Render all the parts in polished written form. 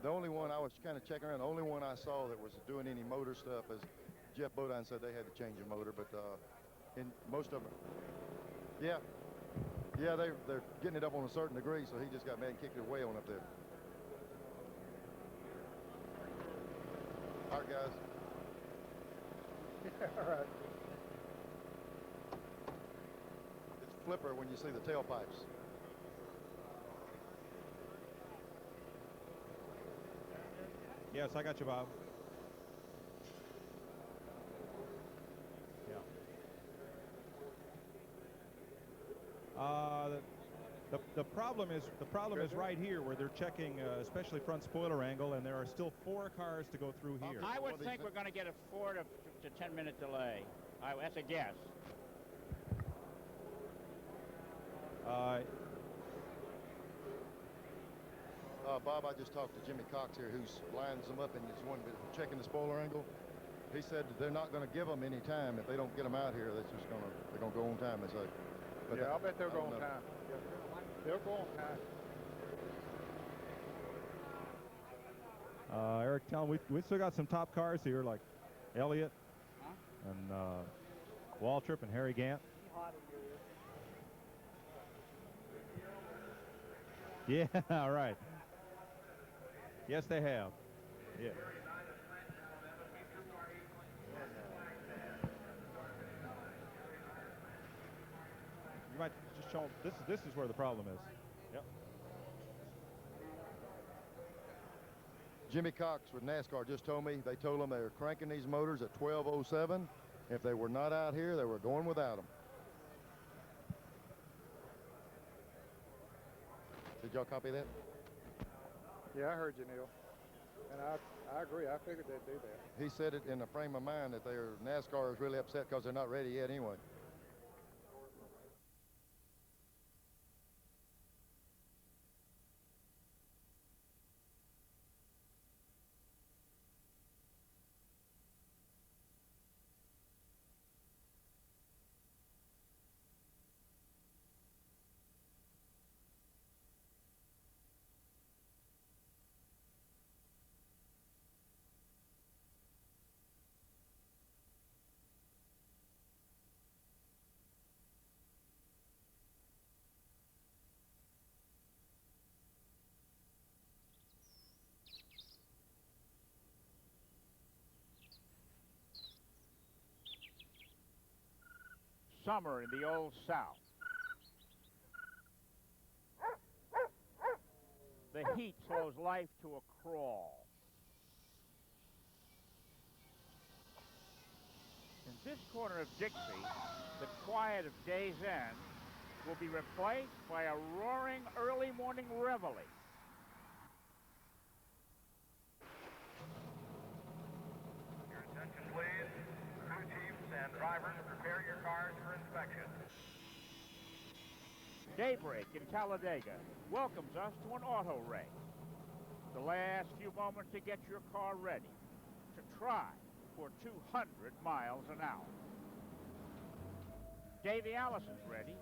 The only one I was kind of checking around, the only one I saw that was doing any motor stuff is Jeff Bodine said they had to change a motor, but in most of them, yeah, they're getting it up on a certain degree, so he just got mad and kicked it way on up there. All right, guys. Yeah, all right. It's flipper when you see the tailpipes. Yes, I got you, Bob. Yeah. The problem is right here where they're checking, especially front spoiler angle, and there are still 4 cars to go through here. I would think we're going to get a 4 to 10 minute delay. That's a guess. Bob, I just talked to Jimmy Cox here, who's lines them up and is one checking the spoiler angle. He said that they're not going to give them any time if they don't get them out here. They're going to go on time. They say. But yeah, I'll bet they'll go on time. Yeah. They'll go on time. Eric, tell them we still got some top cars here, like Elliott and Waltrip and Harry Gant. Yeah, all right. Yes, they have. Yeah. You might just show them. This is where the problem is. Yep. Jimmy Cox with NASCAR just told me they told them they were cranking these motors at 12:07. If they were not out here, they were going without them. Did y'all copy that? Yeah, I heard you, Neil. And I agree. I figured they'd do that. He said it in a frame of mind that NASCAR is really upset because they're not ready yet anyway. Summer in the Old South. The heat slows life to a crawl. In this corner of Dixie, the quiet of day's end will be replaced by a roaring early morning reveille. Your attention, please. Crew chiefs and drivers, prepare your cars for inspection. Daybreak in Talladega welcomes us to an auto race. The last few moments to get your car ready to try for 200 miles an hour. Davey Allison's ready.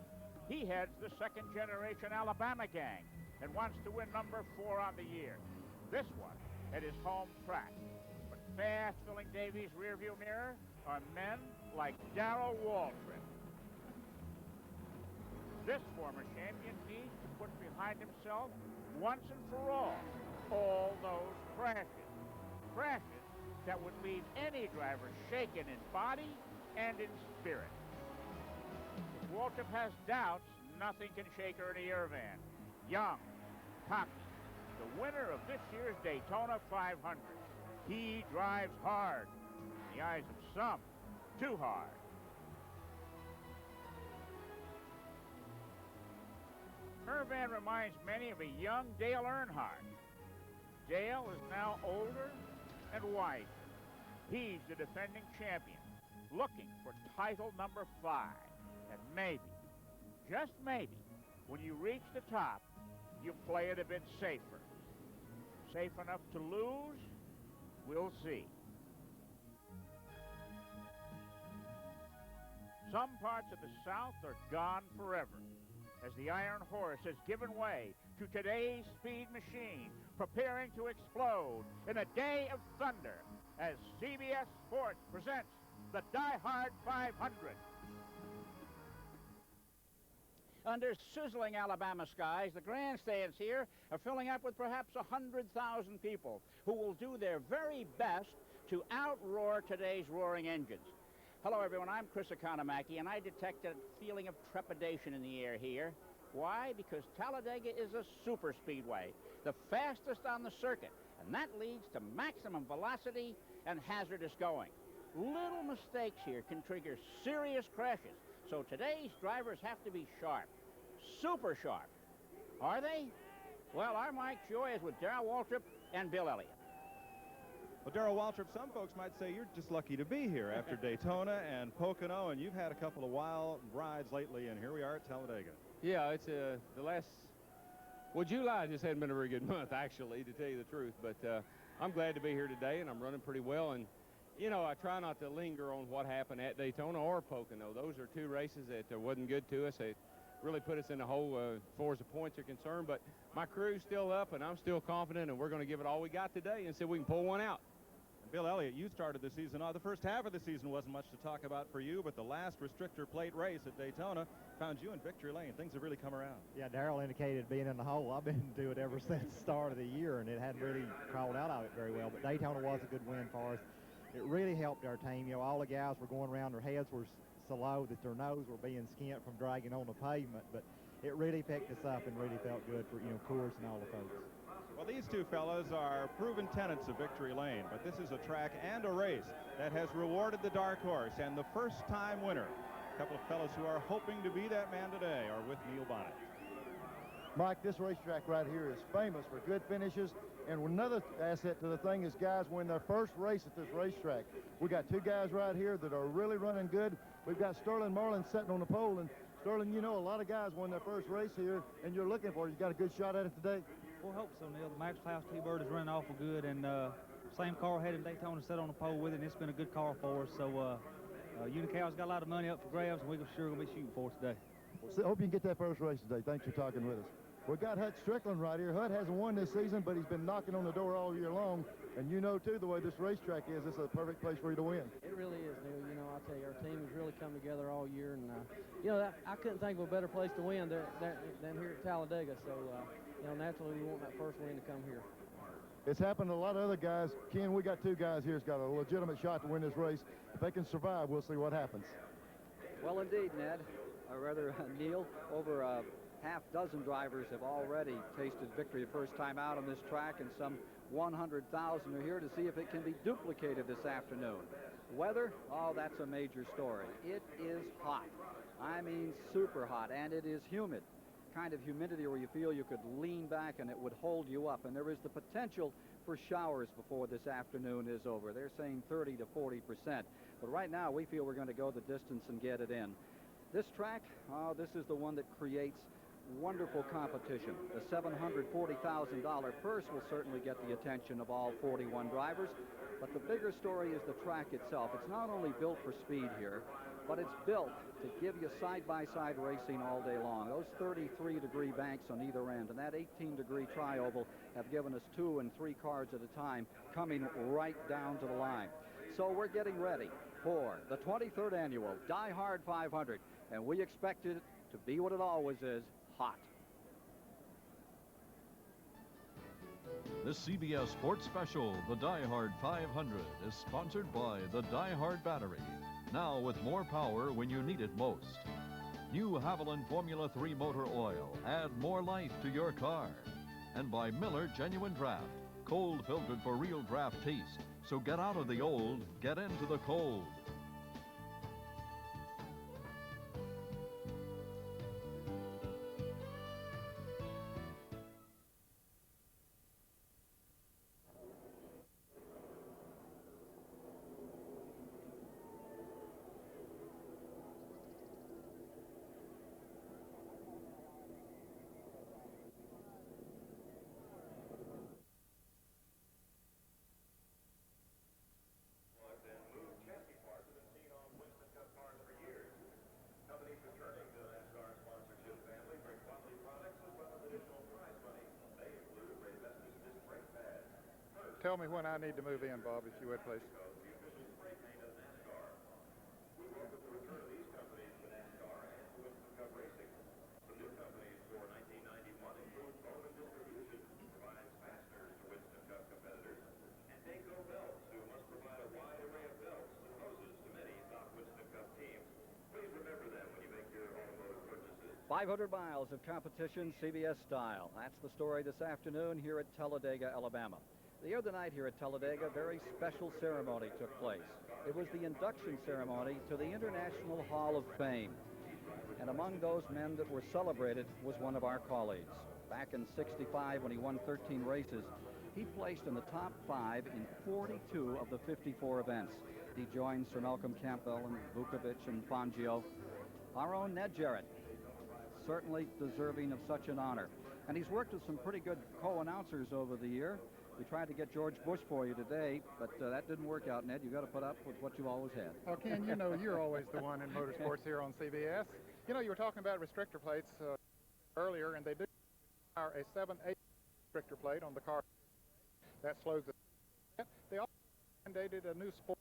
He heads the second-generation Alabama gang and wants to win number 4 on the year. This one at his home track. But fast filling Davey's rearview mirror are men like Darrell Waltrip. This former champion needs to put behind himself once and for all those crashes. Crashes that would leave any driver shaken in body and in spirit. If Waltrip has doubts, nothing can shake Ernie Irvan. Young, cocky, the winner of this year's Daytona 500. He drives hard. In the eyes of some, too hard. Irvan reminds many of a young Dale Earnhardt. Dale is now older and wiser. He's the defending champion, looking for title number 5. And maybe, just maybe, when you reach the top, you play it a bit safer. Safe enough to lose? We'll see. Some parts of the South are gone forever, as the Iron Horse has given way to today's speed machine, preparing to explode in a day of thunder as CBS Sports presents the DieHard 500. Under sizzling Alabama skies, the grandstands here are filling up with perhaps 100,000 people who will do their very best to outroar today's roaring engines. Hello, everyone. I'm Chris Economaki, and I detect a feeling of trepidation in the air here. Why? Because Talladega is a super speedway, the fastest on the circuit, and that leads to maximum velocity and hazardous going. Little mistakes here can trigger serious crashes, so today's drivers have to be sharp, super sharp. Are they? Well, our Mike Joy is with Darrell Waltrip and Bill Elliott. Well, Darrell Waltrip, some folks might say you're just lucky to be here after Daytona and Pocono, and you've had a couple of wild rides lately, and here we are at Talladega. Yeah, it's the last, well, July just hadn't been a very good month, actually, to tell you the truth. But I'm glad to be here today, and I'm running pretty well. And, you know, I try not to linger on what happened at Daytona or Pocono. Those are two races that wasn't good to us. They really put us in the hole as far as the points are concerned. But my crew's still up, and I'm still confident, and we're going to give it all we got today and see if we can pull one out. Bill Elliott, you started the season off. The first half of the season wasn't much to talk about for you, but the last restrictor plate race at Daytona found you in victory lane. Things have really come around. Yeah, Darrell indicated being in the hole. I've been doing it ever since the start of the year, and it hadn't really crawled out of it very well. But Daytona was a good win for us. It really helped our team. You know, all the guys were going around, their heads were so low that their nose were being skint from dragging on the pavement. But it really picked us up and really felt good for, you know, Coors and all the folks. Well, these two fellas are proven tenants of victory lane, but this is a track and a race that has rewarded the dark horse and the first-time winner. A couple of fellas who are hoping to be that man today are with Neil Bonnet. Mike, this racetrack right here is famous for good finishes, and another asset to the thing is guys win their first race at this racetrack. We got two guys right here that are really running good. We've got Sterling Marlin sitting on the pole, and Sterling, you know, a lot of guys won their first race here, and you're looking for it. You got a good shot at it today? We'll hope so, Neil. The Max House T-Bird is running awful good, and same car had in Daytona set on the pole with it, and it's been a good car for us. So Unical's got a lot of money up for grabs, and we're sure going to be shooting for it today. Well, hope you can get that first race today. Thanks for talking with us. We've got Hut Strickland right here. Hut hasn't won this season, but he's been knocking on the door all year long. And you know, too, the way this racetrack is, this is a perfect place for you to win. It really is, Neil. You know, I'll tell you, our team has really come together all year. And, you know, I couldn't think of a better place to win than here at Talladega. So, you know, naturally, we want that first win to come here. It's happened to a lot of other guys. Ken, we got two guys here who's got a legitimate shot to win this race. If they can survive, we'll see what happens. Well, indeed, Ned. Or rather, Neil, over a half-dozen drivers have already tasted victory the first time out on this track, and some 100,000 are here to see if it can be duplicated this afternoon. Weather, oh, that's a major story. It is hot. I mean super hot, and it is humid. Kind of humidity where you feel you could lean back and it would hold you up, and there is the potential for showers before this afternoon is over. They're saying 30 to 40%, but right now we feel we're going to go the distance and get it in. This track, oh, this is the one that creates wonderful competition. The $740,000 purse will certainly get the attention of all 41 drivers, but the bigger story is the track itself. It's not only built for speed here, but it's built to give you side-by-side racing all day long. Those 33-degree banks on either end and that 18-degree tri-oval have given us 2 and 3 cars at a time coming right down to the line. So we're getting ready for the 23rd annual DieHard 500, and we expect it to be what it always is, hot. This CBS Sports Special, the DieHard 500, is sponsored by the DieHard Battery. Now with more power when you need it most. New Haviland Formula 3 motor oil. Add more life to your car. And by Miller Genuine Draft. Cold filtered for real draft taste. So get out of the old, get into the cold. tell me when I need to move in, Bob, if you would, please. Who must provide a wide array of belts and hoses to many top Winston Cup teams. Please remember them when you make your automotive purchases. 500 miles of competition, CBS style. That's the story this afternoon here at Talladega, Alabama. The other night here at Talladega, a very special ceremony took place. It was the induction ceremony to the International Hall of Fame. And among those men that were celebrated was one of our colleagues. Back in '65, when he won 13 races, he placed in the top 5 in 42 of the 54 events. He joined Sir Malcolm Campbell and Vukovic and Fangio. Our own Ned Jarrett, certainly deserving of such an honor. And he's worked with some pretty good co-announcers over the year. We tried to get George Bush for you today, but that didn't work out, Ned. You got to put up with what you've always had. Oh, Ken, you know you're always the one in motorsports here on CBS. You know, you were talking about restrictor plates earlier, and they do require a 7/8 restrictor plate on the car. That slows it. They also mandated a new sport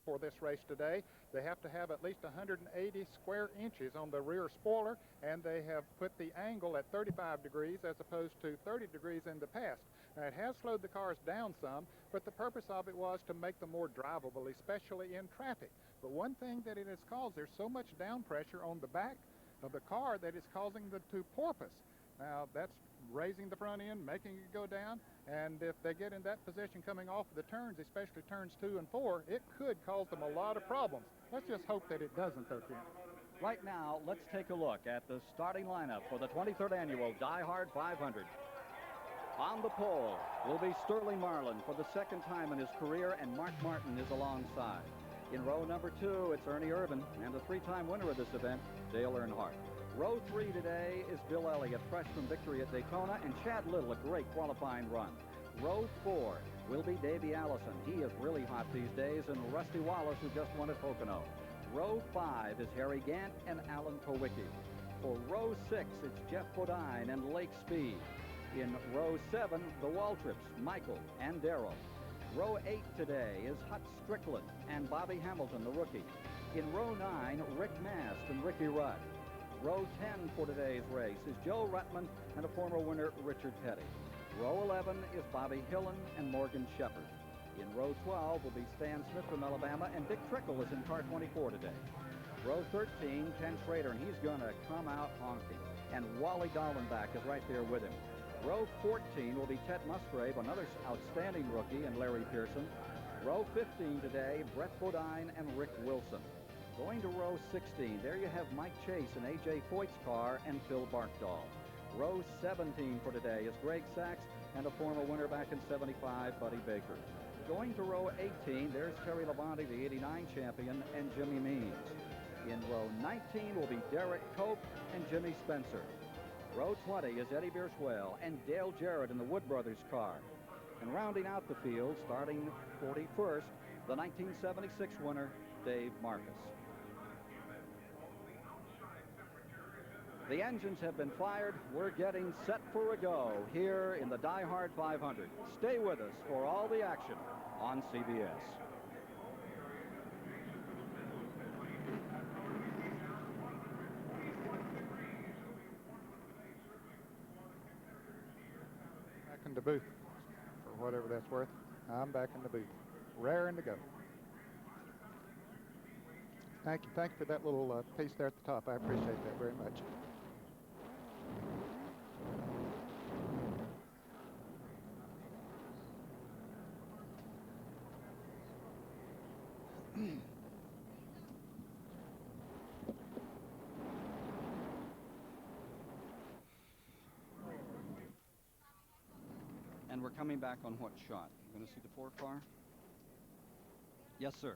for this race today. They have to have at least 180 square inches on the rear spoiler, and they have put the angle at 35 degrees as opposed to 30 degrees in the past. Now, it has slowed the cars down some, but the purpose of it was to make them more drivable, especially in traffic. But one thing that it has caused, there's so much down pressure on the back of the car that it's causing them to porpoise. Now, that's raising the front end, making it go down, and if they get in that position coming off the turns, especially turns 2 and 4, it could cause them a lot of problems. Let's just hope that it doesn't, though, Ken. Right now, let's take a look at the starting lineup for the 23rd annual DieHard 500. On the pole will be Sterling Marlin for the second time in his career, and Mark Martin is alongside. In row number 2, it's Ernie Irvin, and the 3-time winner of this event, Dale Earnhardt. Row 3 today is Bill Elliott, fresh from victory at Daytona, and Chad Little, a great qualifying run. Row 4 will be Davey Allison. He is really hot these days, and Rusty Wallace, who just won at Pocono. Row 5 is Harry Gant and Alan Kowicki. For row 6, it's Jeff Bodine and Lake Speed. In row 7, the Waltrips, Michael and Darrell. Row 8 today is Hut Strickland and Bobby Hamilton, the rookie. In row 9, Rick Mast and Ricky Rudd. Row 10 for today's race is Joe Ruttman and a former winner, Richard Petty. Row 11 is Bobby Hillen and Morgan Shepherd. In row 12 will be Stan Smith from Alabama, and Dick Trickle is in car 24 today. Row 13, Ken Schrader, and he's going to come out honking. And Wally Dallenbach is right there with him. Row 14 will be Ted Musgrave, another outstanding rookie, and Larry Pearson. Row 15 today, Brett Bodine and Rick Wilson. Going to row 16, there you have Mike Chase and A.J. Foyt's car and Phil Barkdahl. Row 17 for today is Greg Sachs and a former winner back in '75, Buddy Baker. Going to row 18, there's Terry Labonte, the '89 champion, and Jimmy Means. In row 19 will be Derek Cope and Jimmy Spencer. Row 20 is Eddie Bierswell and Dale Jarrett in the Wood Brothers car. And rounding out the field, starting 41st, the 1976 winner, Dave Marcus. The engines have been fired. We're getting set for a go here in the DieHard 500. Stay with us for all the action on CBS. Back in the booth, for whatever that's worth. I'm back in the booth, raring to go. Thank you for that little piece there at the top. I appreciate that very much. And we're coming back on what shot? You going to see the 4 car? Yes, sir.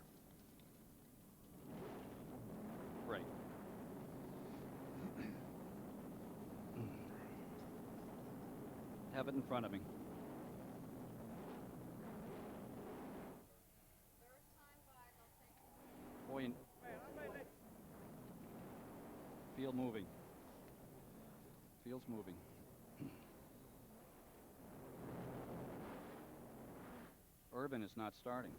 Great. Have it in front of me. Boy, field moving. Field's moving. Urban is not starting.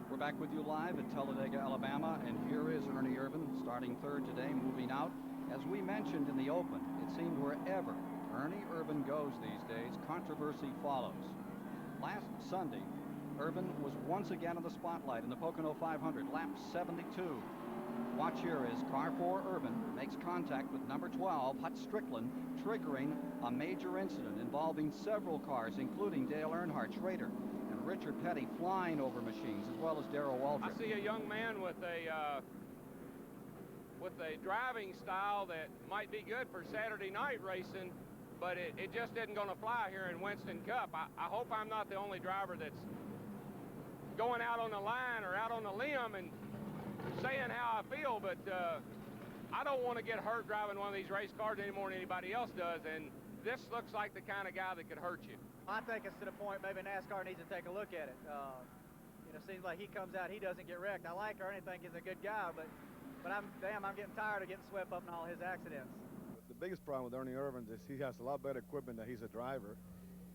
We're back with you live at Talladega, Alabama, and here is Ernie Irvan starting third today, moving out. As we mentioned in the open, it seemed wherever Ernie Irvan goes these days, controversy follows. Last Sunday, Irvan was once again in the spotlight in the Pocono 500, lap 72. Watch here as car 4 Irvan makes contact with number 12, Hut Strickland, triggering a major incident involving several cars, including Dale Earnhardt, Schrader, and Richard Petty flying over machines, as well as Darrell Waltrip. I see a young man with a driving style that might be good for Saturday night racing, but it just isn't going to fly here in Winston Cup. I hope I'm not the only driver that's going out on the line or out on the limb and saying how I feel, but I don't want to get hurt driving one of these race cars any more than anybody else does, and this looks like the kind of guy that could hurt you. I think it's to the point maybe NASCAR needs to take a look at it. You know, seems like he comes out, he doesn't get wrecked. I like Ernie, think he's a good guy, but I'm getting tired of getting swept up in all his accidents. The biggest problem with Ernie Irvan is he has a lot better equipment than he's a driver.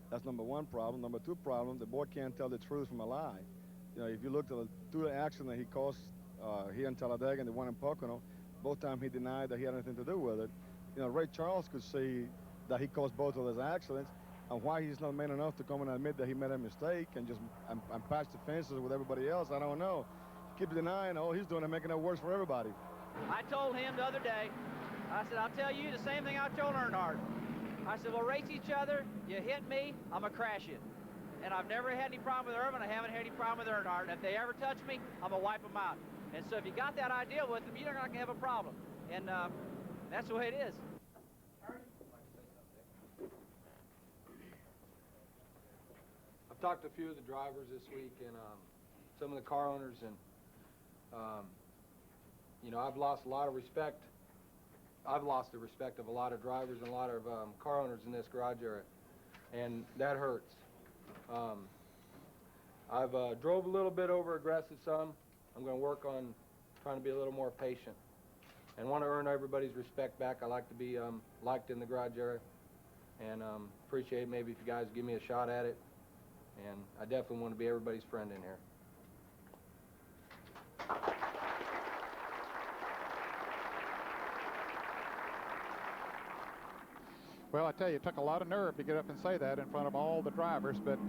That's number one problem. Number two problem, the boy can't tell the truth from a lie. You know, if you look through the accident he caused here in Talladega and the one in Pocono, both times he denied that he had anything to do with it. You know, Ray Charles could see that he caused both of those accidents, and why he's not man enough to come and admit that he made a mistake and just and patch the fences with everybody else, I don't know. He keeps denying all he's doing and making it worse for everybody. I told him the other day, I said, I'll tell you the same thing I told Earnhardt. I said, we'll race each other, you hit me, I'm going to crash you. And I've never had any problem with Irvan, I haven't had any problem with Earnhardt. And if they ever touch me, I'm going to wipe them out. And so if you got that idea with them, you're not going to have a problem. And that's the way it is. I've talked to a few of the drivers this week and some of the car owners, and you know, I've lost a lot of respect. I've lost the respect of a lot of drivers and a lot of car owners in this garage area, and that hurts. I've drove a little bit over aggressive some. I'm going to work on trying to be a little more patient and want to earn everybody's respect back. I like to be liked in the garage area, and appreciate maybe if you guys give me a shot at it. And I definitely want to be everybody's friend in here. Well, I tell you, it took a lot of nerve to get up and say that in front of all the drivers, but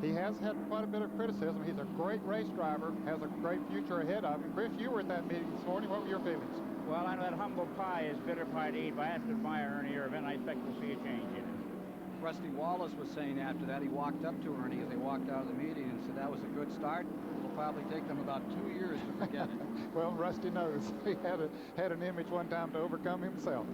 he has had quite a bit of criticism. He's a great race driver, has a great future ahead of him. Chris, you were at that meeting this morning. What were your feelings? Well, I know that humble pie is bitter pie to eat, but I have to admire Ernie Irvan. I expect to see a change in it. Rusty Wallace was saying after that, he walked up to Ernie as they walked out of the meeting and said that was a good start. It'll probably take them about 2 years to forget it. Well, Rusty knows. He had an image one time to overcome himself.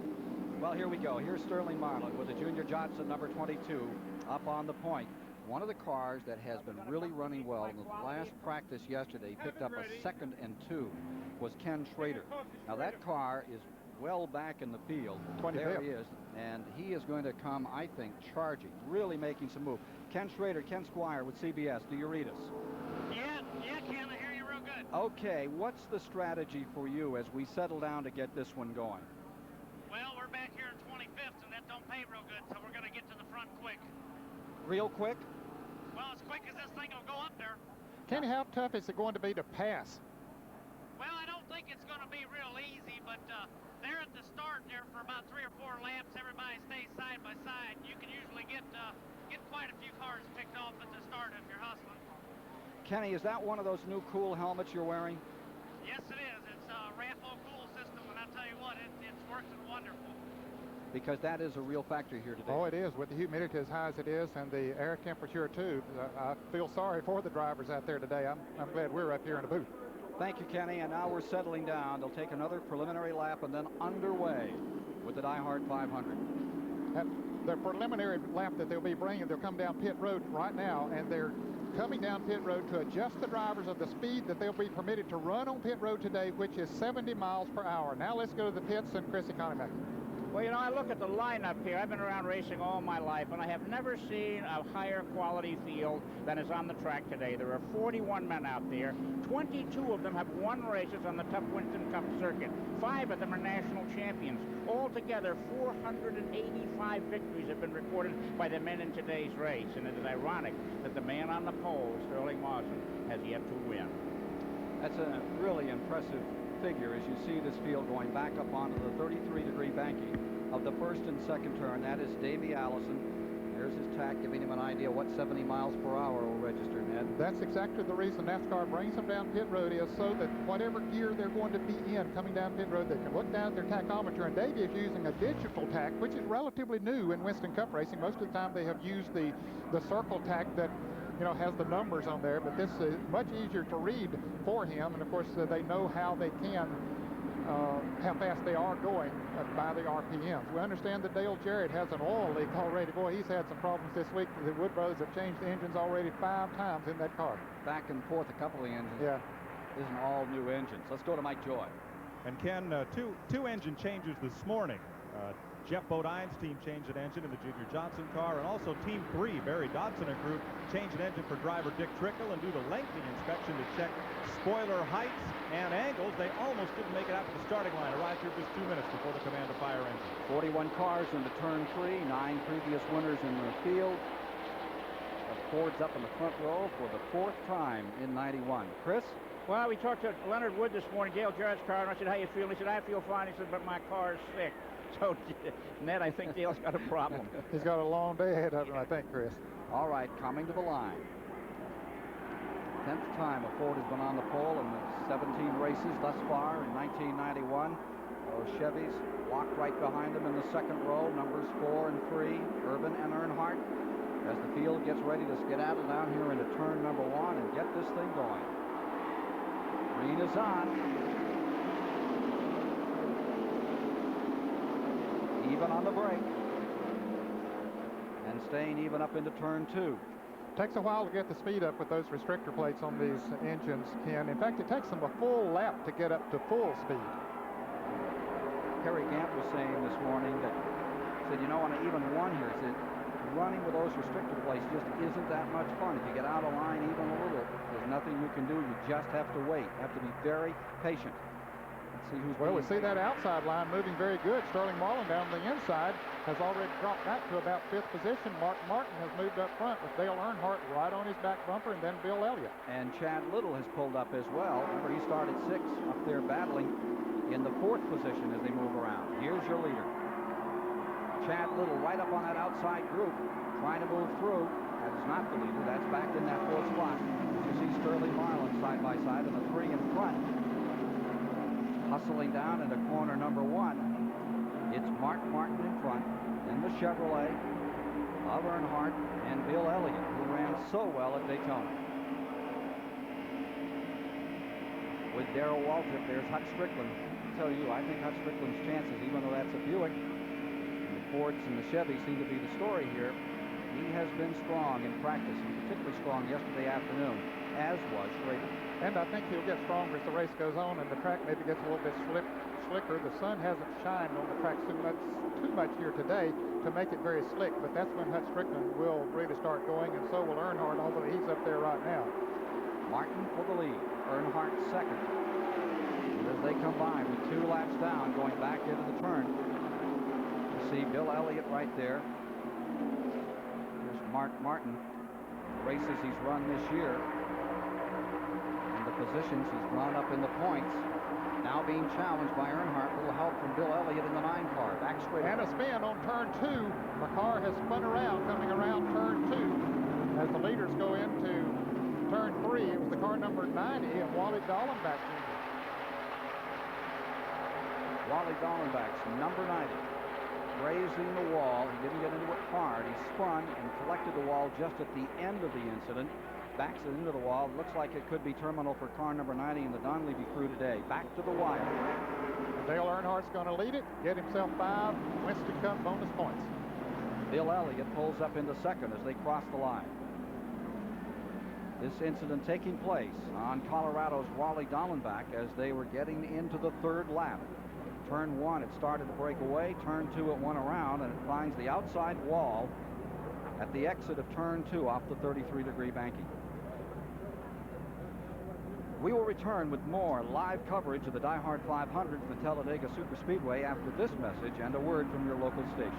Well, here we go. Here's Sterling Marlin with the Junior Johnson number 22 up on the point. One of the cars that has been really running well in the last practice yesterday, picked up a 2nd and 2, was Ken Schrader. Now that car is well back in the field. There he is, and he is going to come, I think, charging, really making some move. Ken Schrader, Ken Squire with CBS. Do you read us? Yeah, Ken, I hear you real good. Okay, what's the strategy for you as we settle down to get this one going? Well, we're back here in 25th, and that don't pay real good, so we're going to get to the front quick. Real quick? Well, as quick as this thing will go up there. Kenny, how tough is it going to be to pass? Well, I don't think it's going to be real easy, but there at the start there for about 3 or 4 laps, everybody stays side by side. You can usually get quite a few cars picked off at the start if you're hustling. Kenny, is that one of those new cool helmets you're wearing? Yes, it is. It's a RAFO cool system, and I'll tell you what, it's working wonderful. Because that is a real factor here today. Oh, it is, with the humidity as high as it is and the air temperature, too. I feel sorry for the drivers out there today. I'm glad we're up here in the booth. Thank you, Kenny, and now we're settling down. They'll take another preliminary lap and then underway with the DieHard 500. The preliminary lap that they'll be bringing, they'll come down pit road right now, and they're coming down pit road to adjust the drivers of the speed that they'll be permitted to run on pit road today, which is 70 miles per hour. Now let's go to the pits and Chris Economack. Well, you know, I look at the lineup here. I've been around racing all my life, and I have never seen a higher quality field than is on the track today. There are 41 men out there. 22 of them have won races on the tough Winston Cup circuit. 5 of them are national champions. Altogether, 485 victories have been recorded by the men in today's race, and it is ironic that the man on the pole, Sterling Martin, has yet to win. That's a really impressive figure as you see this field going back up onto the 33-degree banking of the first and second turn. That is Davey Allison. There's his tack, giving him an idea what 70 miles per hour will register, Ned. That's exactly the reason NASCAR brings them down pit road, is so that whatever gear they're going to be in coming down pit road, they can look down at their tachometer. And Davey is using a digital tack, which is relatively new in Winston Cup racing. Most of the time they have used the circle tack that, you know, has the numbers on there, but this is much easier to read for him. And of course, they know how they can, how fast they are going by the RPMs. We understand that Dale Jarrett has an oil leak already. Boy, he's had some problems this week. The Wood Brothers have changed the engines already 5 times in that car. Back and forth a couple of the engines. Yeah. This is an all-new engine. Let's go to Mike Joy. And Ken, two engine changes this morning. Jeff Bodine's team changed an engine in the Junior Johnson car, and also Team 3, Barry Dodson and crew, changed an engine for driver Dick Trickle, and due to lengthy inspection to check spoiler heights and angles, they almost didn't make it out to the starting line. Arrived here just 2 minutes before the Command of Fire engine. 41 cars into turn 3, 9 previous winners in the field. Ford's up in the front row for the 4th time in 91. Chris? Well, we talked to Leonard Wood this morning, Dale Jarrett's car, and I said, how you feel? He said, I feel fine. He said, but my car is sick. So, Ned, I think Dale's got a problem. He's got a long day ahead of him, I think, Chris. All right, coming to the line. 10th time a Ford has been on the pole in the 17 races thus far in 1991. Those Chevys locked right behind them in the second row, numbers 4 and 3, Urban and Earnhardt, as the field gets ready to skedaddle down here into turn number 1 and get this thing going. Green is on. Even on the brake. And staying even up into turn 2. Takes a while to get the speed up with those restrictor plates on these engines, Ken. In fact, it takes them a full lap to get up to full speed. Harry Gant was saying this morning that, said, you know, on an even 1 here, said, running with those restrictor plates just isn't that much fun. If you get out of line even a little, there's nothing you can do. You just have to wait. You have to be very patient. See who's well, we see that outside line moving very good. Sterling Marlin down the inside has already dropped back to about 5th position. Mark Martin has moved up front with Dale Earnhardt right on his back bumper, and then Bill Elliott. And Chad Little has pulled up as well. Remember, he started 6th up there battling in the 4th position as they move around. Here's your leader. Chad Little right up on that outside group, trying to move through. That is not the leader. That's back in that 4th spot. You see Sterling Marlin side by side, and the 3 in front. Hustling down into corner number 1. It's Mark Martin in front, in the Chevrolet of Earnhardt and Bill Elliott, who ran so well at Daytona. With Darrell Waltrip, there's Hut Strickland. I tell you, I think Hut Strickland's chances, even though that's a Buick, and the Fords and the Chevys seem to be the story here, he has been strong in practice, and particularly strong yesterday afternoon, as was Schrader. And I think he'll get stronger as the race goes on, and the track maybe gets a little bit slicker. The sun hasn't shined on the track too much here today to make it very slick, but that's when Hut Strickland will really start going, and so will Earnhardt, although he's up there right now. Martin for the lead, Earnhardt second. And as they come by with 2 laps down, going back into the turn, you see Bill Elliott right there. Here's Mark Martin, the races he's run this year. Positions he's run up in the points, now being challenged by Earnhardt. A little help from Bill Elliott in the 9 car. Back straight. And a spin on turn 2. The car has spun around, coming around turn 2 as the leaders go into turn 3. It was the car number 90 and Wally Dallenbach. Wally Dallenbach's number 90, grazing the wall. He didn't get into it hard. He spun and collected the wall just at the end of the incident. Backs it into the wall. Looks like it could be terminal for car number 90 in the Donlevy crew today. Back to the wire. Dale Earnhardt's going to lead it, get himself 5 Winston Cup bonus points. Bill Elliott pulls up into second as they cross the line. This incident taking place on Colorado's Wally Dallenbach as they were getting into the 3rd lap. Turn 1, it started to break away. Turn 2, it went around, and it finds the outside wall at the exit of Turn 2 off the 33-degree banking. We will return with more live coverage of the DieHard 500 from the Talladega Superspeedway after this message and a word from your local station.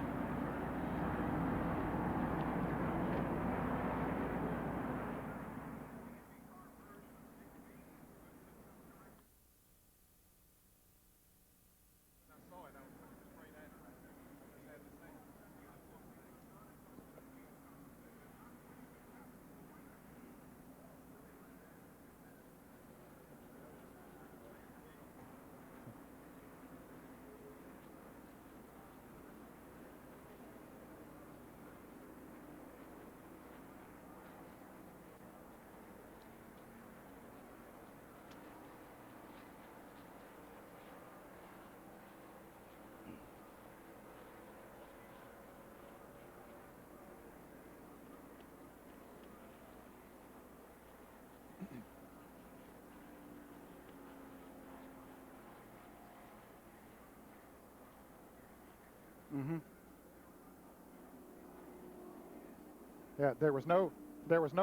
Yeah, there was no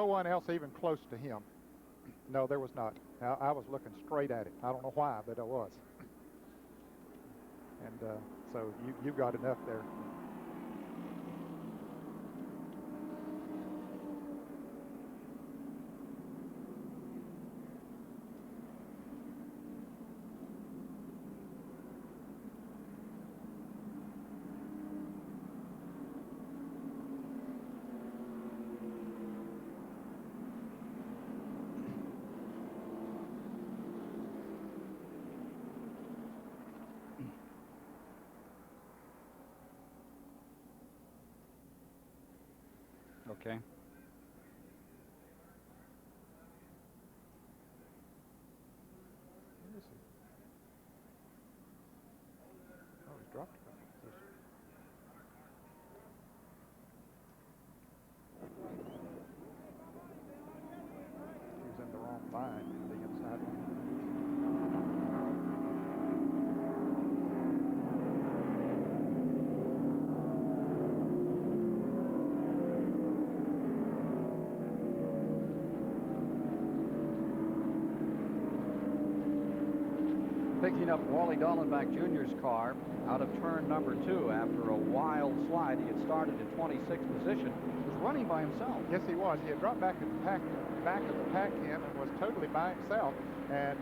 one else even close to him. No, there was not. I was looking straight at it. I don't know why, but I was. And so you've got enough there. Okay. Where is he? Oh, he's dropped a couple of positions. He was in the wrong line, the inside line. Picking up Wally Dallenbach Jr.'s car out of turn number 2 after a wild slide. He had started in 26th position, was running by himself. Yes, he was. He had dropped back of the pack in and was totally by himself. And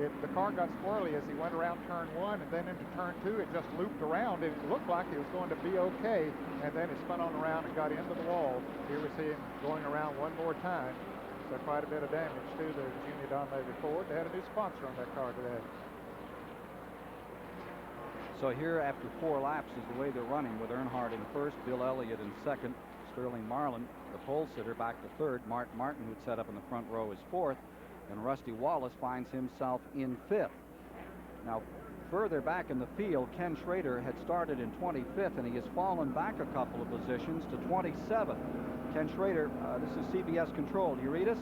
the car got squirrely as he went around turn 1 and then into turn 2. It just looped around. It looked like it was going to be okay, and then it spun on around and got into the wall. Here we see him going around one more time. So quite a bit of damage to the Junior Don Levy Ford. They had a new sponsor on that car today. So here, after 4 laps, is the way they're running, with Earnhardt in first, Bill Elliott in second, Sterling Marlin, the pole sitter, back to third, Mark Martin, who'd set up in the front row, is fourth, and Rusty Wallace finds himself in fifth. Now, further back in the field, Ken Schrader had started in 25th, and he has fallen back a couple of positions to 27th. Ken Schrader, this is CBS Control. Do you read us?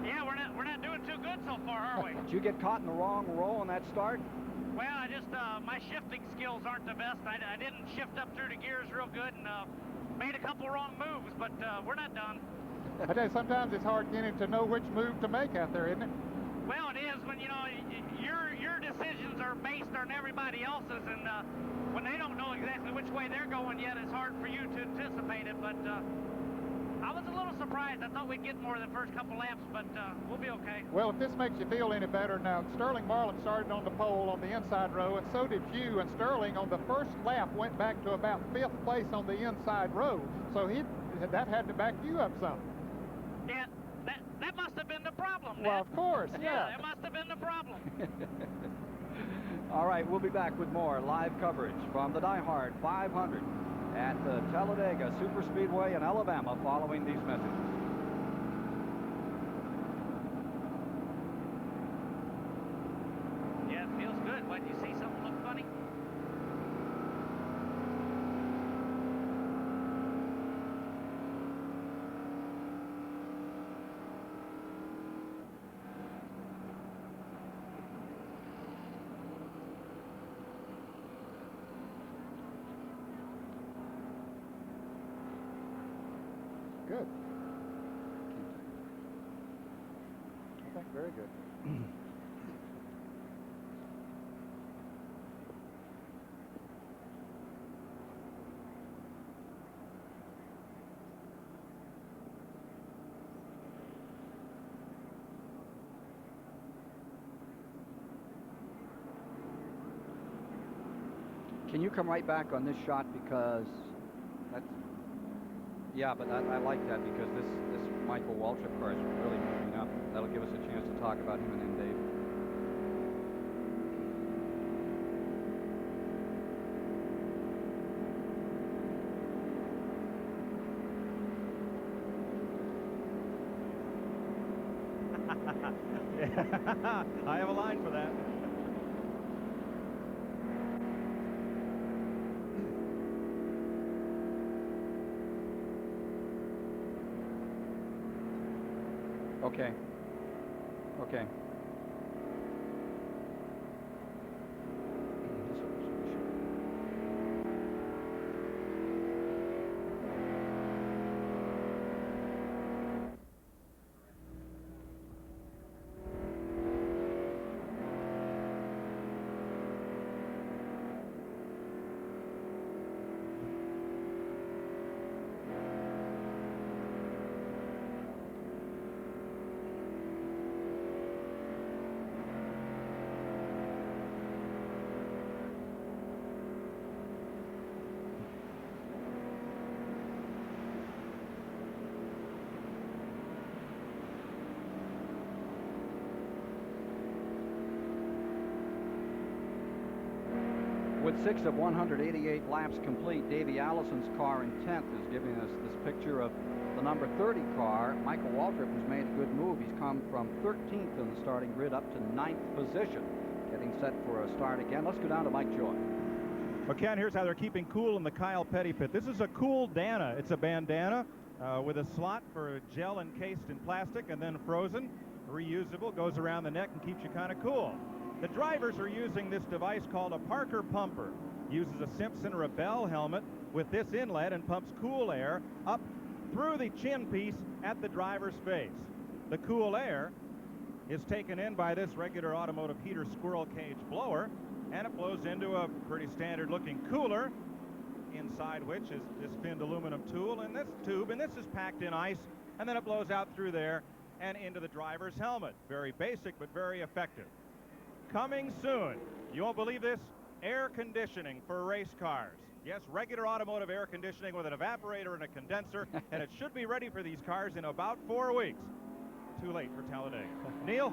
Yeah, we're not doing too good so far, are we? Did you get caught in the wrong row on that start? Well, I just, my shifting skills aren't the best. I didn't shift up through the gears real good and made a couple wrong moves, but we're not done. I tell you, sometimes it's hard getting to know which move to make out there, isn't it? Well, it is when, you know, your decisions are based on everybody else's, and when they don't know exactly which way they're going yet, it's hard for you to anticipate it, but I was a little surprised. I thought we'd get more than the first couple laps, but we'll be okay. Well, if this makes you feel any better, now Sterling Marlin started on the pole on the inside row, and so did you. And Sterling on the first lap went back to about 5th place on the inside row. So that had to back you up some. Yeah, that must have been the problem. Well, of course, yeah. That must have been the problem. All right, we'll be back with more live coverage from the DieHard 500 at the Talladega Superspeedway in Alabama following these messages. Yeah, it feels good. What, you see something look funny? Good. I think very good. Can you come right back on this shot, because that's, yeah, but I like that, because this Michael Waltrip car is really moving up. That'll give us a chance to talk about him and then Dave. I have a line for that. Okay. Okay. With 6 of 188 laps complete, Davey Allison's car in 10th is giving us this picture of the number 30 car. Michael Waltrip has made a good move. He's come from 13th in the starting grid up to 9th position, getting set for a start again. Let's go down to Mike Joy. Well, Ken, here's how they're keeping cool in the Kyle Petty pit. This is a cool Dana. It's a bandana with a slot for gel encased in plastic and then frozen, reusable, goes around the neck and keeps you kind of cool. The drivers are using this device called a Parker pumper. Uses a Simpson or a Bell helmet with this inlet and pumps cool air up through the chin piece at the driver's face. The cool air is taken in by this regular automotive heater squirrel cage blower, and it blows into a pretty standard looking cooler, inside which is this finned aluminum tool and this tube, and this is packed in ice, and then it blows out through there and into the driver's helmet. Very basic, but very effective. Coming soon, you won't believe this, air conditioning for race cars. Yes, regular automotive air conditioning with an evaporator and a condenser, and it should be ready for these cars in about 4 weeks. Too late for Talladega. Neil?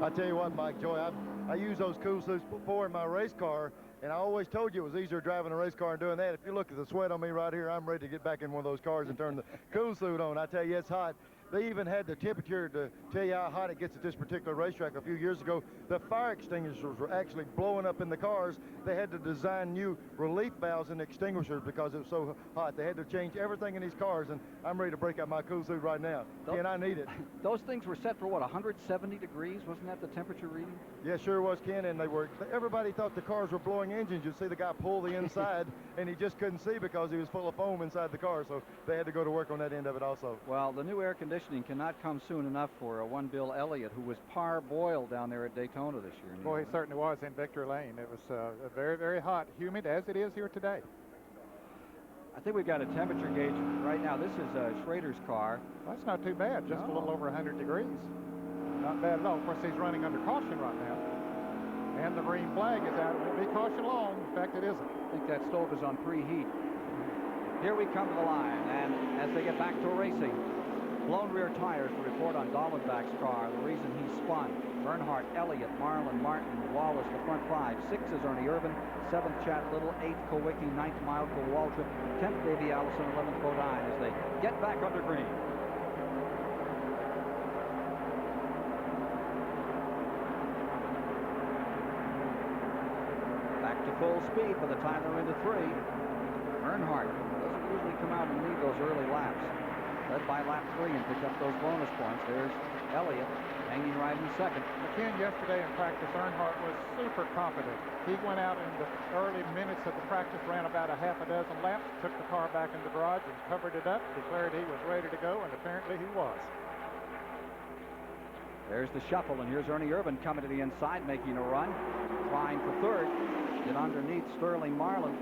I tell you what, Mike Joy, I used those cool suits before in my race car, and I always told you it was easier driving a race car and doing that. If you look at the sweat on me right here, I'm ready to get back in one of those cars and turn the cool suit on. I tell you, it's hot. They even had the temperature to tell you how hot it gets at this particular racetrack a few years ago. The fire extinguishers were actually blowing up in the cars. They had to design new relief valves and extinguishers because it was so hot. They had to change everything in these cars, and I'm ready to break out my cool suit right now. And I need it. Those things were set for what, 170 degrees? Wasn't that the temperature reading? Yeah, sure was, Ken, and everybody thought the cars were blowing engines. You'd see the guy pull the inside, and he just couldn't see because he was full of foam inside the car, so they had to go to work on that end of it also. Well, the new air conditioning cannot come soon enough for one Bill Elliott, who was parboiled down there at Daytona this year. Boy, he certainly was in Victory Lane. It was very, very hot, humid, as it is here today. I think we've got a temperature gauge right now. This is Schrader's car. Well, that's not too bad, just a little over 100 degrees. Not bad at all. Of course, he's running under caution right now. And the green flag is out. It won't be caution long. In fact, it isn't. I think that stove is on preheat. Here we come to the line, and as they get back to racing, blown rear tires to report on Dollenbach's car, the reason he spun. Earnhardt, Elliott, Marlin, Martin, Wallace, the front five. 6 is Ernie Irvin, 7th Chad Little, 8th Kowicki, 9th Michael Waltrip, 10th Davey Allison, 11th Bodine as they get back under green. Back to full speed by the time they're into 3. Earnhardt doesn't usually come out and lead those early laps. Led by lap 3 and picked up those bonus points. There's Elliott hanging right in second. Again, yesterday in practice, Earnhardt was super confident. He went out in the early minutes of the practice, ran about a half a dozen laps, took the car back in the garage and covered it up, declared he was ready to go, and apparently he was. There's the shuffle, and here's Ernie Irvan coming to the inside, making a run, trying for third. Get underneath Sterling Marlin.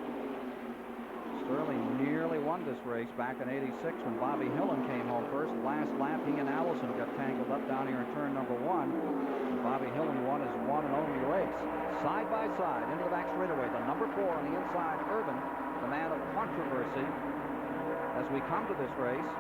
Sterling nearly won this race back in '86 when Bobby Hillin came home first. Last lap, he and Allison got tangled up down here in turn number 1. And Bobby Hillin won his one and only race. Side by side into the back straightaway. The number 4 on the inside, Irvan, the man of controversy, as we come to this race.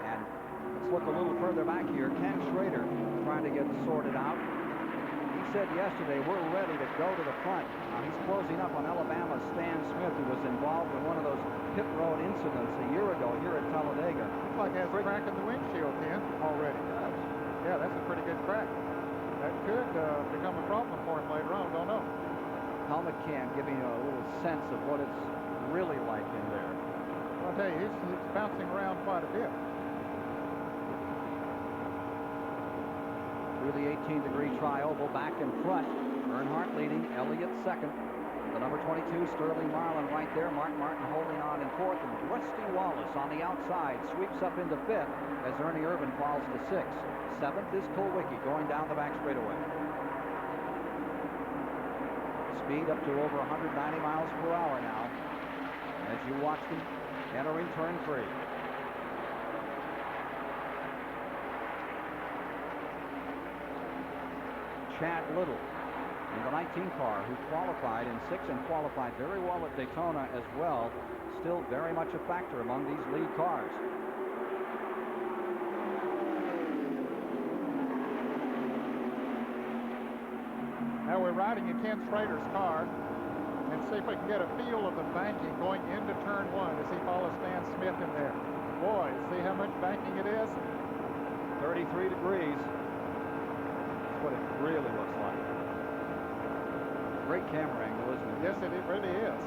And let's look a little further back here. Ken Schrader trying to get sorted out. He said yesterday, we're ready to go to the front. He's closing up on Alabama's Stan Smith, who was involved in one of those pit road incidents a year ago here at Talladega. Looks like it has a crack in the windshield, Ken, already. Yeah, that's a pretty good crack. That could become a problem for him later on, don't know. Helmet cam giving you a little sense of what it's really like in there. I'll tell you, he's bouncing around quite a bit. Through the 18-degree tri-oval, back in front. Earnhardt leading, Elliott second. The number 22, Sterling Marlin, right there. Mark Martin holding on in fourth, and Rusty Wallace on the outside sweeps up into fifth as Ernie Irvan falls to sixth. Seventh is Kulwicki going down the back straightaway. Speed up to over 190 miles per hour now as you watch them entering turn 3. Chad Little in the 19 car, who qualified in 6 and qualified very well at Daytona as well, still very much a factor among these lead cars. Now we're riding in Ken Schrader's car and see if we can get a feel of the banking going into turn 1 as he follows Stan Smith in there. Boy, see how much banking it is? 33 degrees. What it really looks like. Great camera angle, isn't it? Yes, it really is.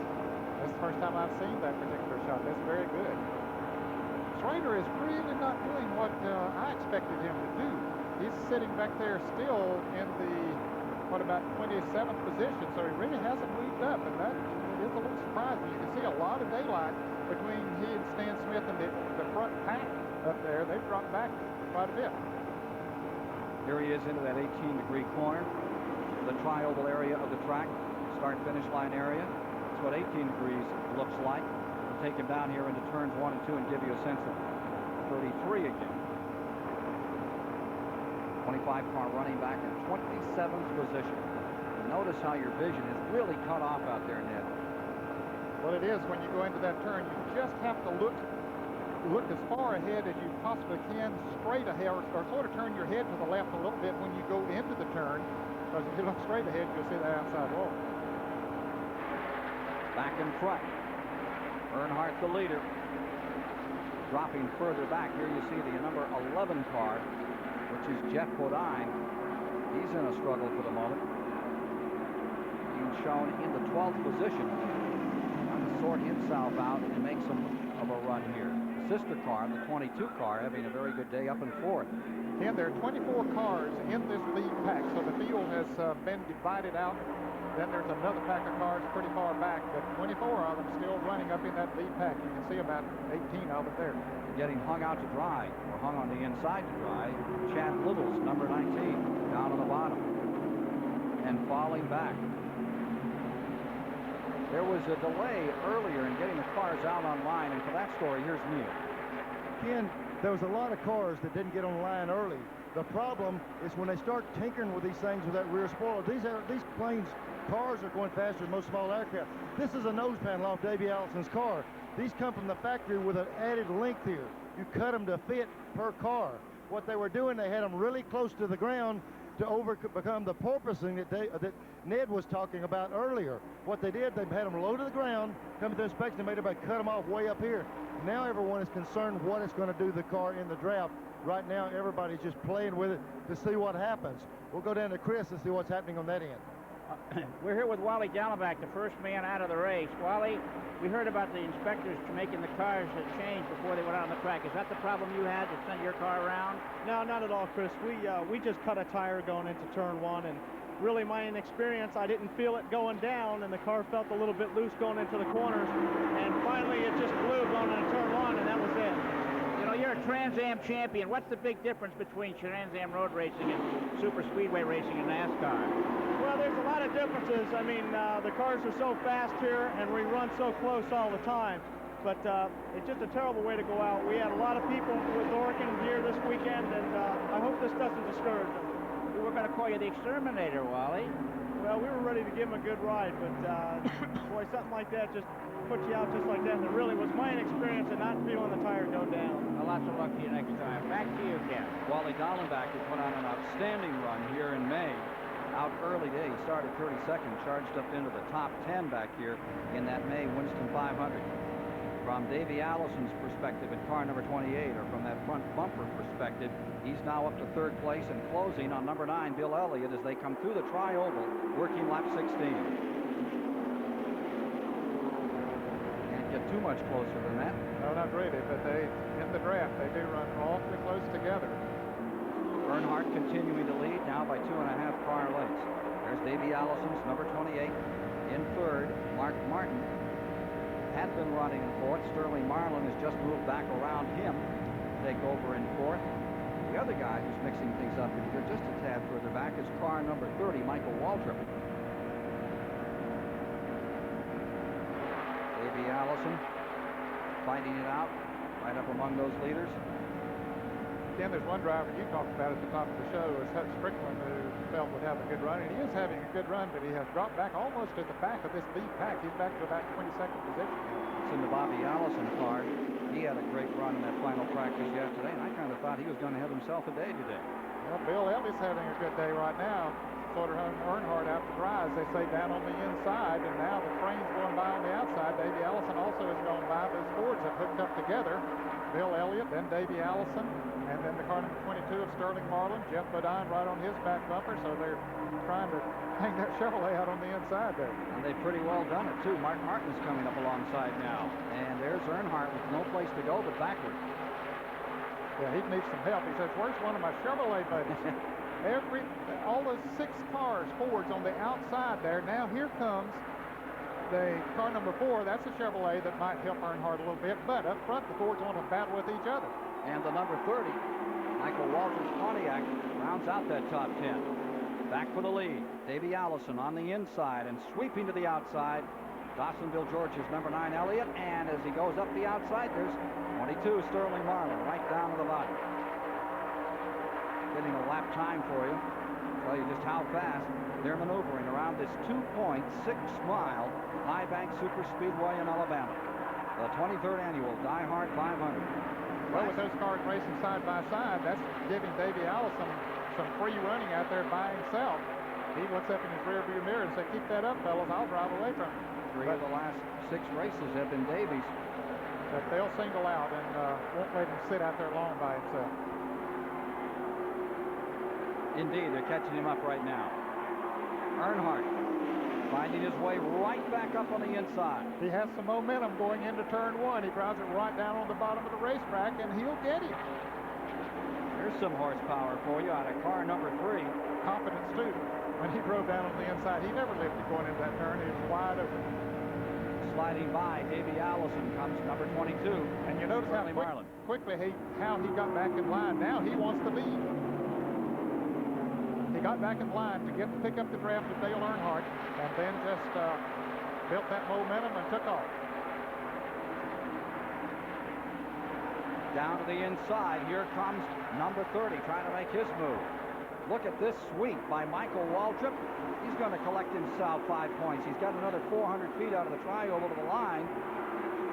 That's the first time I've seen that particular shot. That's very good. Schrader is really not doing what I expected him to do. He's sitting back there still in the, what, about 27th position, so he really hasn't moved up, and that is a little surprising. You can see a lot of daylight between he and Stan Smith and the front pack up there. They've dropped back quite a bit. Here he is into that 18-degree corner, the tri-oval area of the track, start-finish line area. That's what 18 degrees looks like. We'll take him down here into turns 1 and 2 and give you a sense of 33 again. 25 car running back in 27th position. Notice how your vision is really cut off out there, Ned. Well, it is when you go into that turn. You just have to look as far ahead as you possibly can, straight ahead, or sort of turn your head to the left a little bit when you go into the turn, because if you look straight ahead, you'll see the outside wall. Back in front, Earnhardt the leader. Dropping further back, here you see the number 11 car, which is Jeff Bodine. He's in a struggle for the moment. Being shown in the 12th position. Trying to sort himself out and make some of a run here. Sister car, the 22 car, having a very good day up in fourth. And there are 24 cars in this lead pack, so the field has been divided out. Then there's another pack of cars pretty far back, but 24 of them still running up in that lead pack. You can see about 18 of them there. Getting hung out to dry, or hung on the inside to dry. Chad Little's number 19 down on the bottom and falling back. There was a delay earlier in getting the cars out on line, and for that story, here's Neil. Ken, there was a lot of cars that didn't get on line early. The problem is when they start tinkering with these things with that rear spoiler. These cars are going faster than most small aircraft. This is a nose panel off Davey Allison's car. These come from the factory with an added length here. You cut them to fit per car. What they were doing, they had them really close to the ground to overcome the porpoising that Ned was talking about earlier. What they did, they had them low to the ground, come to the inspection, and made everybody cut them off way up here. Now everyone is concerned what it's going to do to the car in the draft. Right now, everybody's just playing with it to see what happens. We'll go down to Chris and see what's happening on that end. We're here with Wally Dallenbach, the first man out of the race. Wally, we heard about the inspectors making the cars change before they went out on the track. Is that the problem you had to send your car around? No, not at all, Chris. We just cut a tire going into turn one, and really my inexperience, I didn't feel it going down, and the car felt a little bit loose going into the corners, and finally it just blew going into turn one, and that was it. You know, you're a Trans Am champion. What's the big difference between Trans Am road racing and super speedway racing in NASCAR? Well, there's a lot of differences. I mean, the cars are so fast here, and we run so close all the time. But it's just a terrible way to go out. We had a lot of people with Oregon here this weekend, and I hope this doesn't discourage them. We were going to call you the Exterminator, Wally. Well, we were ready to give him a good ride, but boy, something like that just puts you out just like that. And it really was my inexperience of not feeling the tire go down. Well, lots of luck to you next time. Back to you, Ken. Wally Dallenbach has put on an outstanding run here in May. Out early day, he started 32nd, charged up into the top 10 back here in that May Winston 500. From Davey Allison's perspective in car number 28, or from that front bumper perspective, he's now up to third place and closing on number 9, Bill Elliott, as they come through the tri-oval, working lap 16. Can't get too much closer than that. No, not really, but in the draft, they do run awfully close together. Earnhardt continuing to lead now by 2.5 car lengths. There's Davey Allison's number 28 in third. Mark Martin had been running in fourth. Sterling Marlin has just moved back around him to take over in fourth. The other guy who's mixing things up in here just a tad further back is car number 30, Michael Waltrip. Davey Allison fighting it out right up among those leaders. Then there's one driver you talked about at the top of the show, is Hutch Strickland, who felt would have a good run, and he is having a good run, but he has dropped back almost at the back of this lead pack. He's back to about 22nd position. It's in the Bobby Allison car. He had a great run in that final practice yesterday, and I kind of thought he was going to have himself a day today. Well, Bill Elliott's having a good day right now. Sort of Earnhardt out to dry, as they say, down on the inside, and now the train's going by on the outside. Davey Allison also has gone by, but his Fords have hooked up together. Bill Elliott, then Davey Allison, and then the car number 22 of Sterling Marlin, Jeff Bodine right on his back bumper, so they're trying to hang that Chevrolet out on the inside there. And they've pretty well done it, too. Mark Martin's coming up alongside now. And there's Earnhardt with no place to go but backward. Yeah, he needs some help. He says, where's one of my Chevrolet buddies? All those 6 cars, Fords on the outside there. Now here comes the car number 4. That's a Chevrolet that might help Earnhardt a little bit, but up front the Fords want to battle with each other. And the number 30, Michael Waltrip's Pontiac, rounds out that top 10. Back for the lead, Davey Allison on the inside and sweeping to the outside. Dawsonville, Georgia's number 9, Elliott, and as he goes up the outside, there's 22, Sterling Marlin, right down to the bottom. Getting a lap time for you. Tell you just how fast they're maneuvering around this 2.6-mile High Bank Superspeedway in Alabama. The 23rd annual DieHard 500. Well, with those cars racing side by side, that's giving Davey Allison some free running out there by himself. He looks up in his rearview mirror and says, keep that up, fellas, I'll drive away from him. 3 of the last 6 races have been Davey's. But they'll single out and won't let him sit out there long by himself. Indeed, they're catching him up right now. Earnhardt finding his way right back up on the inside. He has some momentum going into turn 1. He drives it right down on the bottom of the racetrack, and he'll get him. There's some horsepower for you out of car number 3. Confidence, too. When he drove down on the inside, he never lifted going into that turn. He was wide open. Sliding by, Davey Allison comes number 22. And you notice how quickly how he got back in line. Now he wants to lead. He got back in line to pick up the draft with Dale Earnhardt, and then just built that momentum and took off. Down to the inside, here comes number 30 trying to make his move. Look at this sweep by Michael Waltrip. He's going to collect himself 5 points. He's got another 400 feet out of the tri-oval to the line.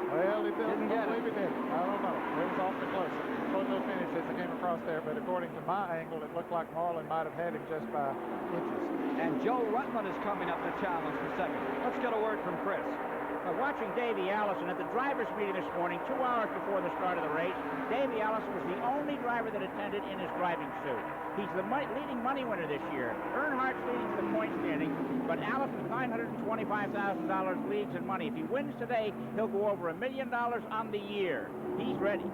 Well, he didn't get it. I don't know. It was awfully close. Photo finish as it came across there, but according to my angle, it looked like Marlin might have had him just by inches. And Joe Rutland is coming up to challenge for second. Let's get a word from Chris. Well, watching Davey Allison at the drivers' meeting this morning, 2 hours before the start of the race. Davey Allison was the only driver that attended in his driving suit. He's the leading money winner this year. Earnhardt's leading the point standing, but Allison's $925,000 leads in money. If he wins today, he'll go over $1 million on the year. He's ready.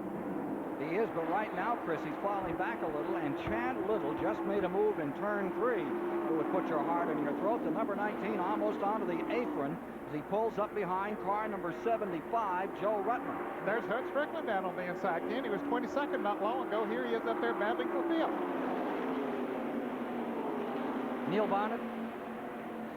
He is, but right now, Chris, he's falling back a little, and Chad Little just made a move in turn 3 that would put your heart in your throat. The number 19 almost onto the apron as he pulls up behind car number 75, Joe Ruttman. There's Hut Strickland down on the inside. Ken, he was 22nd not long ago. Here he is up there battling for 5th. Neil Bonnet.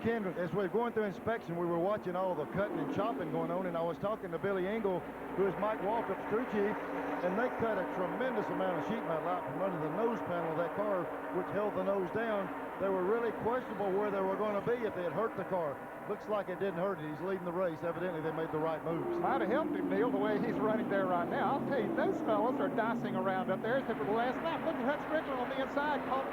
Ken, as we were going through inspection, we were watching all the cutting and chopping going on, and I was talking to Billy Engel, who is Mike Waltrip's crew chief, and they cut a tremendous amount of sheet metal out from under the nose panel of that car, which held the nose down. They were really questionable where they were going to be if they had hurt the car. Looks like it didn't hurt it. He's leading the race. Evidently, they made the right moves. Might have helped him, Neil, the way he's running there right now. I'll tell you, those fellas are dicing around up there except for the last lap. Look at Hut Strickland on the inside. Caught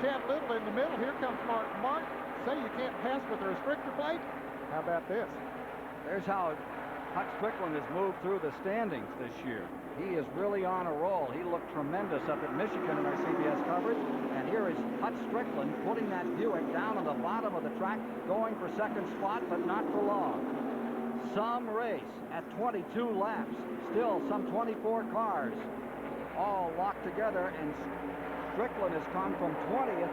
Chad Little in the middle. Here comes Mark. Say you can't pass with a restrictor plate? How about this? There's how Hut Strickland has moved through the standings this year. He is really on a roll. He looked tremendous up at Michigan in our CBS coverage. And here is Hut Strickland putting that Buick down on the bottom of the track, going for second spot, but not for long. Some race at 22 laps. Still some 24 cars all locked together, and Strickland has come from 20th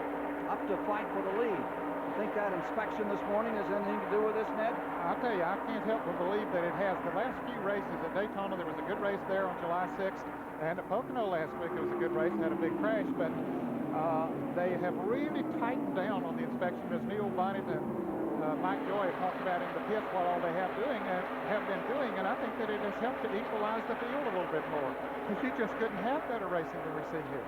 up to fight for the lead. Think that inspection this morning has anything to do with this, Ned? I'll tell you, I can't help but believe that it has. The last few races at Daytona, there was a good race there on July 6th, and at Pocono last week, it was a good race, had a big crash, but they have really tightened down on the inspection, as Neil Bonnet and Mike Joy have talked about in the pits what all they have been doing, and I think that it has helped to equalize the field a little bit more, because you just couldn't have better racing than we see here.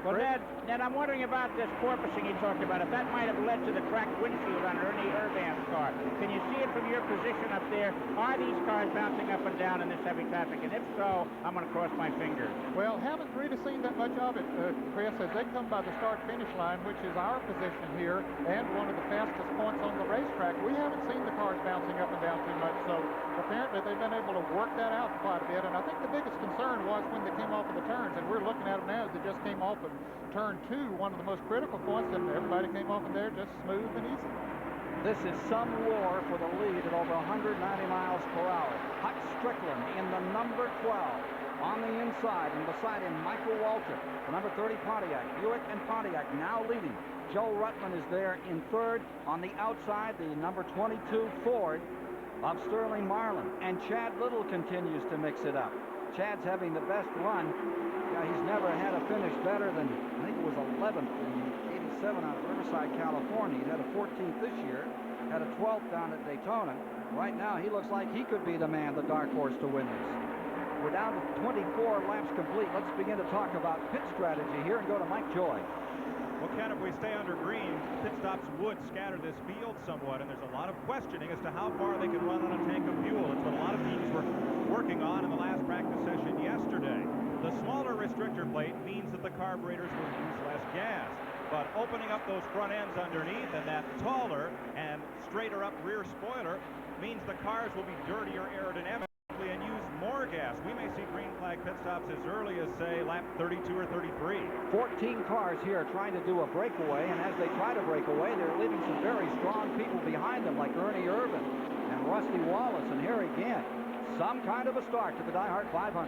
Well, Ned, I'm wondering about this porpoising he talked about, if that might have led to the cracked windshield on Ernie Irvan's car. Can you see it from your position up there? Are these cars bouncing up and down in this heavy traffic? And if so, I'm going to cross my fingers. Well, haven't really seen that much of it, Chris, as they come by the start-finish line, which is our position here, and one of the fastest points on the racetrack. We haven't seen the cars bouncing up and down too much, so apparently they've been able to work that out quite a bit. And I think the biggest concern was when they came off of the turns, and we're looking at them now as they just came off of turn 2, one of the most critical points, and everybody came off in there just smooth and easy. This is some war for the lead at over 190 miles per hour. Hut Strickland in the number 12 on the inside, and beside him Michael Waltrip, the number 30 Pontiac. Buick and Pontiac now leading. Joe Ruttman is there in third. On the outside, the number 22 Ford of Sterling Marlin, and Chad Little continues to mix it up. Chad's having the best run. He's never had a finish better than, I think it was 11th in 87 out of Riverside, California. He's had a 14th this year, had a 12th down at Daytona. Right now, he looks like he could be the man, the dark horse, to win this. We're down to 24 laps complete. Let's begin to talk about pit strategy here and go to Mike Joy. Well, Ken, if we stay under green, pit stops would scatter this field somewhat, and there's a lot of questioning as to how far they can run on a tank of fuel. It's what a lot of teams were working on in the last practice session yesterday. The smaller restrictor plate means that the carburetors will use less gas, but opening up those front ends underneath and that taller and straighter up rear spoiler means the cars will be dirtier aerodynamically and use more gas. We may see green flag pit stops as early as, say, lap 32 or 33. 14 cars here trying to do a breakaway, and as they try to break away, they're leaving some very strong people behind them, like Ernie Irvan and Rusty Wallace. And here again, some kind of a start to the DieHard 500.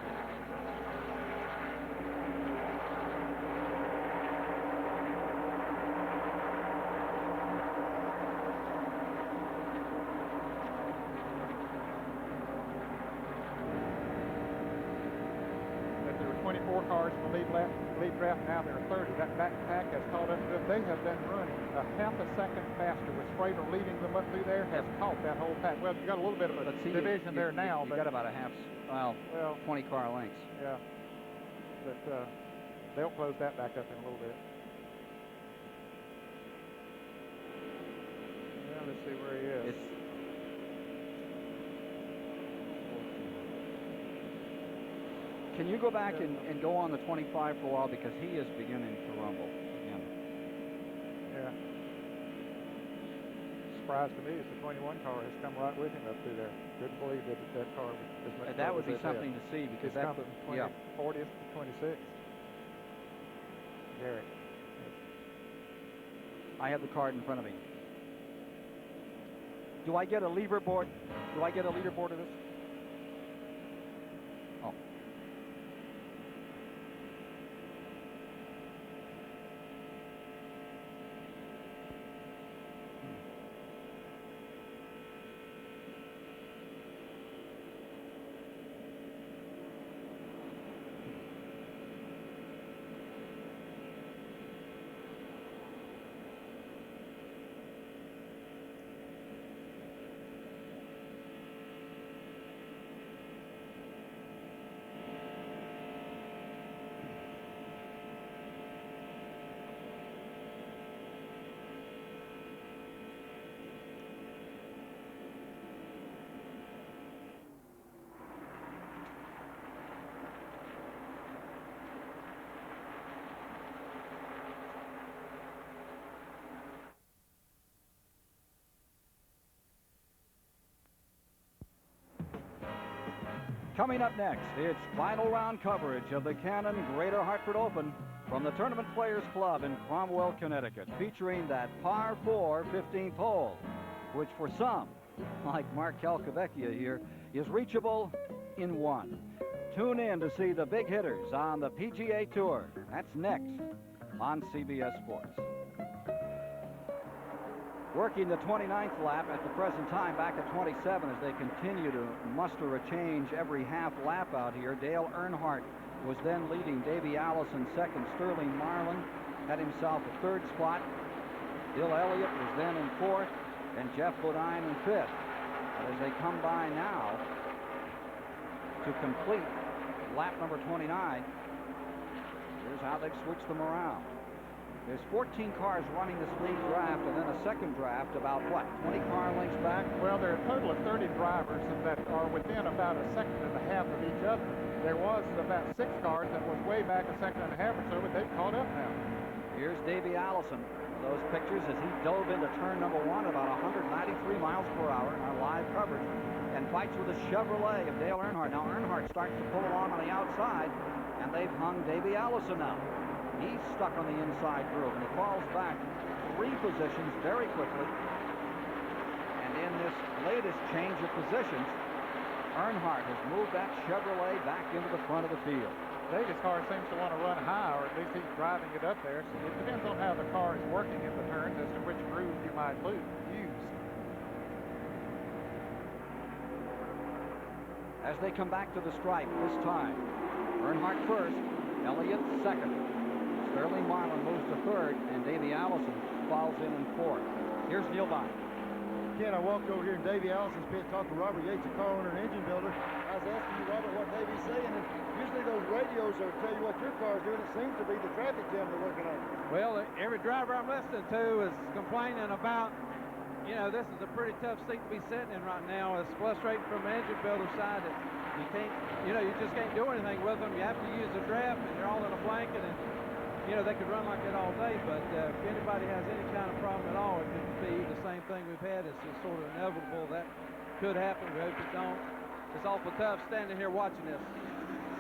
Cars from the lead draft, now they're 30. That back pack has caught up to them. They have been running a half a second faster with Sprader leading them up through there, has caught that whole pack. Well, you got a little bit of a division there now. You got about a half, well 20 car lengths. Yeah, but they'll close that back up in a little bit. Yeah, let's see where he is. Can you go back and go on the 25 for a while, because he is beginning to rumble again. Yeah. surprise to me is the 21 car has come right with him up through there. Couldn't believe that car was as much. That would be something to see, because it's that come from 40th to 26th. Garrett. I have the card in front of me. Do I get a leaderboard? Do I get a leaderboard of this? Oh. Coming up next, it's final round coverage of the Cannon Greater Hartford Open from the Tournament Players Club in Cromwell, Connecticut, featuring that par 4 15th hole, which for some, like Mark Calcavecchia here, is reachable in one. Tune in to see the big hitters on the PGA Tour. That's next on CBS Sports. Working the 29th lap at the present time, back at 27 as they continue to muster a change every half lap out here. Dale Earnhardt was then leading, Davey Allison second, Sterling Marlin had himself a third spot. Bill Elliott was then in fourth, and Jeff Bodine in fifth. But as they come by now to complete lap number 29, here's how they've switched them around. There's 14 cars running this lead draft, and then a second draft about, what, 20 car lengths back? Well, there are a total of 30 drivers that are within about a second and a half of each other. There was about 6 cars that was way back a second and a half or so, but they've caught up now. Here's Davey Allison. Those pictures as he dove into turn number 1 about 193 miles per hour in our live coverage, and fights with a Chevrolet of Dale Earnhardt. Now Earnhardt starts to pull along on the outside, and they've hung Davey Allison out. He's stuck on the inside groove, and he falls back 3 positions very quickly. And in this latest change of positions, Earnhardt has moved that Chevrolet back into the front of the field. Davey's car seems to want to run high, or at least he's driving it up there. So it depends on how the car is working in the turns as to which groove you might use. As they come back to the stripe this time, Earnhardt first, Elliott second. Sterling Marlin moves to third, and Davey Allison falls in fourth. Here's Neil Bond. Ken, I walked over here in Davey Allison's pit, talked to Robert Yates, a car owner and engine builder. I was asking you, Robert, what Davey's saying, and usually those radios will tell you what your car's doing. It seems to be the traffic jam they're working on. Well, every driver I'm listening to is complaining about, you know, this is a pretty tough seat to be sitting in right now. It's frustrating from the engine builder side that you can't, you know, you just can't do anything with them. You have to use a draft, and you're all in a blanket, and you know, they could run like that all day, but if anybody has any kind of problem at all, it could be the same thing we've had. It's just sort of inevitable. That could happen. We hope it don't. It's awful tough standing here watching this.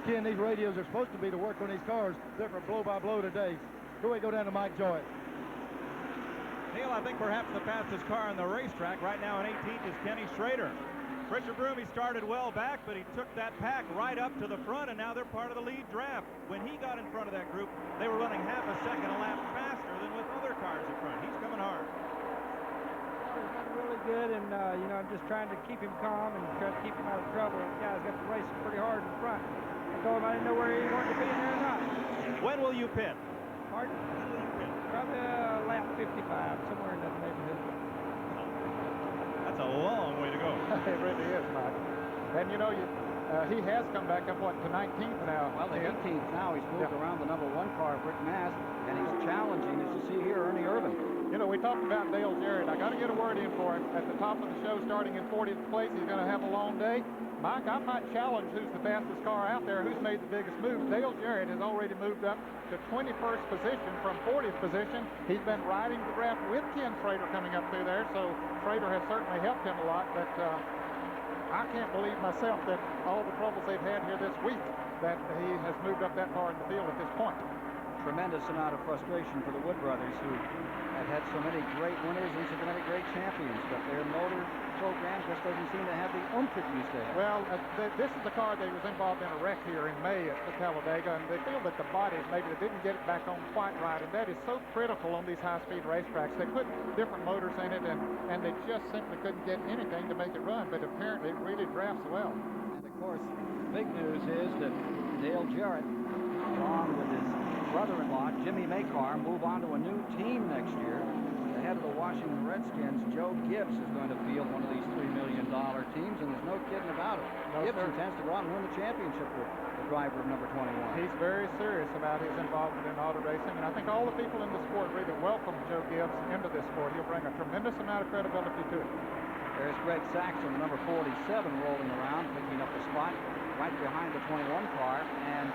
Ken, these radios are supposed to be to work on these cars. They're for blow-by-blow today. Here we go down to Mike Joy. Neil, I think perhaps the fastest car on the racetrack right now in 18th is Kenny Schrader. Richard Broom, he started well back, but he took that pack right up to the front, and now they're part of the lead draft. When he got in front of that group, they were running half a second a lap faster than with other cars in front. He's coming hard. He's running really good, and, you know, I'm just trying to keep him calm and try to keep him out of trouble. The guy's got to race pretty hard in front. I told him I didn't know where he wanted to be in there or not. When will you pit? Pardon? Probably lap 55, somewhere in that neighborhood. That's a long way to go. It really is, Mike. And you know, he has come back up, what, to 19th now? Well, the 18th now. He's moved around the number 1 car, Rick Mast, and he's challenging, as you see here, Ernie Irvin. You know, we talked about Dale Jarrett. I got to get a word in for him. At the top of the show, starting in 40th place, he's going to have a long day. Mike, I might challenge who's the fastest car out there, who's made the biggest move. Dale Jarrett has already moved up to 21st position from 40th position. He's been riding the draft with Ken Schrader coming up through there, so Schrader has certainly helped him a lot, but I can't believe myself that all the troubles they've had here this week, that he has moved up that far in the field at this point. Tremendous amount of frustration for the Wood brothers, who have had so many great winners and so many great champions, but their motor program just doesn't seem to have the oomph it used to have. Well, this is the car that was involved in a wreck here in May at Talladega, and they feel that the bodies, maybe they didn't get it back on quite right, and that is so critical on these high-speed racetracks. They put different motors in it, and they just simply couldn't get anything to make it run, but apparently it really drafts well. And, of course, big news is that Dale Jarrett, along with his brother-in-law, Jimmy Makar, move on to a new team next year. The head of the Washington Redskins, Joe Gibbs, is going to field one of these $3 million teams, and there's no kidding about it. No, Gibbs sir. intends to go out and win the championship with the driver of number 21. He's very serious about his involvement in auto racing, and I think all the people in the sport really welcome Joe Gibbs into this sport. He'll bring a tremendous amount of credibility to it. There's Greg Saxon, number 47, rolling around, picking up the spot right behind the 21 car, and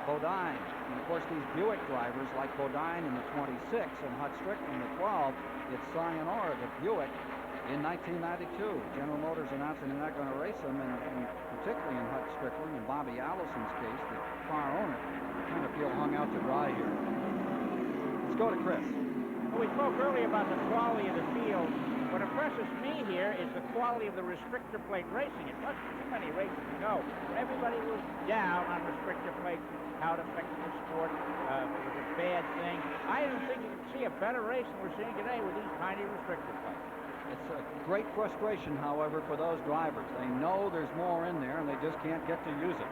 Bodine. And of course, these Buick drivers, like Bodine in the 26 and Hut Strickland in the 12, it's sayonara to Buick in 1992. General Motors announcing they're not going to race them, and particularly in Hut Strickland and Bobby Allison's case, the car owner kind of feel hung out to dry here. Let's go to Chris. Well, we spoke earlier about the quality of the field. What impresses me here is the quality of the restrictor plate racing. It wasn't too many races ago. Everybody was down on restrictor plates, how it affected the sport. It was a bad thing. I don't think you can see a better race than we're seeing today with these tiny restrictor plates. It's a great frustration, however, for those drivers. They know there's more in there, and they just can't get to use it.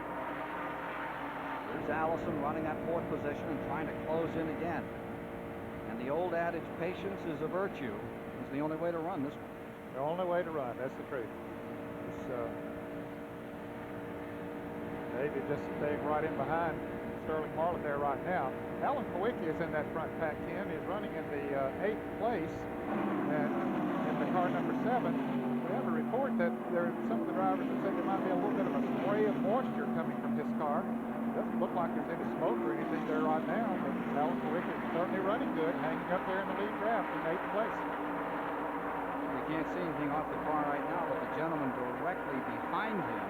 There's Allison running that 4th position and trying to close in again. And the old adage, patience is a virtue. It's the only way to run this one. The only way to run, that's the truth. David just staying right in behind Sterling Marlin there right now. Alan Kowicki is in that front pack 10. He's running in the 8th place in the car number 7. We have a report that there are some of the drivers that said there might be a little bit of a spray of moisture coming from his car. Doesn't look like there's any smoke or anything there right now, but Alan Kowicki is certainly running good, hanging up there in the lead draft in 8th place. You can't see anything off the car right now, but the gentleman directly behind him,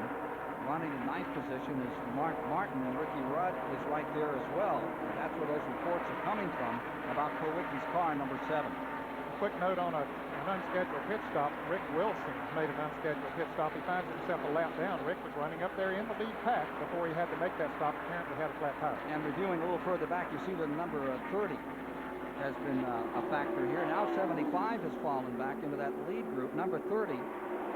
running in 9th position, is Mark Martin, and Ricky Rudd is right there as well. And that's where those reports are coming from about Kowicki's car, number 7. A quick note on an unscheduled pit stop. Rick Wilson made an unscheduled pit stop. He finds himself a lap down. Rick was running up there in the lead pack before he had to make that stop. Apparently had a flat tire. And reviewing a little further back, you see the number 30 has been a factor here. Now 75 has fallen back into that lead group. Number 30,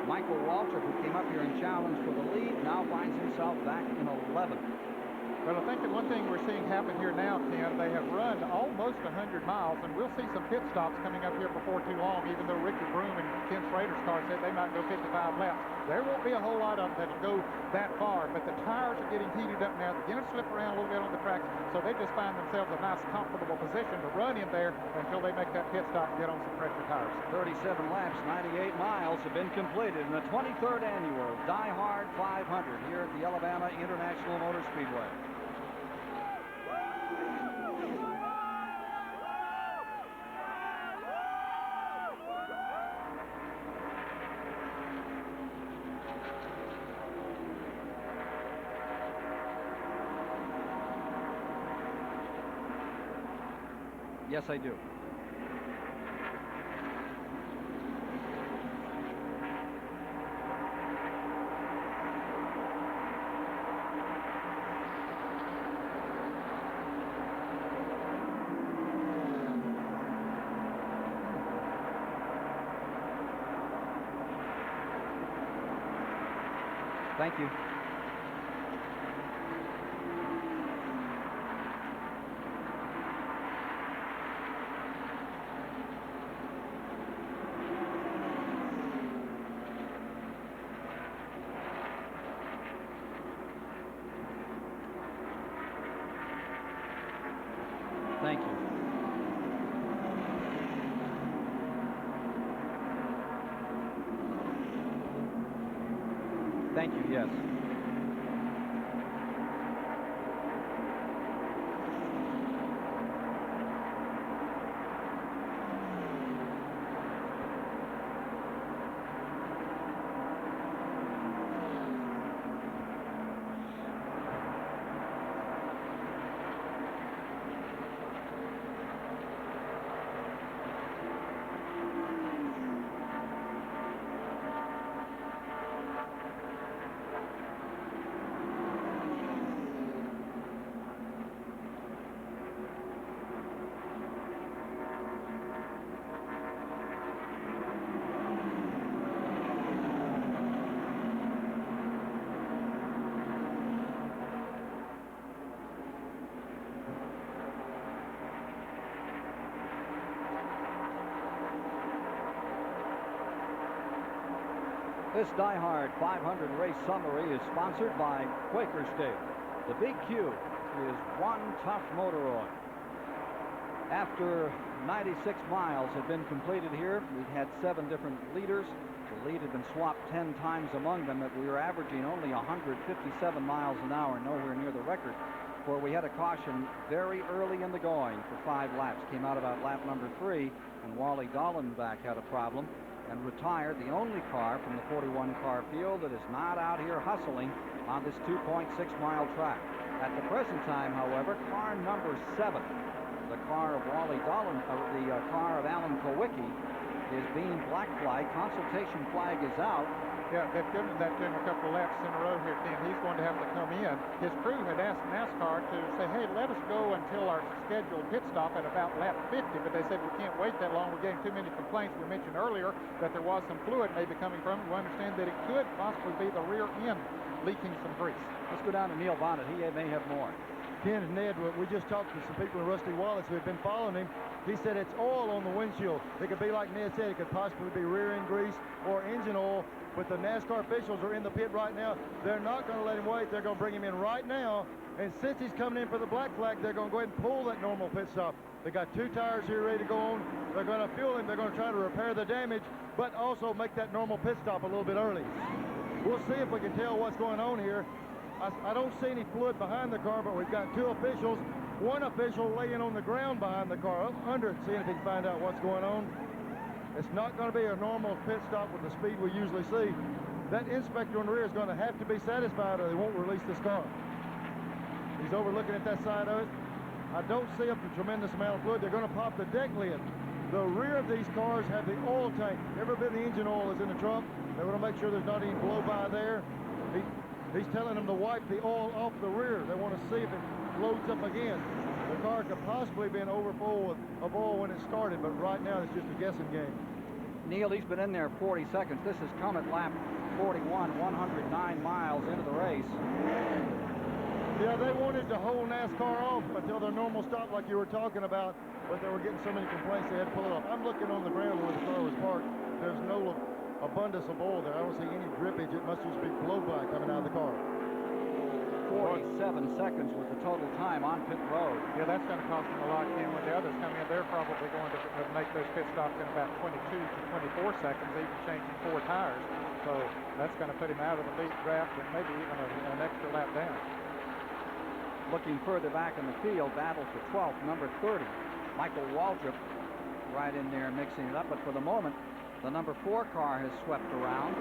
Michael Walter, who came up here and challenged for the lead, now finds himself back in 11. Well, I think that one thing we're seeing happen here now, Ken, they have run almost 100 miles, and we'll see some pit stops coming up here before too long, even though Ricky Broom and Ken Schrader's car said they might go 55 laps. There won't be a whole lot of them that'll go that far, but the tires are getting heated up now. They're going to slip around a little bit on the track, so they just find themselves a nice, comfortable position to run in there until they make that pit stop and get on some fresher tires. 37 laps, 98 miles have been completed in the 23rd annual DieHard 500 here at the Alabama International Motor Speedway. Yes, I do. Thank you. Thank you. Thank you, yes. This DieHard 500 race summary is sponsored by Quaker State. The Big Q is one tough motor oil. After 96 miles had been completed here, we'd had 7 different leaders. The lead had been swapped 10 times among them, but we were averaging only 157 miles an hour, nowhere near the record. For we had a caution very early in the going for 5 laps. Came out about lap number 3, and Wally Dallenbach had a problem and retired, the only car from the 41-car field that is not out here hustling on this 2.6-mile track. At the present time, however, car number 7, the car of Wally Dallen, the car of Alan Kowicki, is being black flagged. Consultation flag is out. Yeah, they've given that to him a couple of laps in a row here, Ken. He's going to have to come in. His crew had asked NASCAR to say, hey, let us go until our scheduled pit stop at about lap 50, but they said we can't wait that long. We're getting too many complaints. We mentioned earlier that there was some fluid maybe coming from it. We understand that it could possibly be the rear end leaking some grease. Let's go down to Neil Bonnet. He may have more. Ken and Ned, we just talked to some people in Rusty Wallace who had been following him. He said it's oil on the windshield. It could be like Ned said, it could possibly be rear end grease or engine oil. But the NASCAR officials are in the pit right now. They're not going to let him wait. They're going to bring him in right now. And since he's coming in for the black flag, they're going to go ahead and pull that normal pit stop. They got 2 tires here ready to go on. They're going to fuel him. They're going to try to repair the damage, but also make that normal pit stop a little bit early. We'll see if we can tell what's going on here. I don't see any fluid behind the car, but we've got 2 officials. One official laying on the ground behind the car, up under it, seeing if he can find out what's going on. It's not going to be a normal pit stop with the speed we usually see. That inspector on the rear is going to have to be satisfied or they won't release this car. He's over looking at that side of it. I don't see a tremendous amount of fluid. They're going to pop the deck lid. The rear of these cars have the oil tank. Every bit of the engine oil is in the trunk. They want to make sure there's not any blow by there. He's telling them to wipe the oil off the rear. They want to see if it loads up again. The car could possibly been overfull of oil when it started, but right now it's just a guessing game. Neil, he's been in there 40 seconds. This has come at lap 41, 109 miles into the race. Yeah, they wanted to hold NASCAR off until their normal stop like you were talking about, but they were getting so many complaints they had to pull it off. I'm looking on the ground where the car was parked. There's no abundance of oil there. I don't see any drippage. It must just be blowback coming out of the car. 47 seconds was the total time on pit road. Yeah, that's going to cost them a lot, Ken. When the others come in, they're probably going to make those pit stops in about 22 to 24 seconds, even changing 4 tires. So that's going to put him out of the lead draft and maybe even an extra lap down. Looking further back in the field, battle for 12th, number 30. Michael Waldrop right in there mixing it up, but for the moment, the number 4 car has swept around,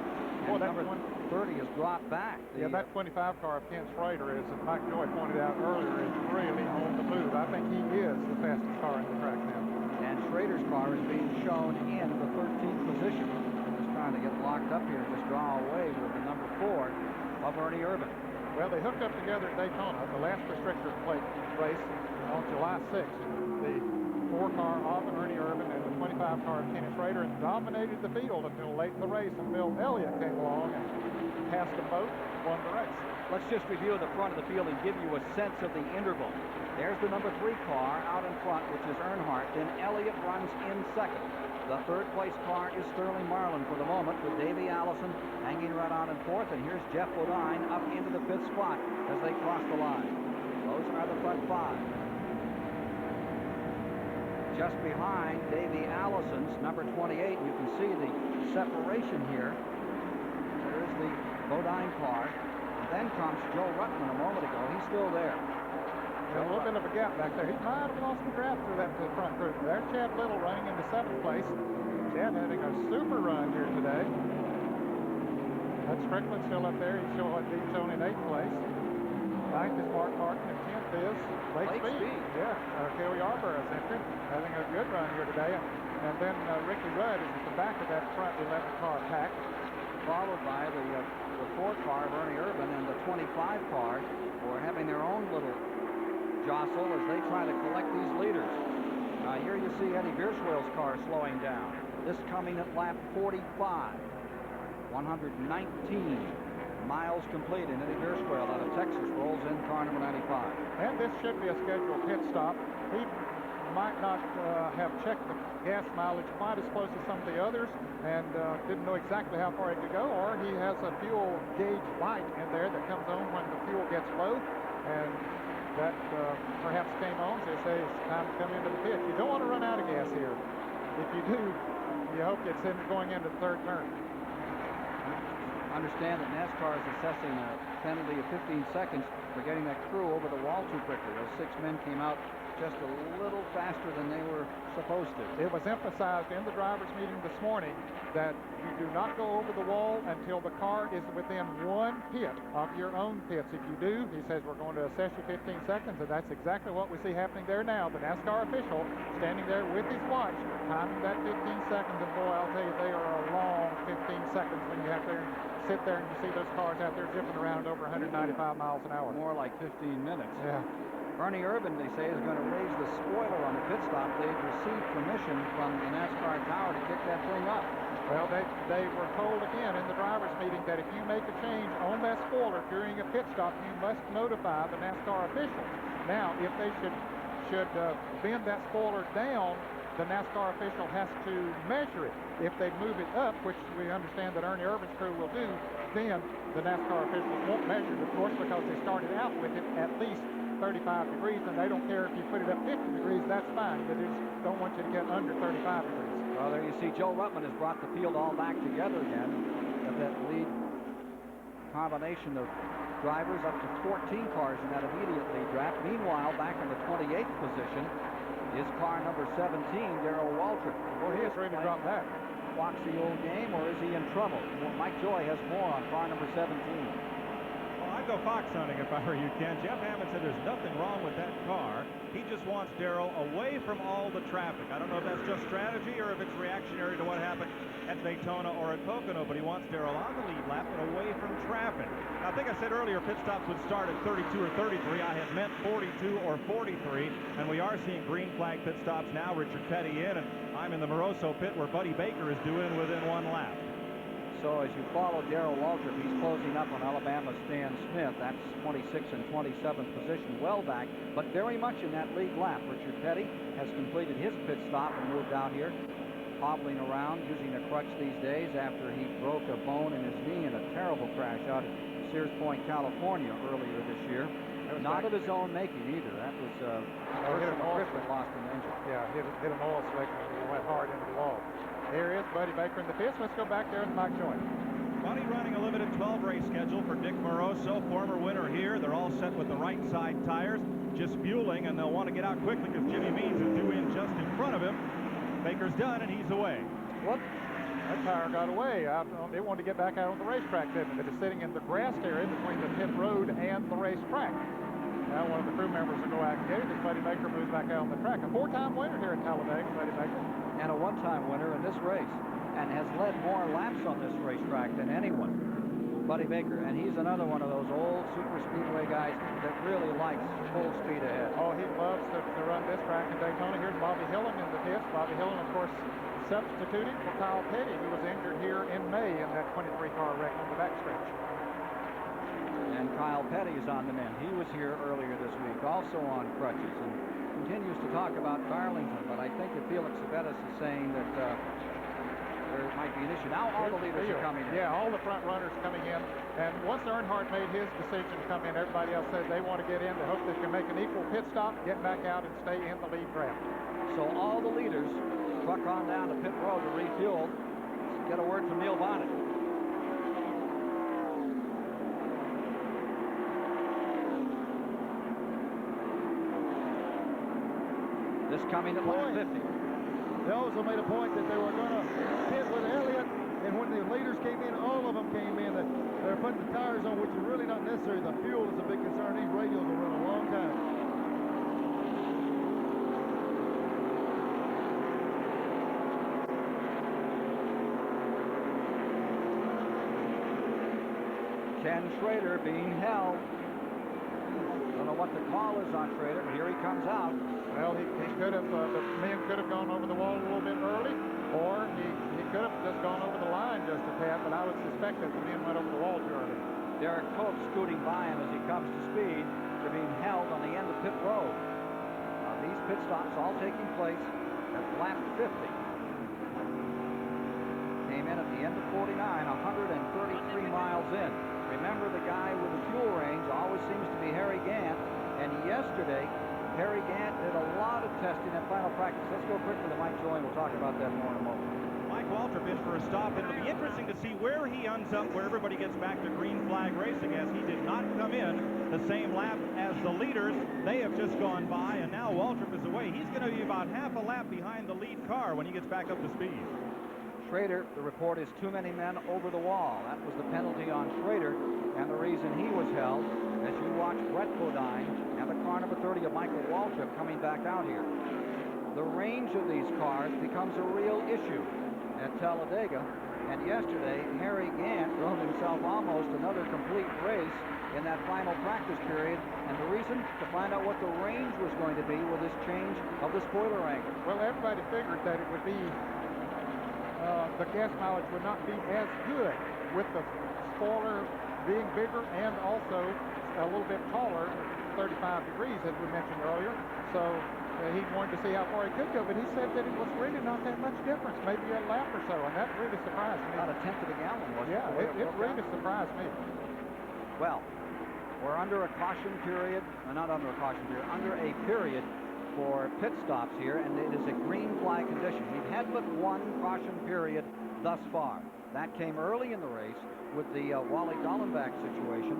and number 30 has dropped back. Yeah, that 25 car of Ken Schrader is, as Mike Joy pointed out earlier, is really on the move. I think he is the fastest car in the track now. And Schrader's car is being shown in the 13th position. Just trying to get locked up here and just draw away with the number 4 of Ernie Irvin. Well, they hooked up together at Daytona, the last restrictor plate race on July 6th. The 4-car of Ernie Irvin and the 25-car of Kenny Schrader, and dominated the field until late in the race, and Bill Elliott came along and passed them both, won the race. Let's just review the front of the field and give you a sense of the interval. There's the number 3 car out in front, which is Earnhardt. Then Elliott runs in second. The 3rd place car is Sterling Marlin for the moment, with Davey Allison hanging right out in 4th. And here's Jeff Bodine up into the 5th spot as they cross the line. Those are the front 5. Just behind Davey Allison's number 28, you can see the separation here. There's the Bodine car. And then comes Joe Ruttman a moment ago. He's still there. A little bit of a gap back there. He might have lost the draft through that front group. There's Chad Little running into 7th place. Chad having a super run here today. That's Strickland still up there. He's still at Deepstone in 8th place. 9th is Mark Martin, and 10th is Lake Speed. Yeah, Cale Yarborough is entering, having a good run here today. And then Ricky Rudd is at the back of that front 11 car pack. Followed by the 4 car of Ernie Irvan and the 25 car who are having their own little jostle as they try to collect these leaders. Here you see Eddie Bierswell's car slowing down. This coming at lap 45. 119 miles complete, and Eddie Bierswell out of Texas rolls in car number 95. And this should be a scheduled pit stop. He might not have checked the gas mileage quite as close as some of the others and didn't know exactly how far he could go, or he has a fuel gauge light in there that comes on when the fuel gets low, and that perhaps came on, so they say it's time to come into the pit. You don't want to run out of gas here. If you do, you hope it's going into the 3rd turn. Understand that NASCAR is assessing a penalty of 15 seconds for getting that crew over the wall too quickly. Those 6 men came out just a little faster than they were supposed to. It was emphasized in the drivers' meeting this morning that you do not go over the wall until the car is within 1 pit of your own pits. If you do, he says, we're going to assess you 15 seconds, and that's exactly what we see happening there now. The NASCAR official standing there with his watch, timing that 15 seconds, and boy, I'll tell you, they are a long 15 seconds when you have to sit there and you see those cars out there zipping around over 195 miles an hour. More like 15 minutes. Yeah. Ernie Irvan, they say, is going to raise the spoiler on the pit stop. They've received permission from the NASCAR tower to kick that thing up. Well, they were told again in the drivers' meeting that if you make a change on that spoiler during a pit stop, you must notify the NASCAR officials. Now, if they should bend that spoiler down, the NASCAR official has to measure it. If they move it up, which we understand that Ernie Irvan's crew will do, then the NASCAR officials won't measure it, of course, because they started out with it at least 35 degrees, and they don't care if you put it up 50 degrees, that's fine. They just don't want you to get under 35 degrees. Well, there you see Joe Ruttman has brought the field all back together again. Got that lead combination of drivers up to 14 cars in that immediate lead draft. Meanwhile, back in the 28th position is car number 17, Darrell Waltrip. Well, he is ready to drop back. Foxy old game, or is he in trouble? Well, Mike Joy has more on car number 17. I'd go fox hunting if I were you, Ken. Jeff Hammond said there's nothing wrong with that car. He just wants Darrell away from all the traffic. I don't know if that's just strategy or if it's reactionary to what happened at Daytona or at Pocono, but he wants Darrell on the lead lap and away from traffic. Now, I think I said earlier pit stops would start at 32 or 33. I had meant 42 or 43, and we are seeing green flag pit stops now. Richard Petty in, and I'm in the Moroso pit where Buddy Baker is due in within 1 lap. So as you follow Darrell Waltrip, he's closing up on Alabama's Stan Smith. That's 26th and 27th position, well back, but very much in that lead lap. Richard Petty has completed his pit stop and moved out here, hobbling around, using a crutch these days after he broke a bone in his knee in a terrible crash out at Sears Point, California earlier this year. Not of his own making either. That was Chris that lost an engine. Yeah, hit an oil slick and went hard into the wall. Here is Buddy Baker in the pits. Let's go back there to Mike Joy. Buddy running a limited 12 race schedule for Dick Moroso, former winner here. They're all set with the right side tires, just fueling, and they'll want to get out quickly because Jimmy Means is due in just in front of him. Baker's done, and he's away. What? That tire got away. They wanted to get back out on the racetrack, didn't they? It is sitting in the grass area between the pit road and the racetrack. Now one of the crew members will go out and get it as Buddy Baker moves back out on the track. A 4-time winner here at Talladega, Buddy Baker. And a 1-time winner in this race, and has led more laps on this racetrack than anyone. Buddy Baker, and he's another one of those old super speedway guys that really likes full speed ahead. Oh, he loves to run this track in Daytona. Here's Bobby Hillen in the pits. Bobby Hillen, of course, substituting for Kyle Petty, who was injured here in May in that 23-car wreck on the backstretch. And Kyle Petty is on the mend. He was here earlier this week, also on crutches, and continues to talk about Darlington, but I think that Felix Savetas is saying that there might be an issue. Now all the leaders are coming in. Yeah, all the front runners coming in, and once Earnhardt made his decision to come in, everybody else says they want to get in. They hope they can make an equal pit stop, get back out, and stay in the lead draft. So all the leaders truck on down to pit road to refuel. Get a word from Neil Bonnet. coming at lap 50. They also made a point that they were going to pit with Elliott, and when the leaders came in, all of them came in. They're putting the tires on, which is really not necessary. The fuel is a big concern. These radials will run a long time. Ken Schrader being held. Don't know what the call is on Schrader, but here he comes out. Well, he could have, the men could have gone over the wall a little bit early, or he could have just gone over the line just a tad, but I would suspect that the men went over the wall too early. Derek Cope scooting by him as he comes to speed. They're being held on the end of pit road. These pit stops all taking place at lap 50. Came in at the end of 49, 133 miles in. Remember, the guy with the fuel range always seems to be Harry Gant, and yesterday, Harry Gant did a lot of testing at final practice. Let's go quickly to Mike Joy, and we'll talk about that more in a moment. Mike Waltrip in for a stop, and it'll be interesting to see where he ends up, where everybody gets back to green flag racing, as he did not come in the same lap as the leaders. They have just gone by, and now Waltrip is away. He's going to be about half a lap behind the lead car when he gets back up to speed. Schrader, the report is too many men over the wall. That was the penalty on Schrader, and the reason he was held, as you watch Brett Bodine and the car number 30 of Michael Waltrip coming back out here. The range of these cars becomes a real issue at Talladega, and yesterday Harry Gant drove himself almost another complete race in that final practice period, and the reason, to find out what the range was going to be with this change of the spoiler angle. Well, everybody figured that it would be the gas mileage would not be as good with the spoiler being bigger and also a little bit taller, 35 degrees as we mentioned earlier. So he wanted to see how far he could go, but he said that it was really not that much difference, maybe a lap or so, and that really surprised me. About a tenth of a gallon, wasn't it? Yeah, it really surprised me. Well, we're under a caution period, not under a caution period, under a period for pit stops here, and it is a green flag condition. We've had but one caution period thus far. That came early in the race with the Wally Dallenbach situation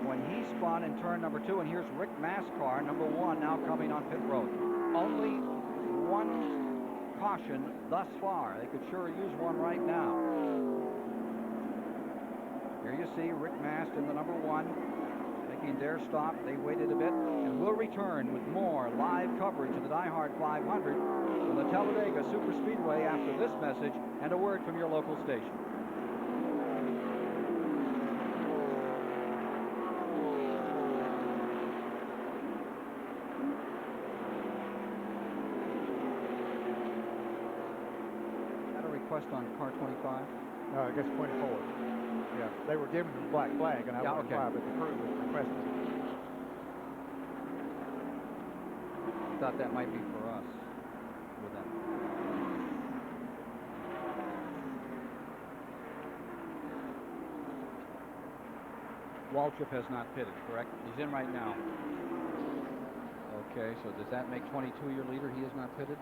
when he spun in turn number 2, and here's Rick Mascar, number 1, now coming on pit road. Only one caution thus far. They could sure use one right now. Here you see Rick Mast in the number 1. Making their stop. They waited a bit, and we'll return with more live coverage of the DieHard 500 from the Talladega Superspeedway after this message and a word from your local station. Got a request on car 25? I guess 24. Yeah, they were given the black flag, and I wondered why, but the crew was requesting it. Thought that might be for us with them. Waltrip has not pitted, correct? He's in right now. Okay, so does that make 22 your leader? He has not pitted?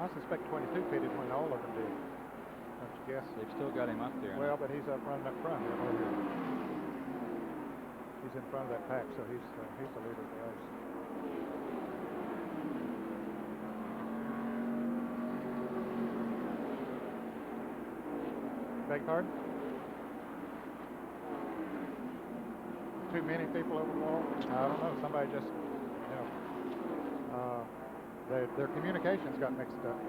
I suspect 22 pitted when all of them did. Don't you guess? They've still got him up there. Well, but he's up running up front here. Over here. He's in front of that pack, so he's the leader of the race. Beg pardon? Too many people over the wall? I don't know. Somebody just, you know, their communications got mixed up.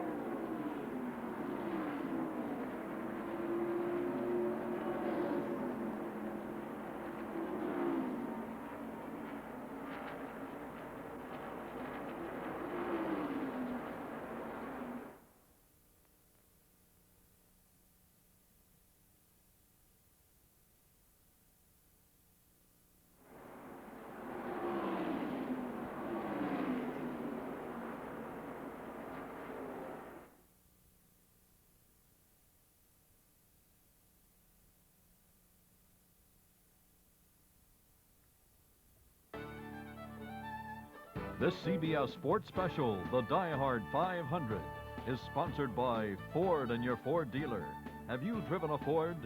This CBS Sports Special, the DieHard 500, is sponsored by Ford and your Ford dealer. Have you driven a Ford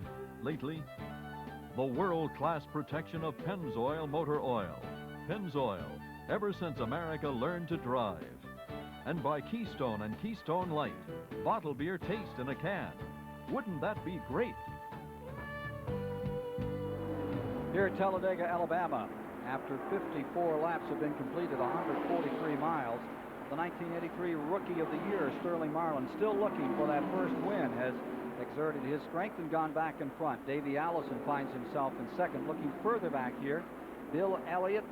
lately? The world-class protection of Pennzoil Motor Oil. Pennzoil, ever since America learned to drive. And by Keystone and Keystone Light, bottled beer taste in a can. Wouldn't that be great? Here at Talladega, Alabama, after 54 laps have been completed, 143 miles, the 1983 Rookie of the Year, Sterling Marlin, still looking for that first win, has exerted his strength and gone back in front. Davey Allison finds himself in second. Looking further back here, Bill Elliott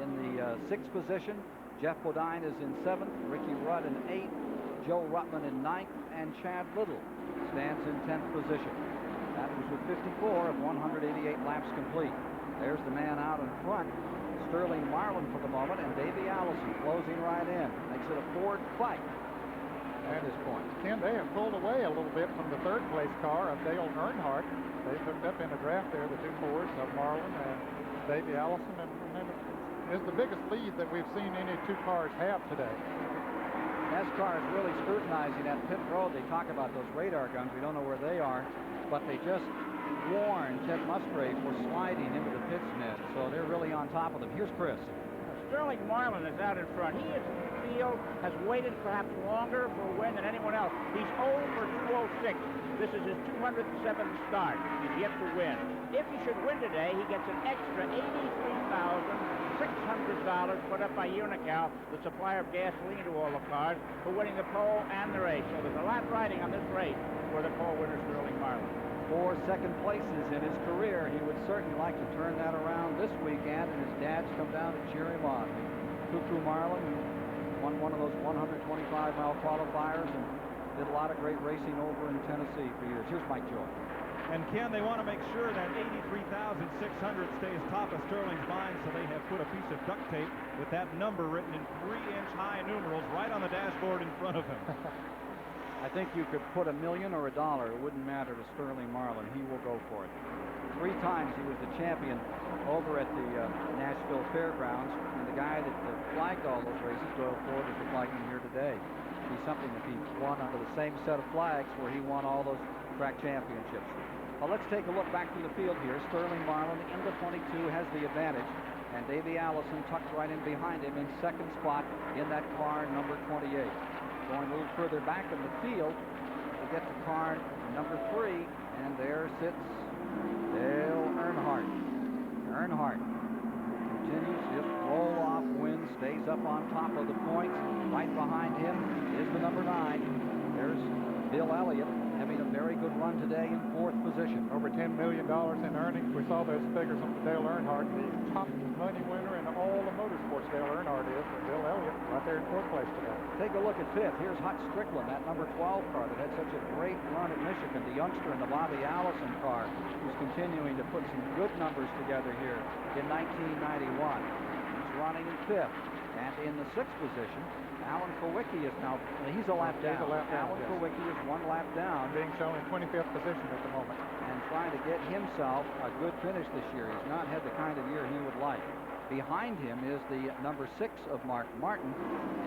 in the sixth position. Jeff Bodine is in seventh. Ricky Rudd in eighth. Joe Ruttman in ninth. And Chad Little stands in 10th position. That was with 54 of 188 laps complete. There's the man out in front, Sterling Marlin for the moment, and Davey Allison closing right in. Makes it a Ford fight at this point. Ken, they have pulled away a little bit from the third place car of Dale Earnhardt. They hooked up in a draft there, the two Fords of Marlin and Davey Allison, and it's the biggest lead that we've seen any two cars have today. NASCAR is really scrutinizing that pit road. They talk about those radar guns. We don't know where they are, but they just warned Ted Musgrave for sliding into the pits net, so they're really on top of them. Here's Chris. Sterling Marlin is out in front. He is in the field, has waited perhaps longer for a win than anyone else. He's 0 for 206. This is his 207th start. He's yet to win. If he should win today, he gets an extra $83,600 put up by Unocal, the supplier of gasoline to all the cars, for winning the pole and the race. So there's a lot riding on this race for the pole winner, Sterling Marlin. 4 second places in his career. He would certainly like to turn that around this weekend, and his dad's come down to cheer him on. Cuckoo Marlin won one of those 125-mile qualifiers and did a lot of great racing over in Tennessee for years. Here's Mike Joy. And Ken, they want to make sure that 83,600 stays top of Sterling's mind, so they have put a piece of duct tape with that number written in 3-inch high numerals right on the dashboard in front of him. I think you could put $1 million or $1. It wouldn't matter to Sterling Marlin. He will go for it. 3 times he was the champion over at the Nashville Fairgrounds, and the guy that flagged all those races, Doyle Ford, is the flagging here today. It'd be something if he won under the same set of flags where he won all those track championships. Well, let's take a look back through the field here. Sterling Marlin in the 22 has the advantage, and Davey Allison tucked right in behind him in second spot in that car number 28. Going a little further back in the field to get to car number 3, and there sits Dale Earnhardt. Earnhardt continues his roll-off win, stays up on top of the points. Right behind him is the number 9. There's Bill Elliott, having a very good run today in 4th position. Over $10 million in earnings. We saw those figures on Dale Earnhardt, the top money winner in all the motorsports. Dale Earnhardt is, and Bill Elliott right there in 4th place today. Take a look at 5th. Here's Hut Strickland, that number 12 car that had such a great run at Michigan. The youngster in the Bobby Allison car, who's continuing to put some good numbers together here in 1991. He's running in 5th. And in the 6th position, Alan Kowicki is now, he's a lap down. Alan Kowicki is 1 lap down. Being shown in 25th position at the moment. And trying to get himself a good finish this year. He's not had the kind of year he would like. Behind him is the number 6 of Mark Martin,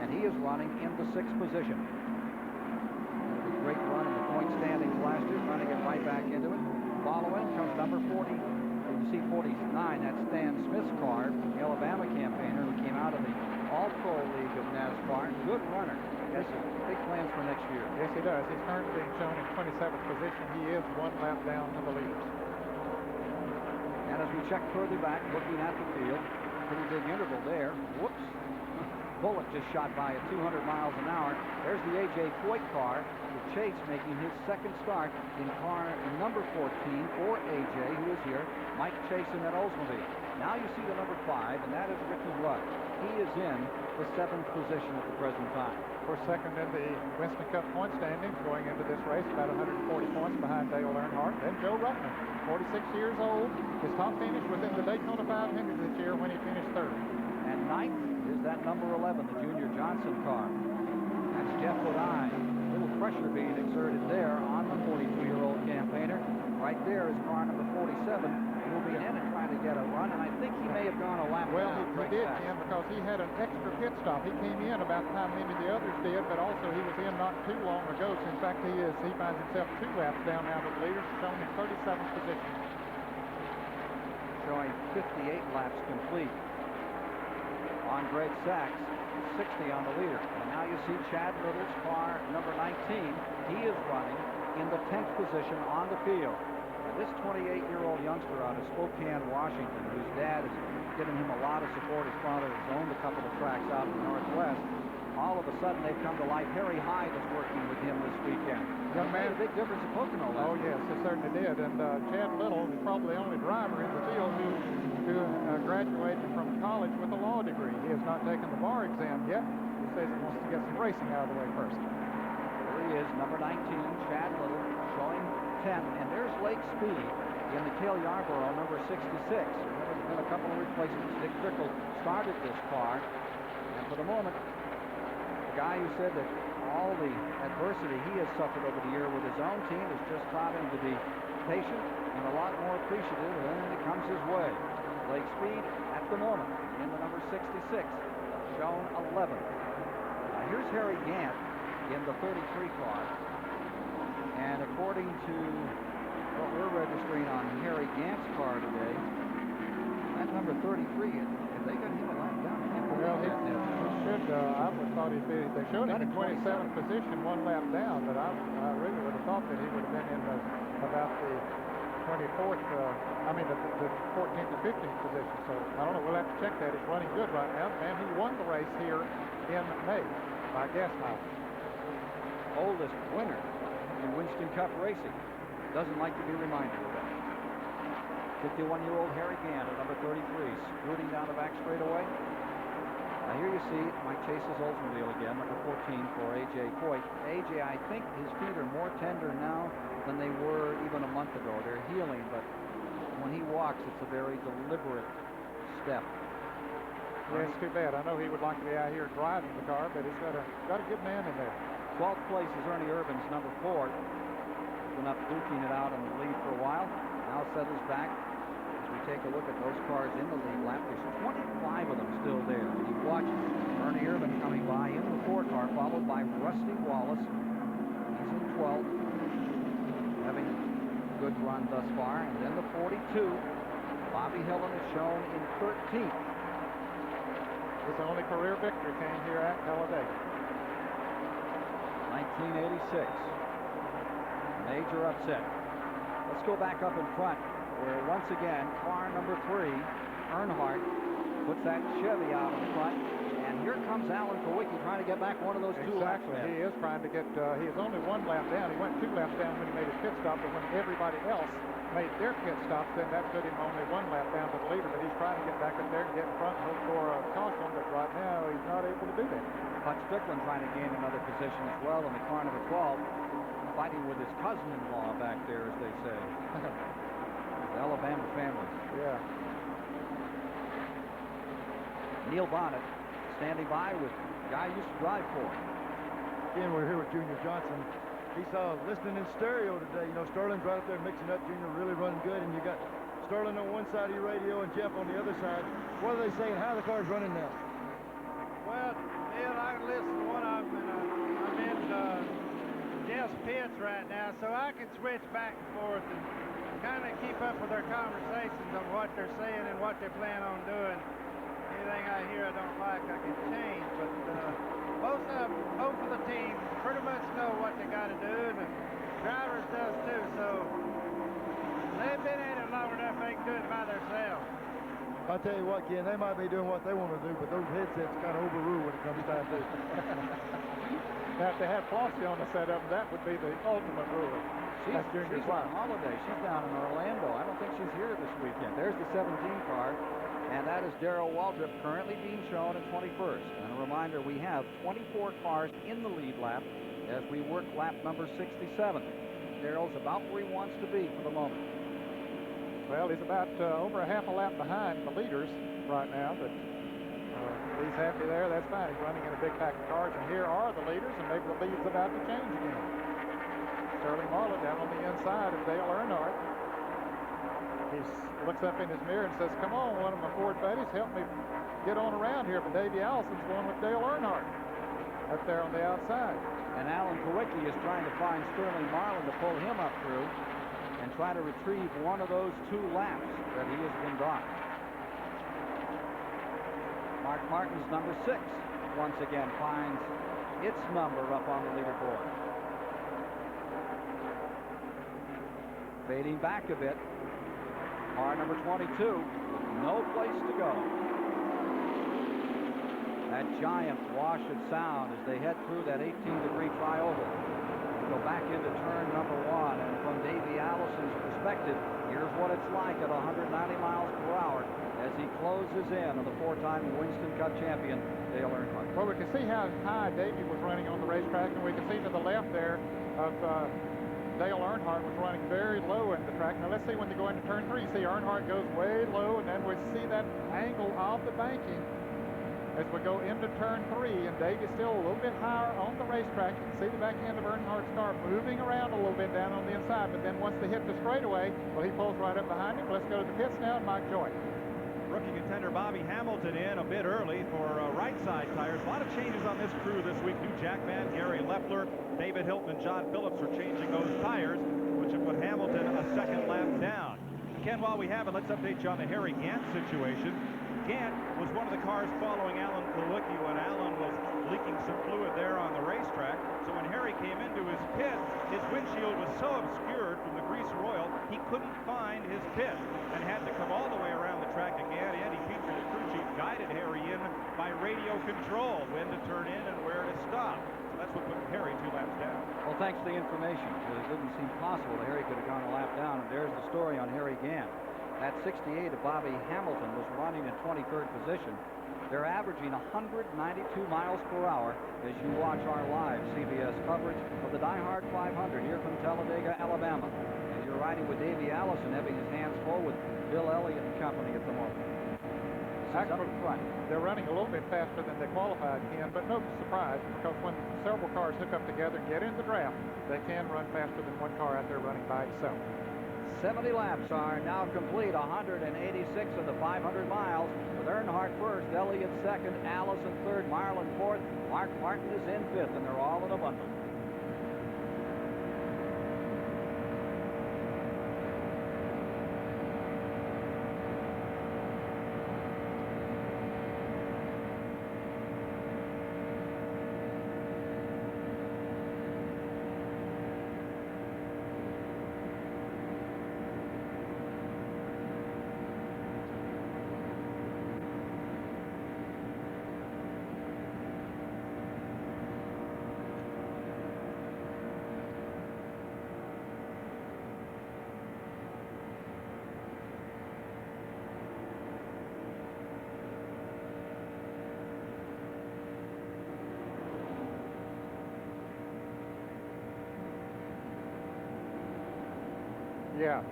and he is running in the 6th position. A great run in the point standings last year, trying to get right back into it. Following comes number 40. You see 49, that's Stan Smith's car, the Alabama campaigner who came out of the All-Pro League of NASCAR. Good runner. Has big plans for next year. Yes, he does. He's currently being shown in 27th position. He is 1 lap down to the leaders. And as we check further back, looking at the field, pretty big interval there. Whoops. Bullock just shot by at 200 miles an hour. There's the A.J. Foyt car, with Chase making his second start in car number 14 for A.J., who is here. Mike Chase in that Oldsmobile. Now you see the number 5, and that is Ricky Rudd. He is in the 7th position at the present time. For second in the Winston Cup point standings going into this race, about 140 points behind Dale Earnhardt. Then Joe Ruttman, 46 years old. His top finish was in the Daytona 500 this year when he finished 3rd. And 9th is that number 11, the Junior Johnson car. That's Jeff Bodine. A little pressure being exerted there on the 42-year-old campaigner. Right there is car number 47, moving in and trying to get a run, and I think he may have gone a lap well, down. he did, Ken, because he had an extra pit stop. He came in about the time many of the others did, but also he was in not too long ago. So in fact, he finds himself 2 laps down now to the leaders, shown in 37th position. Showing 58 laps complete. on Greg Sachs, 60 on the leader. And now you see Chad Little's car, number 19. He is running in the 10th position on the field. And this 28-year-old youngster out of Spokane, Washington, whose dad has given him a lot of support. His father has owned a couple of tracks out in the Northwest. All of a sudden, they've come to life. Harry Hyde is working with him this weekend. Young man, made a big difference in Pocono. Oh, yes, it certainly did. And Chad Little is probably the only driver in the field who graduated from college with a law degree. He has not taken the bar exam yet. He says he wants to get some racing out of the way first. There he is, number 19, Chad Little, showing 10. And there's Lake Speed in the Cale Yarborough, number 66. There's been a couple of replacements. Dick Trickle started this car. And for the moment, the guy who said that all the adversity he has suffered over the year with his own team has just taught him to be patient and a lot more appreciative of anything that comes his way. Lake Speed, at the moment, in the number 66, shown 11. Now here's Harry Gant in the 33 car. And according to what we're registering on Harry Gant's car today, that number 33, if they got him a lap down, I can't believe Well, he that. should, I would have thought he'd be, they showed him in 27th position, one lap down, but I really would have thought that he would have been in about the 24th, the 14th and 15th position. So I don't know, we'll have to check that. He's running good right now, and he won the race here in May by gas mileage. Oldest winner in Winston Cup racing. Doesn't like to be reminded of that. 51-year-old Harry Gant at number 33, scooting down the back straightaway. Now here you see Mike Chase's Oldsmobile again, number 14 for A.J. Coit. A.J., I think his feet are more tender now than they were even a month ago. They're healing, but when he walks, it's a very deliberate step. Yeah, it's too bad. I know he would like to be out here driving the car, but he's got a good man in there. 12th place is Ernie Irvin's number 4. He's been up duking it out in the lead for a while. Now settles back. As we take a look at those cars in the lead lap, there's 25 of them still there. And you watch Ernie Irvin coming by in the 4 car, followed by Rusty Wallace. He's in 12th, having a good run thus far. And then the 42, Bobby Hillin is shown in 13th. His only career victory came here at Talladega. 1986. Major upset. Let's go back up in front, where once again, car number 3, Earnhardt, puts that Chevy out in the front. And here comes Alan Kowicki trying to get back one of those 2 laps. Exactly. He is trying to get, he is only 1 lap down. He went 2 laps down when he made his pit stop, but when everybody else made their pit stops, then that put him only 1 lap down to the leader. But he's trying to get back up there and get in front and hope for a caution, but right now he's not able to do that. Hutch Strickland trying to gain another position as well in the car number 12, fighting with his cousin-in-law back there, as they say. The Alabama family. Yeah. Neil Bonnet standing by with the guy he used to drive for. Again, we're here with Junior Johnson. He's listening in stereo today. You know, Sterling's right up there mixing up. Junior really running good, and you got Sterling on one side of your radio and Jeff on the other side. What are they saying? How are the cars running now? Well, Neil, I can listen to one of them, and I'm in Jeff's pits right now, so I can switch back and forth and kind of keep up with their conversations on what they're saying and what they plan on doing. Anything I hear I don't like, I can change, but both of the teams pretty much know what they got to do, and the drivers does too, so they've been in it long enough they can do it by themselves. I'll tell you what, Ken, they might be doing what they want to do, but those headsets kind of overrule when it comes time to Now, if they had Flossie on the setup, that would be the ultimate ruler. That's Junior's She's wife. on holiday. She's down in Orlando. I don't think she's here this weekend. There's the 17 car, and that is Darrell Waldrop, currently being shown in 21st. And a reminder, we have 24 cars in the lead lap as we work lap number 67. Darrell's about where he wants to be for the moment. Well, he's about over a half a lap behind the leaders right now, but he's happy there. That's fine. He's running in a big pack of cars, and here are the leaders, and maybe the lead's about to change again. Sterling Marlin down on the inside of Dale Earnhardt. He looks up in his mirror and says, "Come on, one of my Ford buddies, help me get on around here." But Davey Allison's going with Dale Earnhardt up there on the outside. And Alan Kowicki is trying to find Sterling Marlin to pull him up through and try to retrieve one of those 2 laps that he has been docked. Mark Martin's number 6 once again finds its number up on the leaderboard. Fading back a bit. Car number 22, no place to go. That giant wash of sound as they head through that 18-degree tri-oval. Go back into turn number 1, and from Davey Allison's perspective, here's what it's like at 190 miles per hour as he closes in on the 4-time Winston Cup champion, Dale Earnhardt. Well, we can see how high Davey was running on the racetrack, and we can see to the left there of Dale Earnhardt was running very low in the track. Now let's see when they go into turn 3. See Earnhardt goes way low, and then we see that angle of the banking as we go into turn 3, and Davey's still a little bit higher on the racetrack. You can see the back end of Earnhardt's car moving around a little bit down on the inside, but then once they hit the straightaway, well, he pulls right up behind him. Let's go to the pits now and Mike Joy. Rookie contender Bobby Hamilton in a bit early for right side tires. A lot of changes on this crew this week. New Jackman, Gary Leffler, David Hilton, and John Phillips are changing those tires, which have put Hamilton a second lap down. Ken, while we have it, let's update you on the Harry Gant situation. Gant was one of the cars following Alan Kulwicki when Alan was leaking some fluid there on the racetrack. So when Harry came into his pit, his windshield was so obscured from the grease and oil, he couldn't find his pit and had to come all the way around the track again. Andy Peter, the crew chief, guided Harry in by radio control, when to turn in and where to stop. So that's what put Harry 2 laps down. Well, thanks to the information, because it didn't seem possible that Harry could have gone a lap down. And there's the story on Harry Gant. That 68 of Bobby Hamilton was running in 23rd position. They're averaging 192 miles per hour as you watch our live CBS coverage of the DieHard 500 here from Talladega, Alabama. And you're riding with Davey Allison, having his hands full with Bill Elliott and company at the moment. Actually, they're running a little bit faster than they qualified, Ken, but no surprise, because when several cars hook up together and get in the draft, they can run faster than one car out there running by itself. 70 laps are now complete, 186 of the 500 miles, with Earnhardt first, Elliott second, Allison third, Marlin fourth, Mark Martin is in fifth, and they're all in a bundle.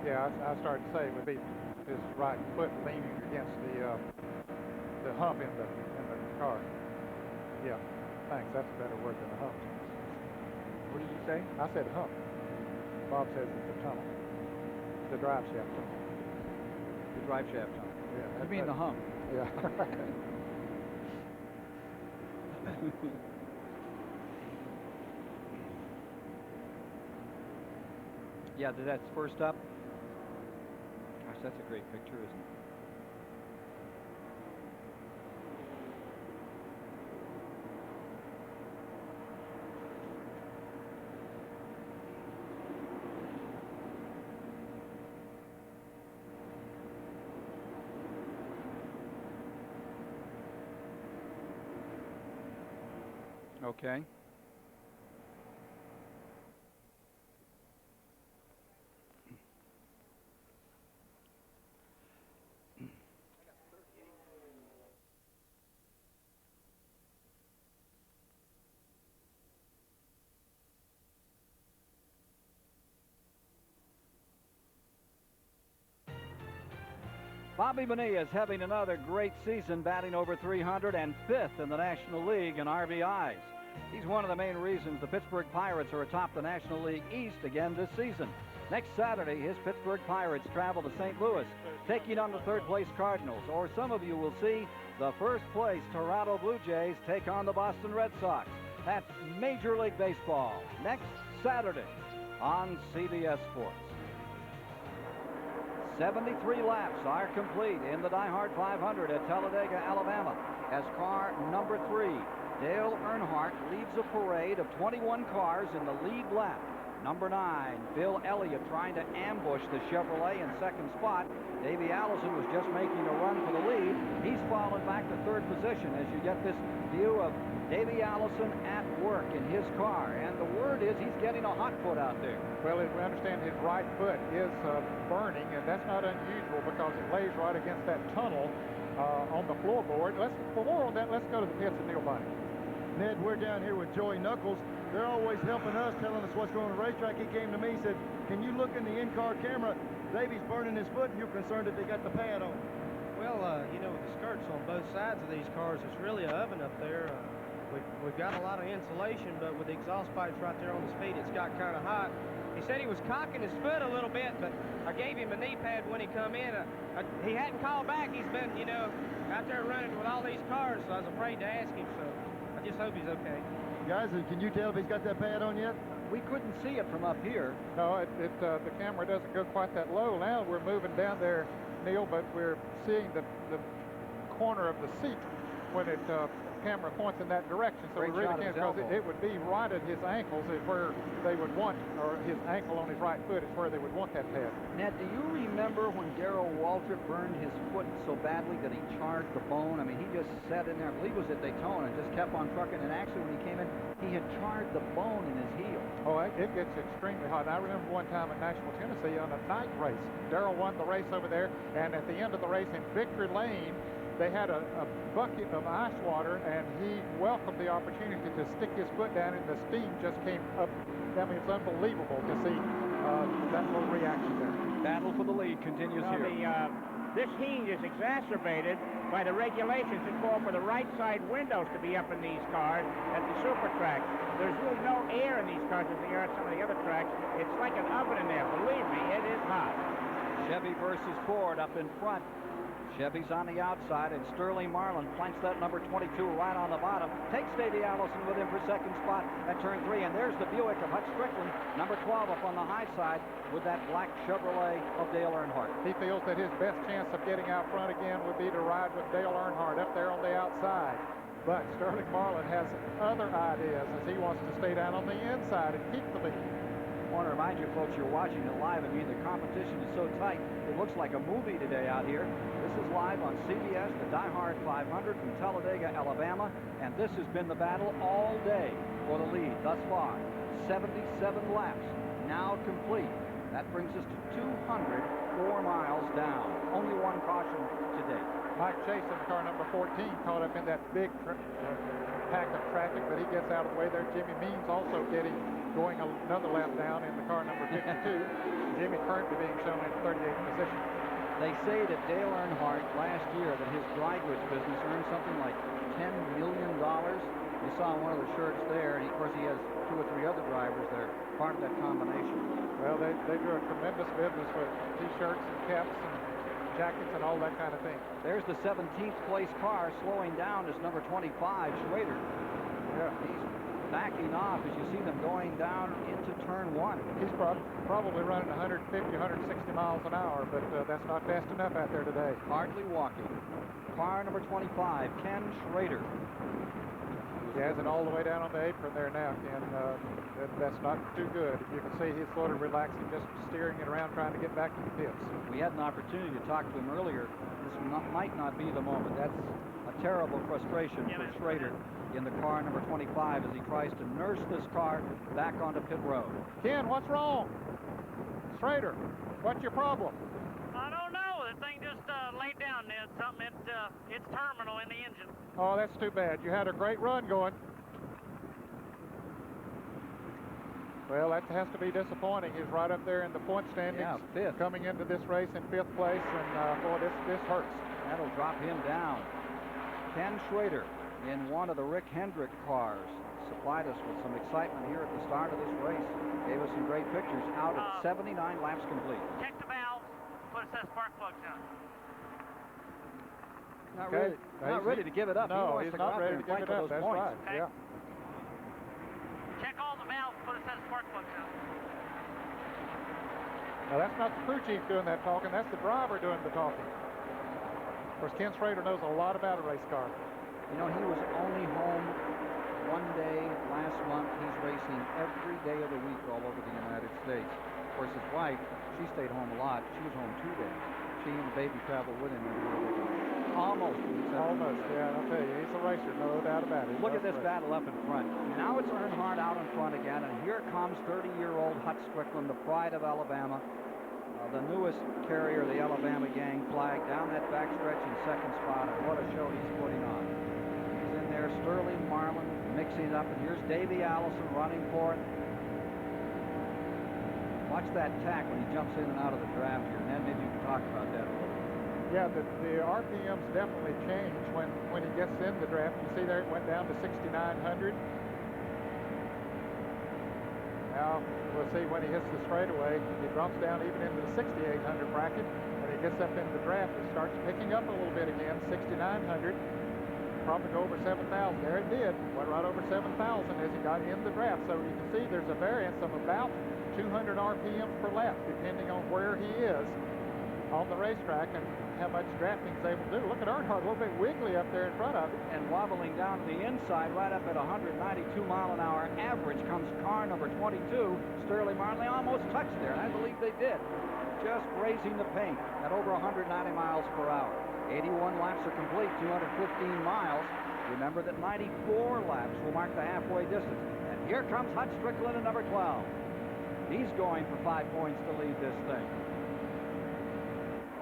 Yeah, I started to say it would be his right foot leaning against the hump in the car. Yeah, thanks. That's a better word than the hump. What did you say? I said hump. Bob says it's a tunnel. The drive shaft tunnel. The drive shaft tunnel. Yeah. You mean the hump? Yeah. Yeah, that's first up. Gosh, that's a great picture, isn't it? Okay. Bobby Bonilla is having another great season, batting over 300 and 5th in the National League in RBIs. He's one of the main reasons the Pittsburgh Pirates are atop the National League East again this season. Next Saturday, his Pittsburgh Pirates travel to St. Louis, taking on the third-place Cardinals. Or some of you will see the first-place Toronto Blue Jays take on the Boston Red Sox. That's Major League Baseball next Saturday on CBS Sports. 73 laps are complete in the DieHard 500 at Talladega, Alabama. as car number 3. Dale Earnhardt leads a parade of 21 cars in the lead lap. Number 9, Bill Elliott trying to ambush the Chevrolet in second spot. Davey Allison was just making a run for the lead. He's fallen back to third position as you get this view of Davey Allison at work in his car. And the word is he's getting a hot foot out there. Well, we understand his right foot is burning, and that's not unusual because it lays right against that tunnel on the floorboard. For more on that, let's go to the pits and Neil Bunny. Ned, we're down here with Joey Knuckles. They're always helping us, telling us what's going on the racetrack. He came to me and said, can you look in the in-car camera? Davey's burning his foot, and you're concerned that they got the pad on. Well, you know, with the skirts on both sides of these cars, it's really an oven up there. We've got a lot of insulation, but with the exhaust pipes right there on the speed, it's got kind of hot. He said he was cocking his foot a little bit, but I gave him a knee pad when he come in. He hadn't called back. He's been, you know, out there running with all these cars, so I was afraid to ask him, so I just hope he's okay. Guys, can you tell if he's got that pad on yet? We couldn't see it from up here. No, the camera doesn't go quite that low. Now we're moving down there, Neil, but we're seeing the corner of the seat when it camera points in that direction. So Great we really shot of can't, his because it would be right at his ankles is where they would want, or his ankle on his right foot is where they would want that pad. Ned, do you remember when Darrell Waltrip burned his foot so badly that he charred the bone? I mean, he just sat in there, I believe it was at Daytona, and just kept on trucking. And actually, when he came in, he had charred the bone in his heel. Oh, it gets extremely hot. And I remember one time at Nashville, Tennessee on a night race. Darrell won the race over there, and at the end of the race in Victory Lane, they had a bucket of ice water, and he welcomed the opportunity to stick his foot down, and the steam just came up. I mean, it's unbelievable to see that little reaction there. Battle for the lead continues here. This heat is exacerbated by the regulations that call for the right side windows to be up in these cars at the super tracks. There's really no air in these cars as there are at some of the other tracks. It's like an oven in there. Believe me, it is hot. Chevy versus Ford up in front. Chevy's on the outside, and Sterling Marlin flanks that number 22 right on the bottom. Takes Davey Allison with him for second spot at turn 3, and there's the Buick of Hutch Strickland, number 12 up on the high side with that black Chevrolet of Dale Earnhardt. He feels that his best chance of getting out front again would be to ride with Dale Earnhardt up there on the outside. But Sterling Marlin has other ideas as he wants to stay down on the inside and keep the lead. I want to remind you folks, you're watching it live. I mean, the competition is so tight, it looks like a movie today out here. This is live on CBS, the DieHard 500 from Talladega, Alabama, and this has been the battle all day for the lead thus far. 77 laps now complete. That brings us to 204 miles down. Only one caution today. Mike Chase in car number 14 caught up in that big pack of traffic, but he gets out of the way there. Jimmy Means also going another lap down in the car number 52. Jimmy currently being shown in 38th position. They say that Dale Earnhardt last year that his dry goods business earned something like $10 million. You saw one of the shirts there, and of course he has 2 or 3 other drivers that are part of that combination. Well, they do a tremendous business with T-shirts and caps and jackets and all that kind of thing. There's the 17th place car slowing down is number 25, Schrader. Yeah. He's backing off as you see them going down into turn 1. He's probably running 150, 160 miles an hour, but that's not fast enough out there today. Hardly walking. Car number 25, Ken Schrader. He has it all the way down on the apron there now, Ken. That's not too good. You can see he's sort of relaxing, just steering it around, trying to get back to the pits. We had an opportunity to talk to him earlier. This might not be the moment. That's a terrible frustration for Schrader in the car number 25 as he tries to nurse this car back onto pit road. Ken, what's wrong? Schrader, what's your problem? I don't know. The thing just laid down, Ned. Something it's terminal in the engine. Oh, that's too bad. You had a great run going. Well, that has to be disappointing. He's right up there in the point standings. Yeah, 5th. Coming into this race in 5th place, and boy, this hurts. That'll drop him down. Ken Schrader in one of the Rick Hendrick cars supplied us with some excitement here at the start of this race. Gave us some great pictures out at 79 laps complete. Check the valves. Put it says spark plugs on. Not ready to give it up. No, he he's wants to not go out ready there to and give fight it for up. those That's points. right. Yeah. Check all the valves. Put it says spark plugs on. Now, that's not the crew chief doing that talking. That's the driver doing the talking. Of course, Ken Schrader knows a lot about a race car. You know, he was only home one day last month. He's racing every day of the week all over the United States. Of course, his wife, she stayed home a lot. She was home 2 days. She and the baby traveled with him everywhere they go. Almost. Yeah, I'll tell you, he's a racer, no doubt about it. Look at this battle up in front. Now it's Earnhardt out in front again, and here comes 30-year-old Hut Strickland, the pride of Alabama. The newest carrier of the Alabama gang flag down that backstretch in second spot, and what a show he's putting on. He's in there, Sterling Marlin mixing it up, and here's Davey Allison running for it. Watch that tack when he jumps in and out of the draft here. Ned, maybe you can talk about that a little. Yeah, the RPMs definitely change when he gets in the draft. You see there it went down to 6,900. Now, we'll see when he hits the straightaway. He drops down even into the 6,800 bracket. When he gets up into the draft, it starts picking up a little bit again, 6,900. Probably go over 7,000. There it did. Went right over 7,000 as he got in the draft. So you can see there's a variance of about 200 RPM per lap, depending on where he is on the racetrack and how much drafting he's able to do. Look at Earnhardt, a little bit wiggly up there in front of him. And wobbling down to the inside, right up at 192 mile an hour average, comes car number 22, Sterling Marlin. Almost touched there, and I believe they did. Just grazing the paint at over 190 miles per hour. 81 laps are complete, 215 miles. Remember that 94 laps will mark the halfway distance. And here comes Hut Strickland at number 12. He's going for 5 points to lead this thing.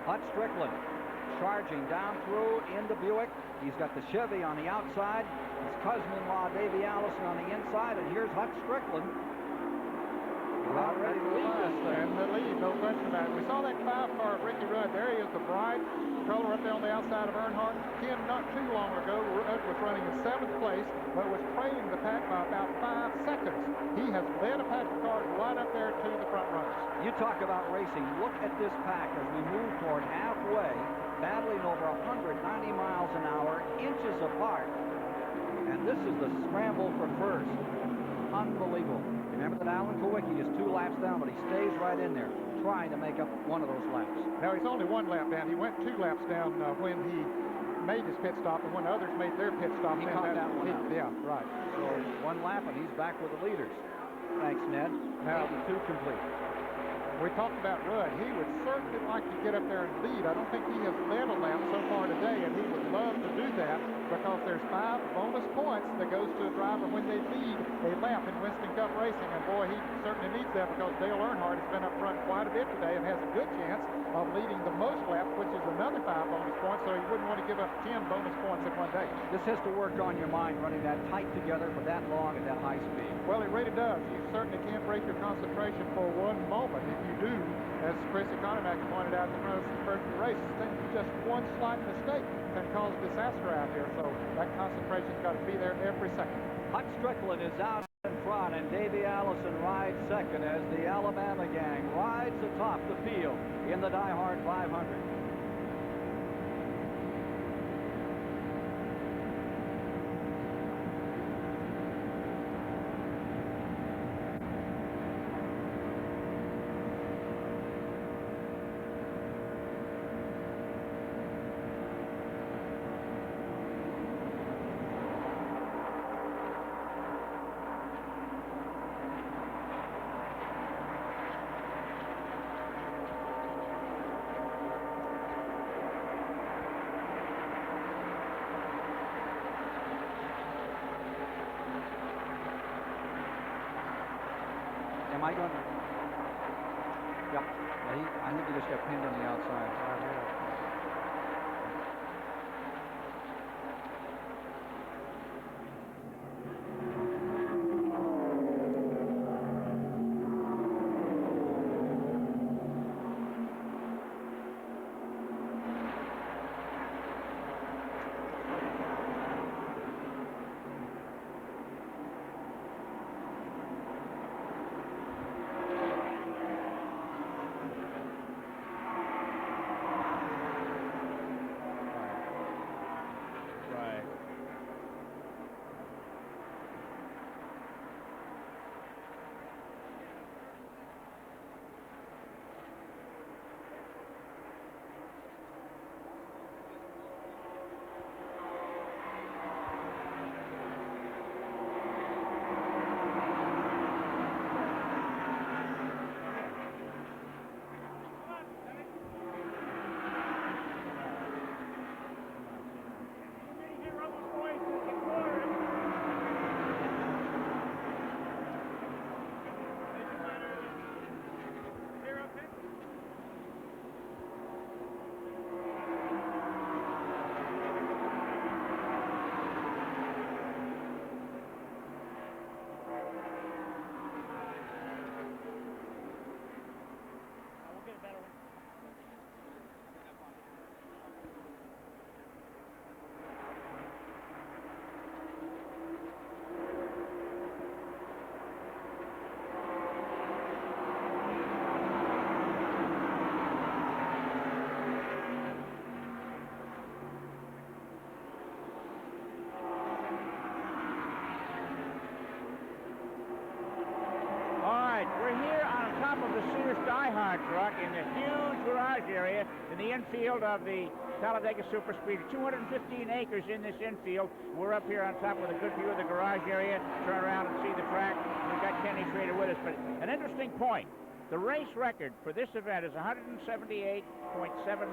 Hut Strickland charging down through into Buick. He's got the Chevy on the outside. His cousin-in-law, Davey Allison, on the inside. And here's Hut Strickland. About ready to lead this thing. And the lead, no question about it. We saw that 5-car of Ricky Rudd. There he is, the bride controller up there on the outside of Earnhardt. Ken, not too long ago, Rudd was running in 7th place, but was trailing the pack by about 5 seconds. He has led a pack of cars right up there to the front runners. You talk about racing. Look at this pack as we move toward halfway, battling over 190 miles an hour, inches apart. And this is the scramble for first. Unbelievable. Remember that Alan Kowicki is 2 laps down, but he stays right in there, trying to make up one of those laps. Now, he's only 1 lap down. He went 2 laps down when he made his pit stop, and when others made their pit stop. He caught that one out. Yeah, right. So 1 lap, and he's back with the leaders. Thanks, Ned. Now, 2 complete. We talked about Rudd. He would certainly like to get up there and lead. I don't think he has led a lap so far today, and he would love to do that because there's 5 bonus points that goes to a driver when they lead a lap in Winston Cup racing. And boy, he certainly needs that because Dale Earnhardt has been up front quite a bit today and has a good chance of leading the most laps, which is another 5 bonus points, so he wouldn't want to give up 10 bonus points in one day. This has to work on your mind, running that tight together for that long at that high speed. Well, it really does. You certainly can't break your concentration for 1 moment. If you do, as Chris Economac pointed out in the first race, just 1 slight mistake can cause disaster out here. So that concentration's got to be there every second. Hut Strickland is out in front, and Davey Allison rides second as the Alabama gang rides atop the field in the DieHard 500. Am I going to? Yep. I think he just got pinned on the outside. in the huge garage area in the infield of the Talladega Superspeedway. 215 acres in this infield. We're up here on top with a good view of the garage area. Turn around and see the track. We've got Kenny Schrader with us. But an interesting point. The race record for this event is 178.7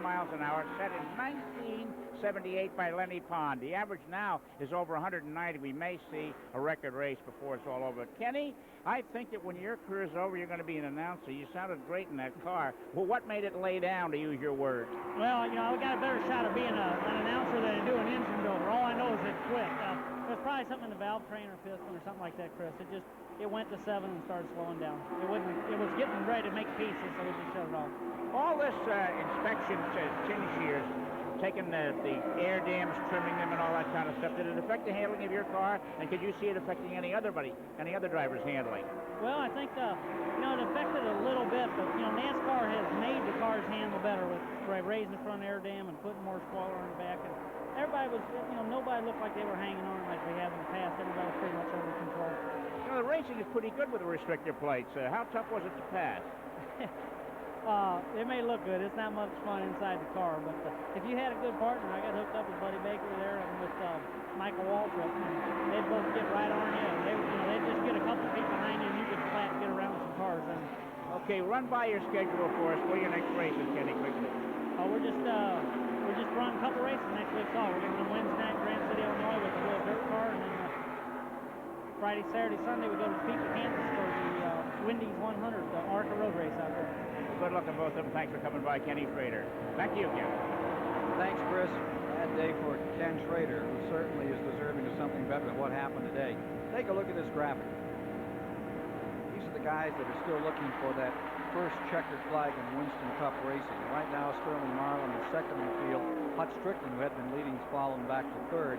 miles an hour, set in 1978 by Lenny Pond. The average now is over 190. We may see a record race before it's all over. Kenny, I think that when your career is over, you're going to be an announcer. You sounded great in that car. Well, what made it lay down, to use your words? Well, you know, I got a better shot of being an announcer than to do an engine builder. All I know is it's quick. There's probably something in the valve train or piston or something like that, Chris. It went to 7 and started slowing down. It was getting ready to make pieces, so we just shut it off. All this inspection finish years, taking the air dams, trimming them, and all that kind of stuff, did it affect the handling of your car? And could you see it affecting any other driver's handling? Well, I think you know, it affected a little bit, but you know, NASCAR has made the cars handle better with raising the front air dam and putting more spoiler on the back. And everybody was, you know, nobody looked like they were hanging on like they have in the past. Everybody was pretty much under control. You know, the racing is pretty good with the restrictor plates. How tough was it to pass? It may look good. It's not much fun inside the car, but if you had a good partner, I got hooked up with Buddy Baker there and with Michael Waltrip, and they'd both get right on you. They'd just get a couple feet behind you, and you could flat get around some cars. And okay, run by your schedule for us. Where your next race is, Kenny, quickly? We're just running a couple races next week. We're going to run Wednesday night in Grant City, Illinois with the real dirt car, and then Friday, Saturday, Sunday we go to Topeka, Kansas for the Wendy's 100, the ARCA road race out there. Good luck on both of them. Thanks for coming by, Kenny Schrader. Back to you, Ken. Thanks, Chris. Bad day for Ken Schrader, who certainly is deserving of something better than what happened today. Take a look at this graphic. These are the guys that are still looking for that first checkered flag in Winston Cup racing. Right now, Sterling Marlin is second in the field. Hut Strickland, who had been leading, is falling back to third.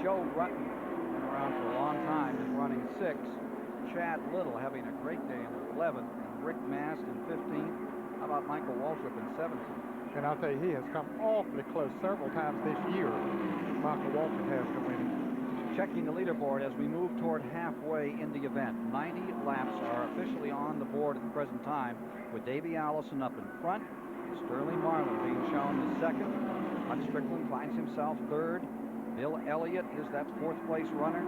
Joe Rutten, been around for a long time, is running sixth. Chad Little having a great day in 11th. And Rick Mast in 15th. How about Michael Waltrip in 17th? And I'll tell you, he has come awfully close several times this year. Michael Waltrip has to win. Checking the leaderboard as we move toward halfway in the event. 90 laps are officially on the board at the present time, with Davey Allison up in front, Sterling Marlin being shown as second. Hut Strickland finds himself third. Bill Elliott is that fourth place runner.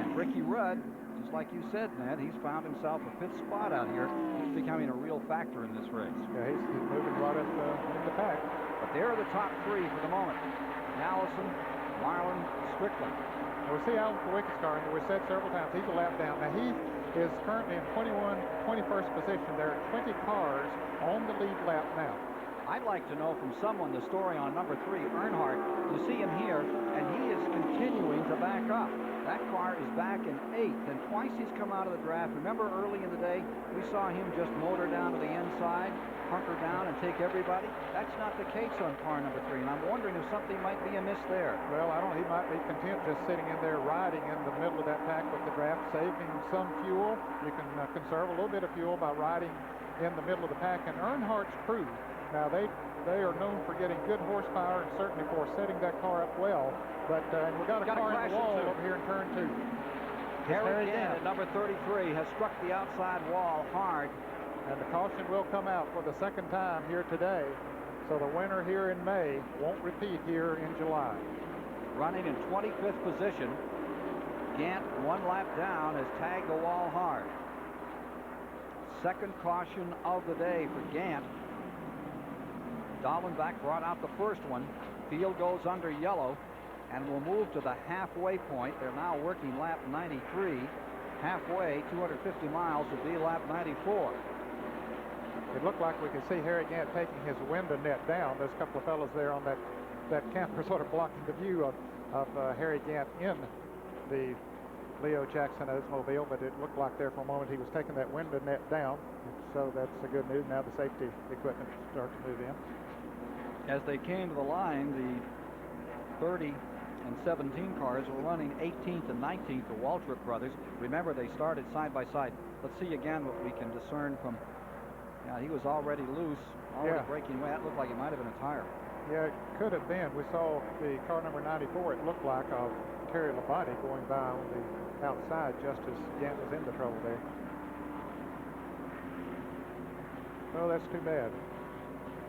And Ricky Rudd, just like you said, Ned, he's found himself a fifth spot out here. He's becoming a real factor in this race. Yeah, he's moving right up in the pack. But they're the top three for the moment. Allison, Marlin, Strickland. Now we see Alan Kowicki's car, and we've said several times, he's a lap down. Now he is currently in 21st position. There are 20 cars on the lead lap now. I'd like to know from someone the story on number 3, Earnhardt. You see him here, and he is continuing to back up. That car is back in 8th, and twice he's come out of the draft. Remember early in the day, we saw him just motor down to the inside, hunker down, and take everybody? That's not the case on car number 3, and I'm wondering if something might be amiss there. Well, I don't know. He might be content just sitting in there riding in the middle of that pack with the draft, saving some fuel. You can conserve a little bit of fuel by riding in the middle of the pack. And Earnhardt's crew, now they are known for getting good horsepower and certainly for setting that car up well. But and we got a car in the wall over here in turn 2. Harry Gant at number 33 has struck the outside wall hard. And the caution will come out for the second time here today. So the winner here in May won't repeat here in July. Running in 25th position, Gant, one lap down, has tagged the wall hard. Second caution of the day for Gant. Dallenbach brought out the first one. Field goes under yellow, and we'll move to the halfway point. They're now working lap 93. Halfway, 250 miles, will be lap 94. It looked like we could see Harry Gant taking his window net down. There's a couple of fellows there on that camper sort of blocking the view of Harry Gant in the Leo Jackson Oldsmobile, but it looked like there for a moment he was taking that window net down. So that's the good news. Now the safety equipment starts to move in. As they came to the line, the 30 and 17 cars were running 18th and 19th, the Waltrip brothers. Remember, they started side by side. Let's see again what we can discern from. Yeah, he was already loose, already breaking away. That looked like it might have been a tire. Yeah, it could have been. We saw the car number 94, it looked like, of Terry Labonte going by on the outside just as Gant was in the trouble there. Well, that's too bad.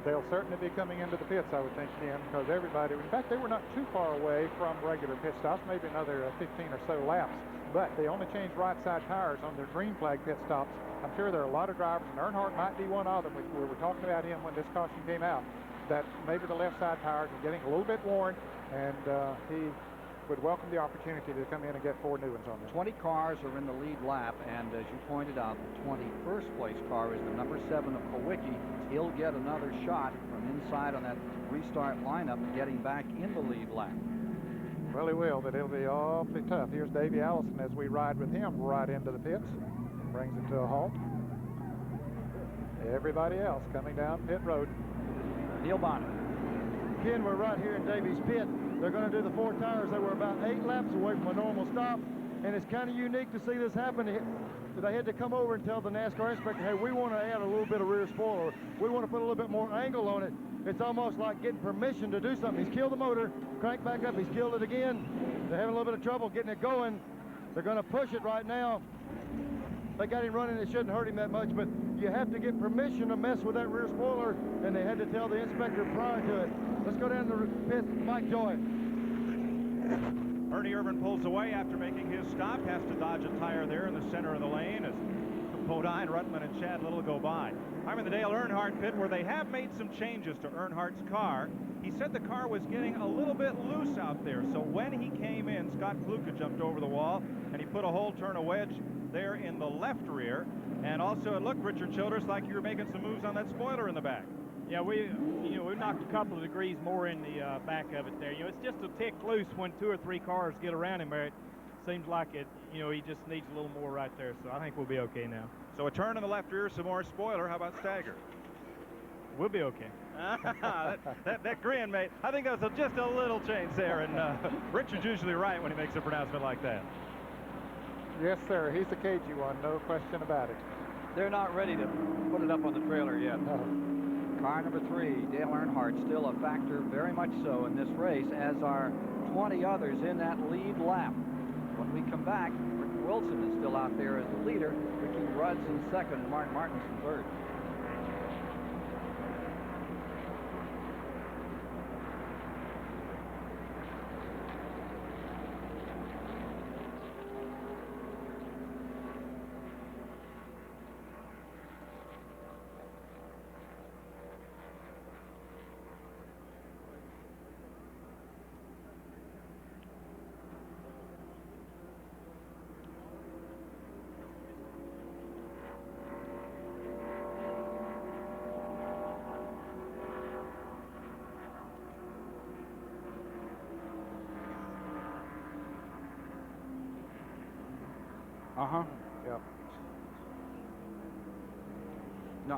They'll certainly be coming into the pits, I would think, Ken, because everybody, in fact, they were not too far away from regular pit stops, maybe another 15 or so laps, but they only changed right side tires on their green flag pit stops. I'm sure there are a lot of drivers, and Earnhardt might be one of them. We were talking about him when this caution came out, that maybe the left side tires are getting a little bit worn, and he would welcome the opportunity to come in and get 4 new ones on there. 20 cars are in the lead lap, and as you pointed out, the 21st place car is the number 7 of Kowicki. He'll get another shot from inside on that restart lineup, getting back in the lead lap. Well, he will, but it'll be awfully tough. Here's Davey Allison as we ride with him right into the pits. Brings it to a halt. Everybody else coming down pit road. Neil Bonnet. Ken, we're right here in Davey's pit. They're going to do the 4 tires. They were about 8 laps away from a normal stop, and it's kind of unique to see this happen. They had to come over and tell the NASCAR inspector, hey, we want to add a little bit of rear spoiler. We want to put a little bit more angle on it. It's almost like getting permission to do something. He's killed the motor, cranked back up, he's killed it again. They're having a little bit of trouble getting it going. They're going to push it right now. They got him running, it shouldn't hurt him that much, but you have to get permission to mess with that rear spoiler, and they had to tell the inspector prior to it. Let's go down to the pit, Mike Joy. Ernie Irvin pulls away after making his stop, has to dodge a tire there in the center of the lane as Bodine, Rutman, and Chad Little go by. I'm in the Dale Earnhardt pit where they have made some changes to Earnhardt's car. He said the car was getting a little bit loose out there, so when he came in, Scott Kluka jumped over the wall, and he put a hole turn a wedge there in the left rear. And also, it looked, Richard Childress, like you were making some moves on that spoiler in the back. Yeah, we knocked a couple of degrees more in the back of it there. It's just a tick loose when 2 or 3 cars get around him there. It seems like it, he just needs a little more right there. So I think we'll be okay now. So a turn in the left rear, some more spoiler. How about stagger? We'll be okay. that grin, mate. I think that was just a little change there, and Richard's usually right when he makes a pronouncement like that. Yes, sir. He's the cagey one, no question about it. They're not ready to put it up on the trailer yet. No. Car number 3, Dale Earnhardt, still a factor, very much so, in this race, as are 20 others in that lead lap. When we come back, Rick Wilson is still out there as the leader. Ricky Rudd's in second, and Mark Martin's in third. Uh-huh. Yep. No,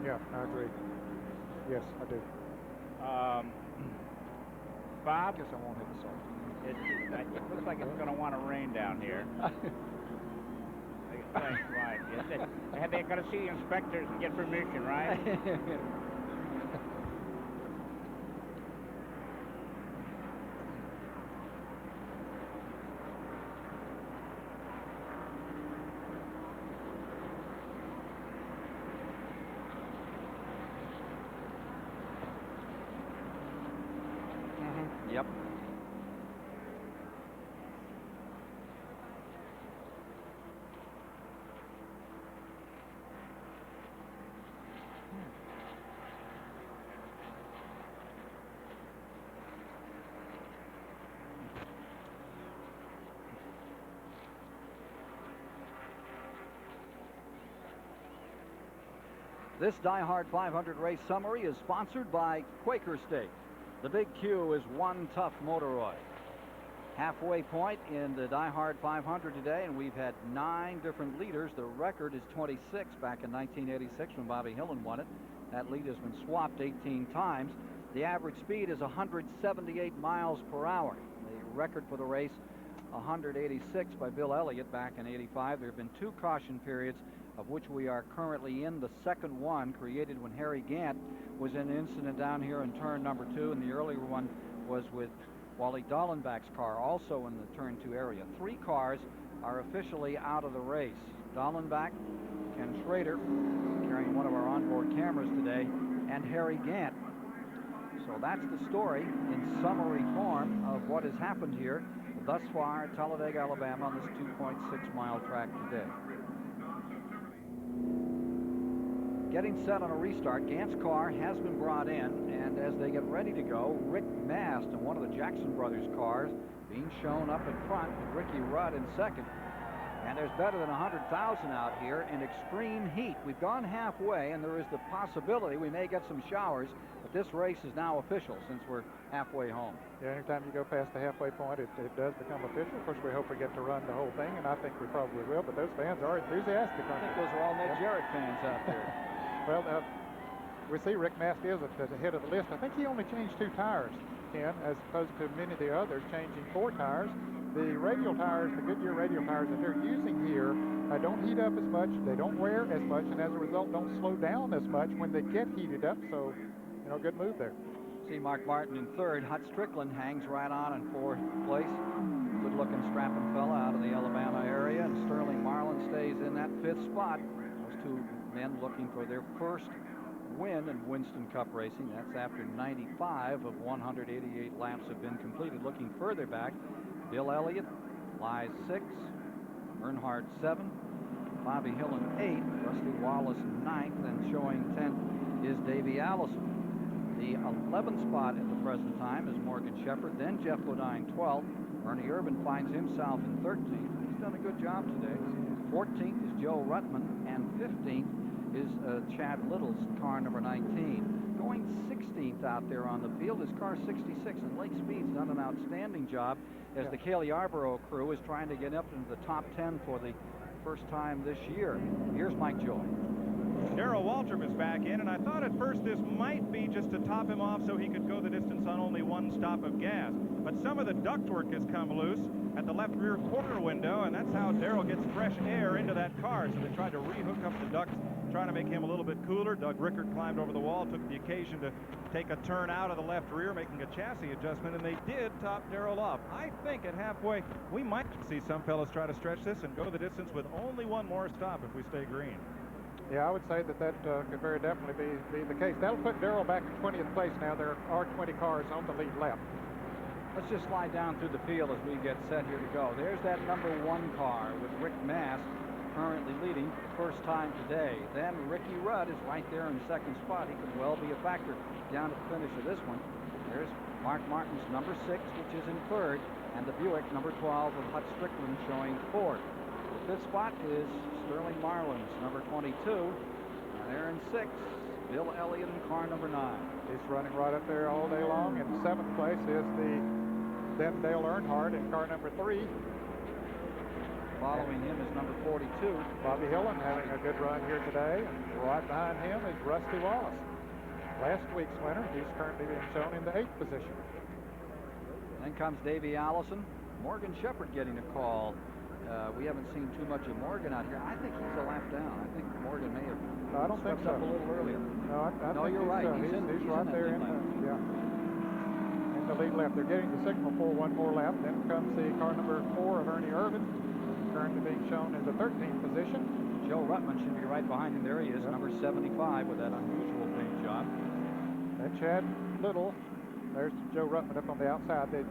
Yeah, I agree. Yes, I do. Bob? Guess I won't hit the salt. It looks like it's going to want to rain down here. Right. Yes, they're going to see the inspectors and get permission, right? Yep. This DieHard 500 race summary is sponsored by Quaker State. The Big Q is one tough motor oil. Halfway point in the DieHard 500 today, and we've had 9 different leaders. The record is 26 back in 1986 when Bobby Hillin won it. That lead has been swapped 18 times. The average speed is 178 miles per hour. The record for the race 186 by Bill Elliott back in '85. There have been 2 caution periods, of which we are currently in the second one, created when Harry Gant was in an incident down here in turn number 2, and the earlier one was with Wally Dallenbach's car, also in the turn 2 area. 3 cars are officially out of the race. Dallenbach, Ken Schrader, carrying one of our onboard cameras today, and Harry Gant. So that's the story in summary form of what has happened here thus far at Talladega, Alabama on this 2.6-mile track today. Getting set on a restart, Gant's car has been brought in, and as they get ready to go, Rick Mast in one of the Jackson brothers' cars being shown up in front with Ricky Rudd in second. And there's better than 100,000 out here in extreme heat. We've gone halfway, and there is the possibility we may get some showers, but this race is now official since we're halfway home. Yeah, anytime you go past the halfway point, it does become official. Of course, we hope we get to run the whole thing, and I think we probably will, but those fans are enthusiastic. I think those are all Ned Jarrett fans out there. Well, we see Rick Mast is at the head of the list. I think he only changed 2 tires, Ken, as opposed to many of the others changing 4 tires. The radial tires, the Goodyear radial tires that they're using here, don't heat up as much, they don't wear as much, and as a result don't slow down as much when they get heated up. So, you know, good move there. See Mark Martin in third. Hut Strickland hangs right on in 4th place. Good-looking strapping fella out of the Alabama area, and Sterling Marlin stays in that 5th spot. Those 2 men looking for their first win in Winston Cup racing. That's after 95 of 188 laps have been completed. Looking further back, Bill Elliott lies 6th, Earnhardt 7th, Bobby Hillin 8th, Rusty Wallace 9th, and showing 10th is Davey Allison. The 11th spot at the present time is Morgan Shepherd, then Jeff Bodine 12th. Ernie Irvin finds himself in 13th. He's done a good job today. 14th is Joe Ruttman, and 15th is Chad Little's car number 19. Going 16th out there on the field is car 66, and Lake Speed's done an outstanding job as the Cale Yarborough crew is trying to get up into the top 10 for the first time this year. Here's Mike Joy. Darrell Waltrip is back in, and I thought at first this might be just to top him off so he could go the distance on only 1 stop of gas. But some of the ductwork has come loose at the left rear quarter window, and that's how Darrell gets fresh air into that car. So they tried to rehook up the ducts, trying to make him a little bit cooler. Doug Rickert climbed over the wall, took the occasion to take a turn out of the left rear, making a chassis adjustment, and they did top Darrell off. I think at halfway, we might see some fellas try to stretch this and go the distance with only 1 more stop if we stay green. Yeah, I would say that could very definitely be the case. That'll put Darrell back in 20th place now. There are 20 cars on the lead lap. Let's just slide down through the field as we get set here to go. There's that number 1 car with Rick Mast currently leading for the first time today. Then Ricky Rudd is right there in the 2nd spot. He could well be a factor down at the finish of this one. There's Mark Martin's number 6, which is in 3rd, and the Buick number 12 of Hut Strickland showing 4th. The 5th spot is Sterling Marlin's number 22. And there in 6th, Bill Elliott in car number 9. He's running right up there all day long. In 7th place is then Dale Earnhardt in car number 3. Following him is number 42. Bobby Hillin having a good run here today. And right behind him is Rusty Wallace. Last week's winner. He's currently being shown in the 8th position. Then comes Davey Allison. Morgan Shepherd getting a call. We haven't seen too much of Morgan out here. I think he's a lap down. I think Morgan may have I don't think so. up a little earlier. No, I no, think you're right. He's right there in the lead lap. They're getting the signal for 1 more lap. Then comes the car number 4 of Ernie Irvin, currently being shown in the 13th position. Joe Ruttman should be right behind him. There he is, number 75 with that unusual paint job. And Chad Little. There's Joe Ruttman up on the outside. The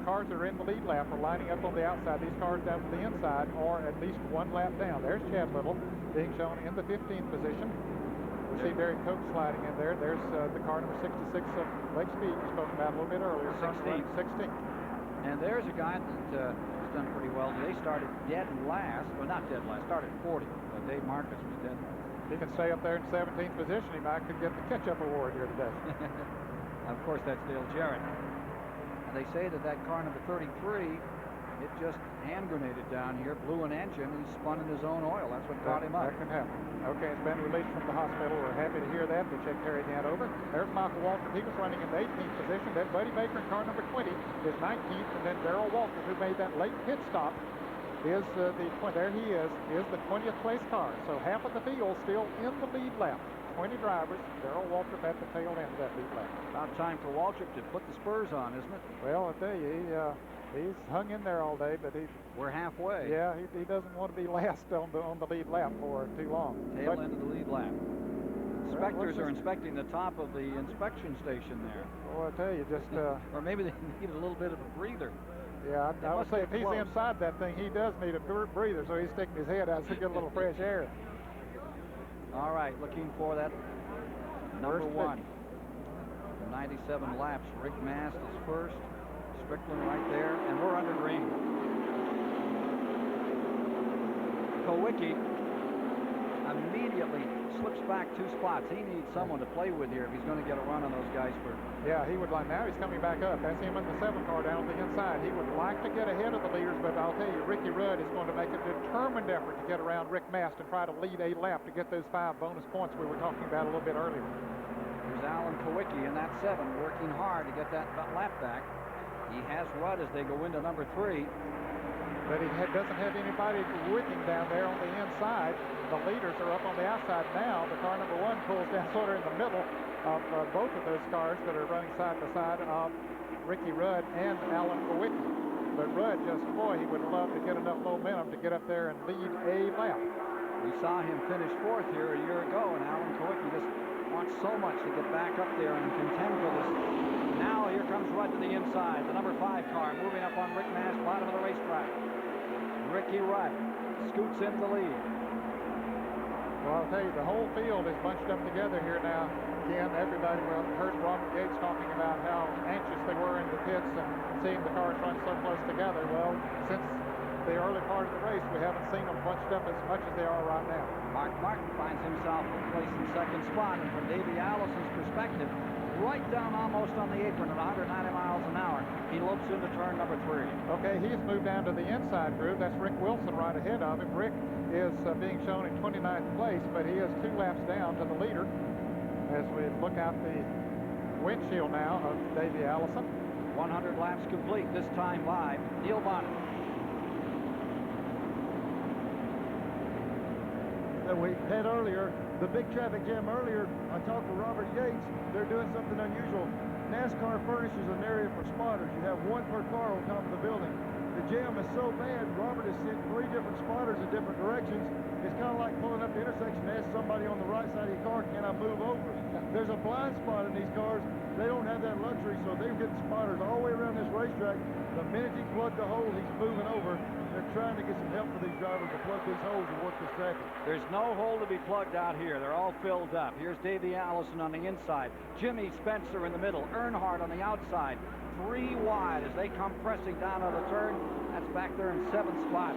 cars that are in the lead lap are lining up on the outside. These cars down to the inside are at least 1 lap down. There's Chad Little being shown in the 15th position. We see Derek Coates sliding in there. There's the car number 66 of Lake Speed we spoke about a little bit earlier. 16. And there's a guy that has done pretty well. They started dead last. Well, not dead last. Started 40. Dave Marcus was dead last. He can stay up there in 17th position. He might could get the catch-up award here today. Of course, that's Dale Jarrett. And they say that car number 33 It just hand grenaded down here, blew an engine. He spun in his own oil. That's what caught him up. That can happen. Okay, it's been released from the hospital. We're happy to hear that. The check carried the over. There's Michael Waltrip. He was running in the 18th position. Then Buddy Baker in car number 20 is 19th, and then Darrell Waltrip, who made that late pit stop, is there he is the 20th place car. So half of the field still in the lead lap. 20 drivers. Darrell Waltrip at the tail end of that lead lap. About time for Waltrip to put the spurs on, isn't it? Well, I tell you, he's hung in there all day, but we're halfway. Yeah, he doesn't want to be last on the lead lap for too long. Tail end of the lead lap. Inspectors are inspecting the top of the inspection station there. Well, I tell you, just or maybe they need a little bit of a breather. Yeah, I would say if he's inside that thing, he does need a breather, so he's sticking his head out to get a little fresh air. All right, looking for that number one. 97 laps. Rick Mast is first. Strickland right there, and we're under green. Kowicki immediately slips back 2 spots. He needs someone to play with here if he's going to get a run on those guys for. Yeah, he would like. Now he's coming back up. That's him in the 7 car down the inside. He would like to get ahead of the leaders, but I'll tell you, Ricky Rudd is going to make a determined effort to get around Rick Mast and try to lead a lap to get those 5 bonus points we were talking about a little bit earlier. There's Alan Kowicki in that 7, working hard to get that lap back. He has Rudd as they go into number 3. But he doesn't have anybody with him down there on the inside. The leaders are up on the outside now. The car number 1 pulls down sort of in the middle of both of those cars that are running side by side of Ricky Rudd and Alan Kowicki. But Rudd just, boy, he would love to get enough momentum to get up there and lead a lap. We saw him finish 4th here a year ago, and Alan Kowicki just wants so much to get back up there and contend for this. Now here comes Rudd to the inside. The number 5 car moving up on Rick Mast, bottom of the racetrack. Ricky Rudd scoots in the lead. Well, I'll tell you, the whole field is bunched up together here now. Again, everybody heard Robert Yates talking about how anxious they were in the pits and seeing the cars run so close together. Well, since the early part of the race, we haven't seen them bunched up as much as they are right now. Mark Martin finds himself placed in 2nd spot, and from Davey Allison's perspective, right down almost on the apron at 190 miles an hour, he lopes into turn number 3. Okay, he's moved down to the inside groove. That's Rick Wilson right ahead of him. Rick is being shown in 29th place, but he is 2 laps down to the leader as we look out the windshield now of Davey Allison. 100 laps complete, this time by Neil Bonner. That we had earlier, the big traffic jam earlier, I talked to Robert Yates. They're doing something unusual. NASCAR furnishes an area for spotters. You have 1 per car on top of the building. The jam is so bad, Robert has sent 3 different spotters in different directions. It's kind of like pulling up the intersection and ask somebody on the right side of your car, can I move over? There's a blind spot in these cars. They don't have that luxury, so they're getting spotters all the way around this racetrack. The minute he plugged the hole, he's moving over. They're trying to get some help for these drivers to plug these holes and work this traffic. There's no hole to be plugged out here. They're all filled up. Here's Davey Allison on the inside. Jimmy Spencer in the middle. Earnhardt on the outside. 3 wide as they come pressing down on the turn. That's back there in 7th spot.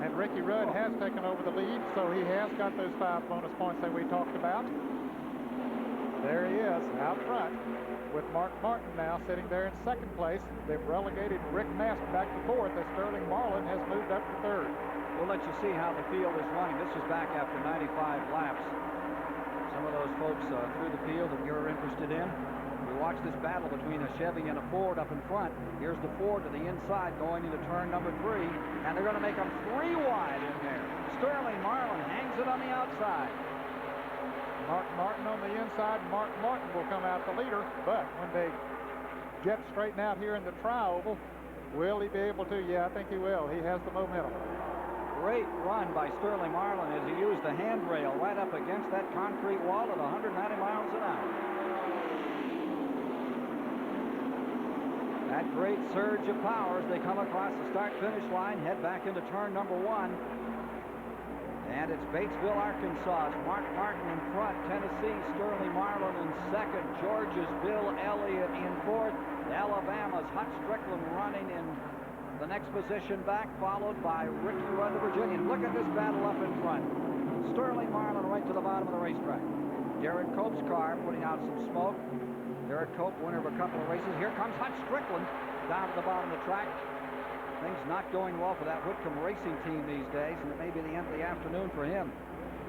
And Ricky Rudd has taken over the lead, so he has got those 5 bonus points that we talked about. There he is, out front, with Mark Martin now sitting there in 2nd place. They've relegated Rick Mast back to 4th as Sterling Marlin has moved up to 3rd. We'll let you see how the field is running. This is back after 95 laps. Some of those folks through the field that you're interested in. We watch this battle between a Chevy and a Ford up in front. Here's the Ford to the inside going into turn number 3, and they're going to make them 3 wide in there. Sterling Marlin hangs it on the outside. Mark Martin on the inside. Mark Martin will come out the leader, but when they get straightened out here in the tri-oval, will he be able to? Yeah, I think he will. He has the momentum. Great run by Sterling Marlin as he used the handrail right up against that concrete wall at 190 miles an hour. That great surge of power as they come across the start-finish line, head back into turn number 1. And it's Batesville, Arkansas. It's Mark Martin in front. Tennessee, Sterling Marlin in 2nd. Georgia's Bill Elliott in 4th. Alabama's Hut Strickland running in the next position back, followed by Ricky Rudd, the Virginian. Look at this battle up in front. Sterling Marlin right to the bottom of the racetrack. Derek Cope's car putting out some smoke. Derek Cope, winner of a couple of races. Here comes Hut Strickland down to the bottom of the track. Things not going well for that Whitcomb Racing team these days, and it may be the end of the afternoon for him.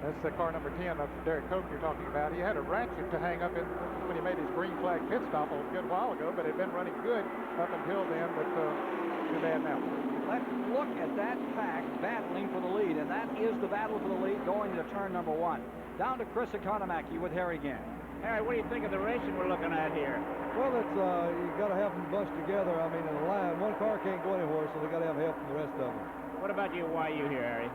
That's the car number 10, that's Derek Koch you're talking about. He had a ratchet to hang up in when he made his green flag pit stop a good while ago, but it had been running good up until then, but too bad now. Let's look at that pack battling for the lead, and that is the battle for the lead going to turn number 1. Down to Chris Economaki with Harry Gant. Harry, what do you think of the racing we're looking at here? Well, it's you got to have them bust together. I mean, in a line, one car can't go anywhere, so they got to have help from the rest of them. What about you? Why are you here, Harry?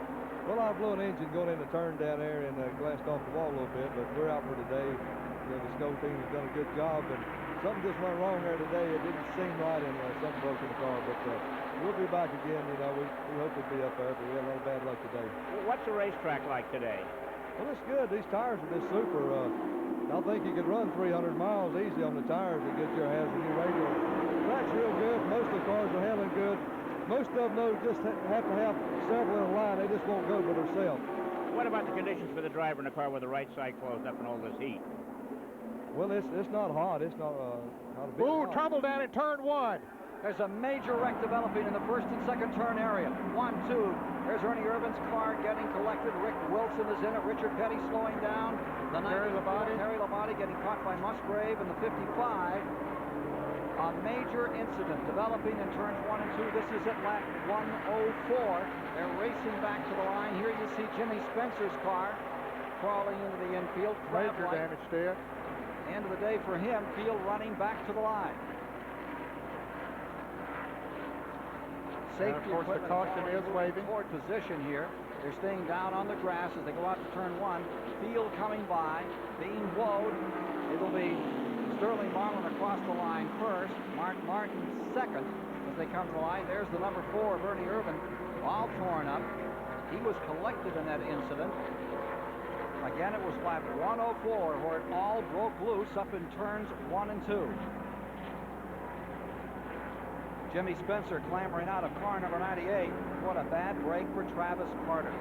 Well, I blew an engine going in the turn down there and glassed off the wall a little bit, but we're out for today. You know, the SCO team has done a good job, and something just went wrong there today. It didn't seem right, and something broke in the car, but we'll be back again. You know, we hope to be up there, but we had a little bad luck today. What's the racetrack like today? Well, it's good. These tires are just super. I think you could run 300 miles easy on the tires that get your hazard new radio. Track's real good. Most of the cars are handling good. Most of them, though, just have to have several in a line. They just won't go by themselves. What about the conditions for the driver in the car with the right side closed up and all this heat? Well, it's not hot. It's not a bit Ooh, hot. trouble down in turn 1. There's a major wreck developing in the first and second turn area. 1, 2. There's Ernie Irvin's car getting collected. Rick Wilson is in it. Richard Petty slowing down. The Harry Labonte getting caught by Musgrave in the 55. A major incident developing in turns 1 and 2. This is at lap 104. They're racing back to the line. Here you see Jimmy Spencer's car crawling into the infield. Major damage to it. End of the day for him. Field running back to the line. Safety of course, the caution is waving. Toward position here. They're staying down on the grass as they go out to turn 1. Field coming by, being woed. It'll be Sterling Marlin across the line first. Mark Martin second as they come to the line. There's the number 4 of Ernie Irvin, all torn up. He was collected in that incident. Again, it was lap 104 where it all broke loose up in turns 1 and 2. Jimmy Spencer clambering out of car number 98. What a bad break for Travis Carter.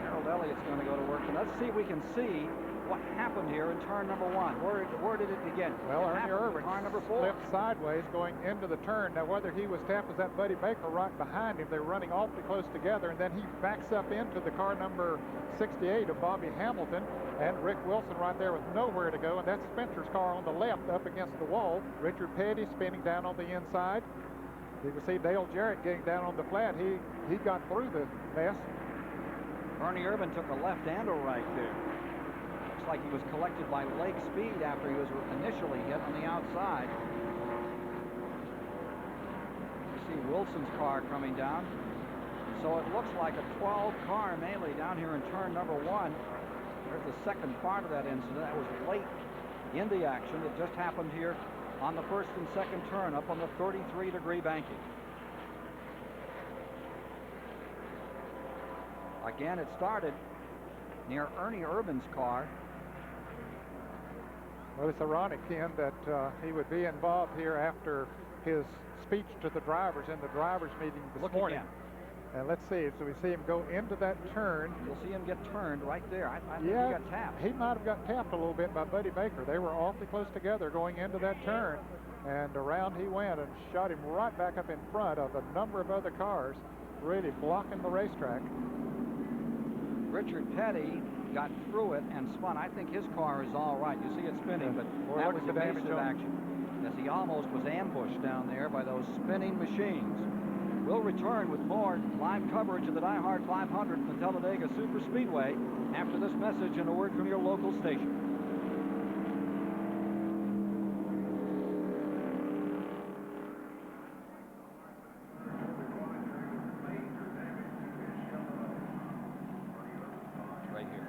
Harold Elliott's going to go to work. And let's see if we can see what happened here in turn number 1. Where did it begin? Well, Ernie Irvin car number 4. slipped sideways going into the turn. Now, whether he was tapped was that Buddy Baker right behind him. They were running awfully close together, and then he backs up into the car number 68 of Bobby Hamilton, and Rick Wilson right there with nowhere to go, and that's Spencer's car on the left up against the wall. Richard Petty spinning down on the inside. You can see Dale Jarrett getting down on the flat. He got through the mess. Ernie Irvin took a left and a right there. Looks like he was collected by Lake Speed after he was initially hit on the outside. You see Wilson's car coming down. So it looks like a 12-car melee down here in turn number 1. There's the second part of that incident. That was late in the action. It just happened here on the first and second turn up on the 33-degree banking. Again, it started near Ernie Irvin's car. Well, it's ironic, Ken, that he would be involved here after his speech to the drivers in the drivers meeting this morning. Again. And let's see, so we see him go into that turn. You'll see him get turned right there. I think he got tapped. He might have got tapped a little bit by Buddy Baker. They were awfully close together going into that turn. And around he went and shot him right back up in front of a number of other cars, really blocking the racetrack. Richard Petty got through it and spun. I think his car is all right. You see it spinning, but that was evasive action as he almost was ambushed down there by those spinning machines. We'll return with more live coverage of the DieHard 500 from the Talladega Superspeedway after this message and a word from your local station. Right here.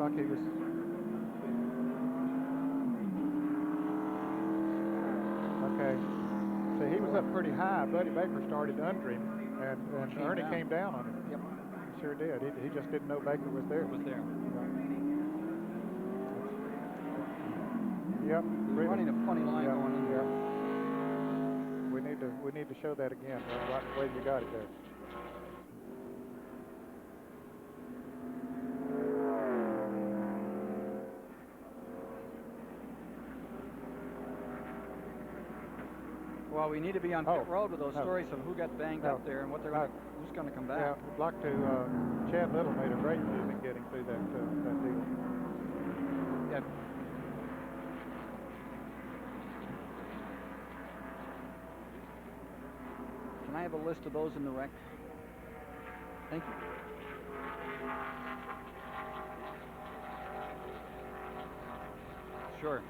like he was. Okay. See, he was up pretty high. Buddy Baker started under him, and Ernie came down on him. Yep. He sure did. He just didn't know Baker was there. Was there. Yep. We're running a funny line Yep. going in there. We need to show that again, right the way you got it there. Well, we need to be on pit road with those stories of who got banged up there and what they're who's going to come back. Yeah, I'd like to. Chad Little made a great move in getting through that deal. Yeah. Can I have a list of those in the wreck? Thank you. Sure.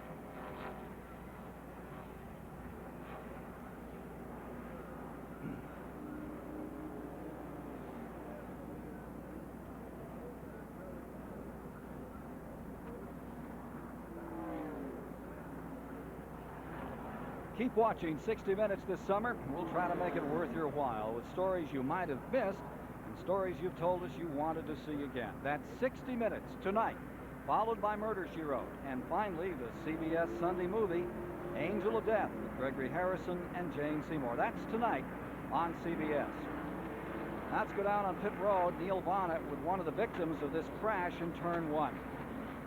Keep watching 60 Minutes this summer. We'll try to make it worth your while with stories you might have missed and stories you've told us you wanted to see again. That's 60 Minutes tonight, followed by Murder, She Wrote, and finally the CBS Sunday movie, Angel of Death, with Gregory Harrison and Jane Seymour. That's tonight on CBS. Let's go down on pit road. Neil Bonnet with one of the victims of this crash in turn 1.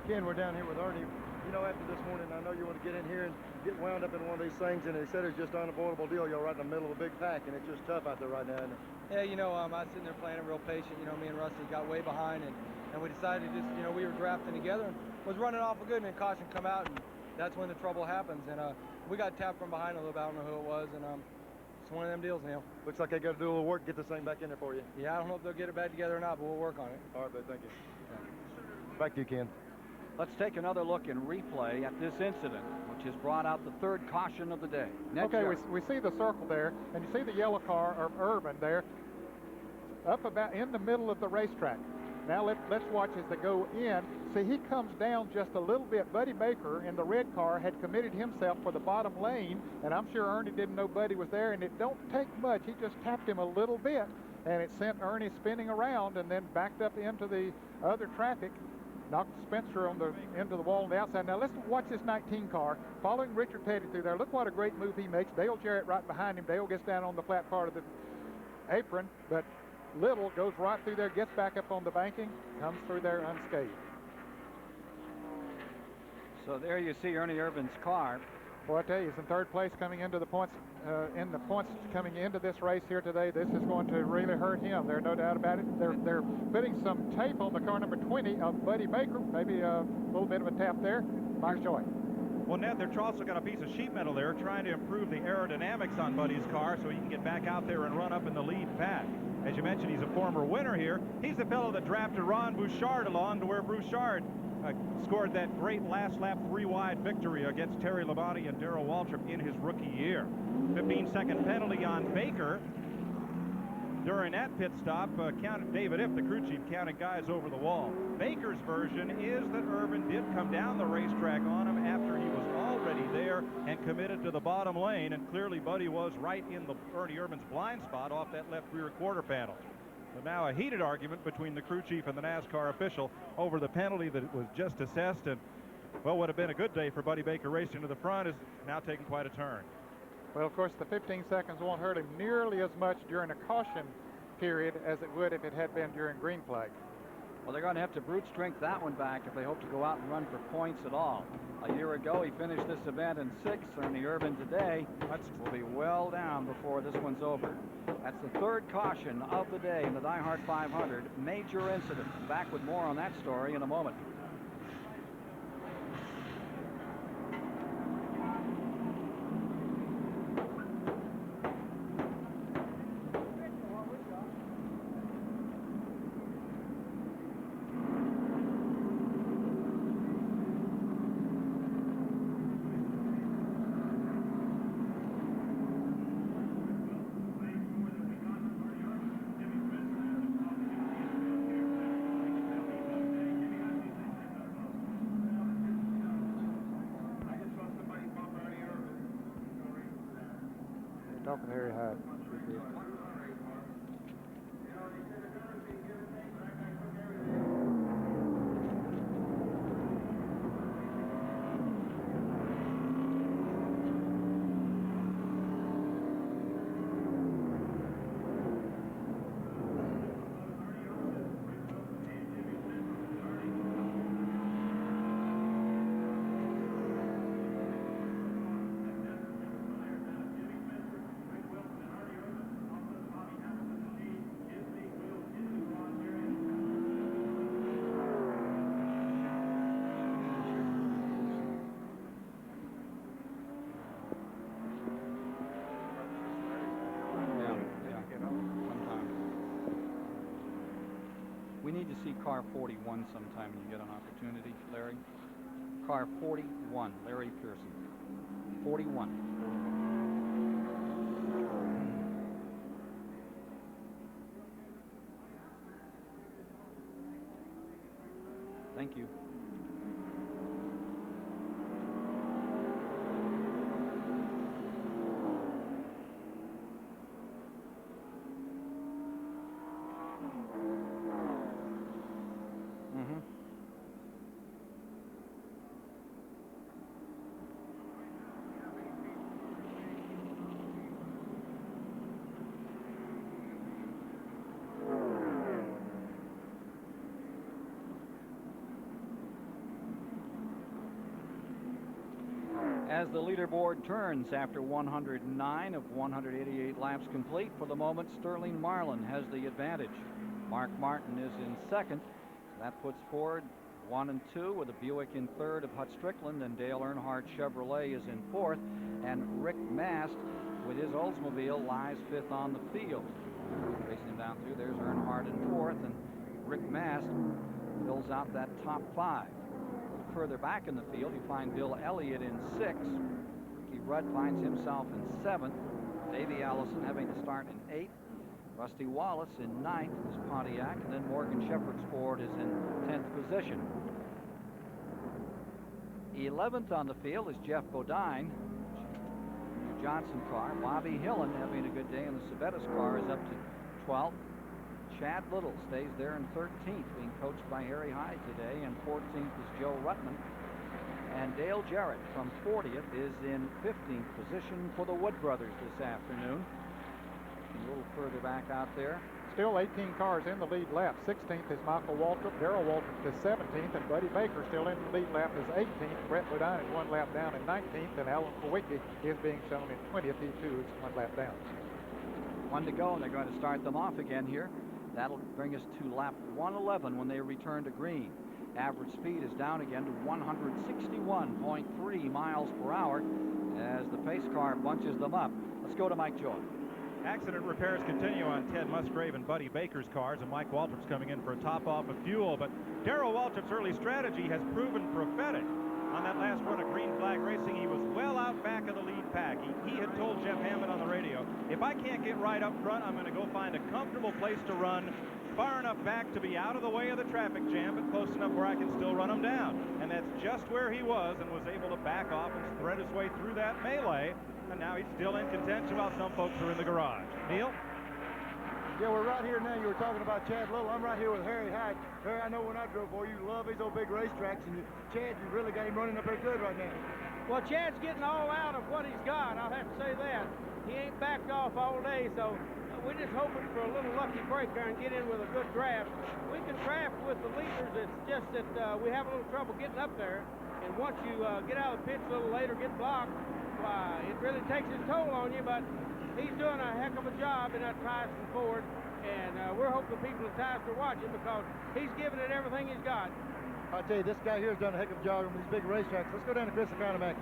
Ken, we're down here with Ernie. You know, after this morning, I know you want to get in here and get wound up in one of these things, and they said it's just an unavoidable deal. You're right in the middle of a big pack, and it's just tough out there right now, isn't it? Yeah, you know, I was sitting there playing it real patient. You know, me and Rusty got way behind, and we decided just, you know, we were drafting together and was running awful good, and then caution come out, and that's when the trouble happens. And we got tapped from behind a little bit. I don't know who it was, and it's one of them deals, Neil. Looks like they got to do a little work to get this thing back in there for you. Yeah, I don't know if they'll get it back together or not, but we'll work on it. All right, bud, thank you. Yeah. Back to you, Ken. Let's take another look in replay at this incident, which has brought out the third caution of the day. Next Okay, we see the circle there, and you see the yellow car of Urban there, up about in the middle of the racetrack. Now let's watch as they go in. See, he comes down just a little bit. Buddy Baker in the red car had committed himself for the bottom lane, and I'm sure Ernie didn't know Buddy was there, and it don't take much. He just tapped him a little bit, and it sent Ernie spinning around and then backed up into the other traffic. Knocked Spencer on the end of the wall on the outside. Now let's watch this 19 car following Richard Petty through there. Look what a great move he makes. Dale Jarrett right behind him. Dale gets down on the flat part of the apron, but Little goes right through there, gets back up on the banking, comes through there unscathed. So there you see Ernie Irvin's car. Well, I tell you, he's in third place coming into the points, coming into this race here today. This is going to really hurt him. There's no doubt about it. They're putting some tape on the car number 20 of Buddy Baker. Maybe a little bit of a tap there. Mark Joy. Well, Ned, they're also got a piece of sheet metal there trying to improve the aerodynamics on Buddy's car so he can get back out there and run up in the lead pack. As you mentioned, he's a former winner here. He's the fellow that drafted Ron Bouchard along to where Bouchard scored that great last lap 3-wide victory against Terry Labonte and Darrell Waltrip in his rookie year. 15-second penalty on Baker during that pit stop. Counted David If, the crew chief, counted guys over the wall. Baker's version is that Irvin did come down the racetrack on him after he was already there and committed to the bottom lane, and clearly Buddy was right in the Ernie Irvin's blind spot off that left rear quarter panel. So now a heated argument between the crew chief and the NASCAR official over the penalty that was just assessed, and well, would have been a good day for Buddy Baker racing to the front is now taking quite a turn. Well, of course, the 15 seconds won't hurt him nearly as much during a caution period as it would if it had been during green flag. Well, they're going to have to brute strength that one back if they hope to go out and run for points at all. A year ago, he finished this event in 6th. Ernie Irvin today will be well down before this one's over. That's the third caution of the day in the DieHard 500. Major incident. Back with more on that story in a moment. talking to Harry Hyde. We need to see car 41 sometime when you get an opportunity, Larry. Car 41, Larry Pearson. 41. Thank you. As the leaderboard turns after 109 of 188 laps complete, for the moment Sterling Marlin has the advantage. Mark Martin is in second. That puts Ford 1 and 2 with a Buick in third of Hut Strickland, and Dale Earnhardt Chevrolet is in fourth, and Rick Mast with his Oldsmobile lies fifth on the field. Racing him down through, there's Earnhardt in fourth, and Rick Mast fills out that top five. Further back in the field, you find Bill Elliott in sixth. Ricky Rudd finds himself in seventh. Davey Allison having to start in eighth. Rusty Wallace in ninth is Pontiac, and then Morgan Shepherd's Ford is in 10th position. 11th on the field is Jeff Bodine. Johnson car. Bobby Hillen having a good day in the Savettis car is up to 12th. Chad Little stays there in 13th, being coached by Harry Hyde today, and 14th is Joe Ruttman. And Dale Jarrett from 40th is in 15th position for the Wood brothers this afternoon. A little further back out there. Still 18 cars in the lead lap. 16th is Michael Waltrip. Darrell Waltrip is 17th, and Buddy Baker still in the lead lap is 18th. Brett Bodine is one lap down in 19th, and Alan Kowicki is being shown in 20th. He too is one lap down. One to go, and they're going to start them off again here. That'll bring us to lap 111 when they return to green. Average speed is down again to 161.3 miles per hour as the pace car bunches them up. Let's go to Mike Joy. Accident repairs continue on Ted Musgrave and Buddy Baker's cars, and Mike Waltrip's coming in for a top off of fuel. But Darrell Waltrip's early strategy has proven prophetic. On that last run of green flag racing, he was well out back of the lead pack. He had told Jeff Hammond on the radio, if I can't get right up front, I'm going to go find a comfortable place to run, far enough back to be out of the way of the traffic jam, but close enough where I can still run him down. And that's just where he was, and was able to back off and thread his way through that melee. And now he's still in contention while some folks are in the garage. Neil? Yeah, we're right here now. You were talking about Chad Little. I'm right here with Harry Hyde. Harry, I know when I drove for you, love these old big racetracks, and Chad, you really got him running up there good right now. Well, Chad's getting all out of what he's got. I'll have to say that. He ain't backed off all day, so we're just hoping for a little lucky break there and get in with a good draft. We can draft with the leaders. It's just that we have a little trouble getting up there. And once you get out of the pits a little later, get blocked, it really takes its toll on you, but he's doing a heck of a job in that Tyson Ford, and we're hoping people at Tyson are watching because he's giving it everything he's got. I'll tell you, this guy here has done a heck of a job on these big racetracks. Let's go down to Chris Economaki.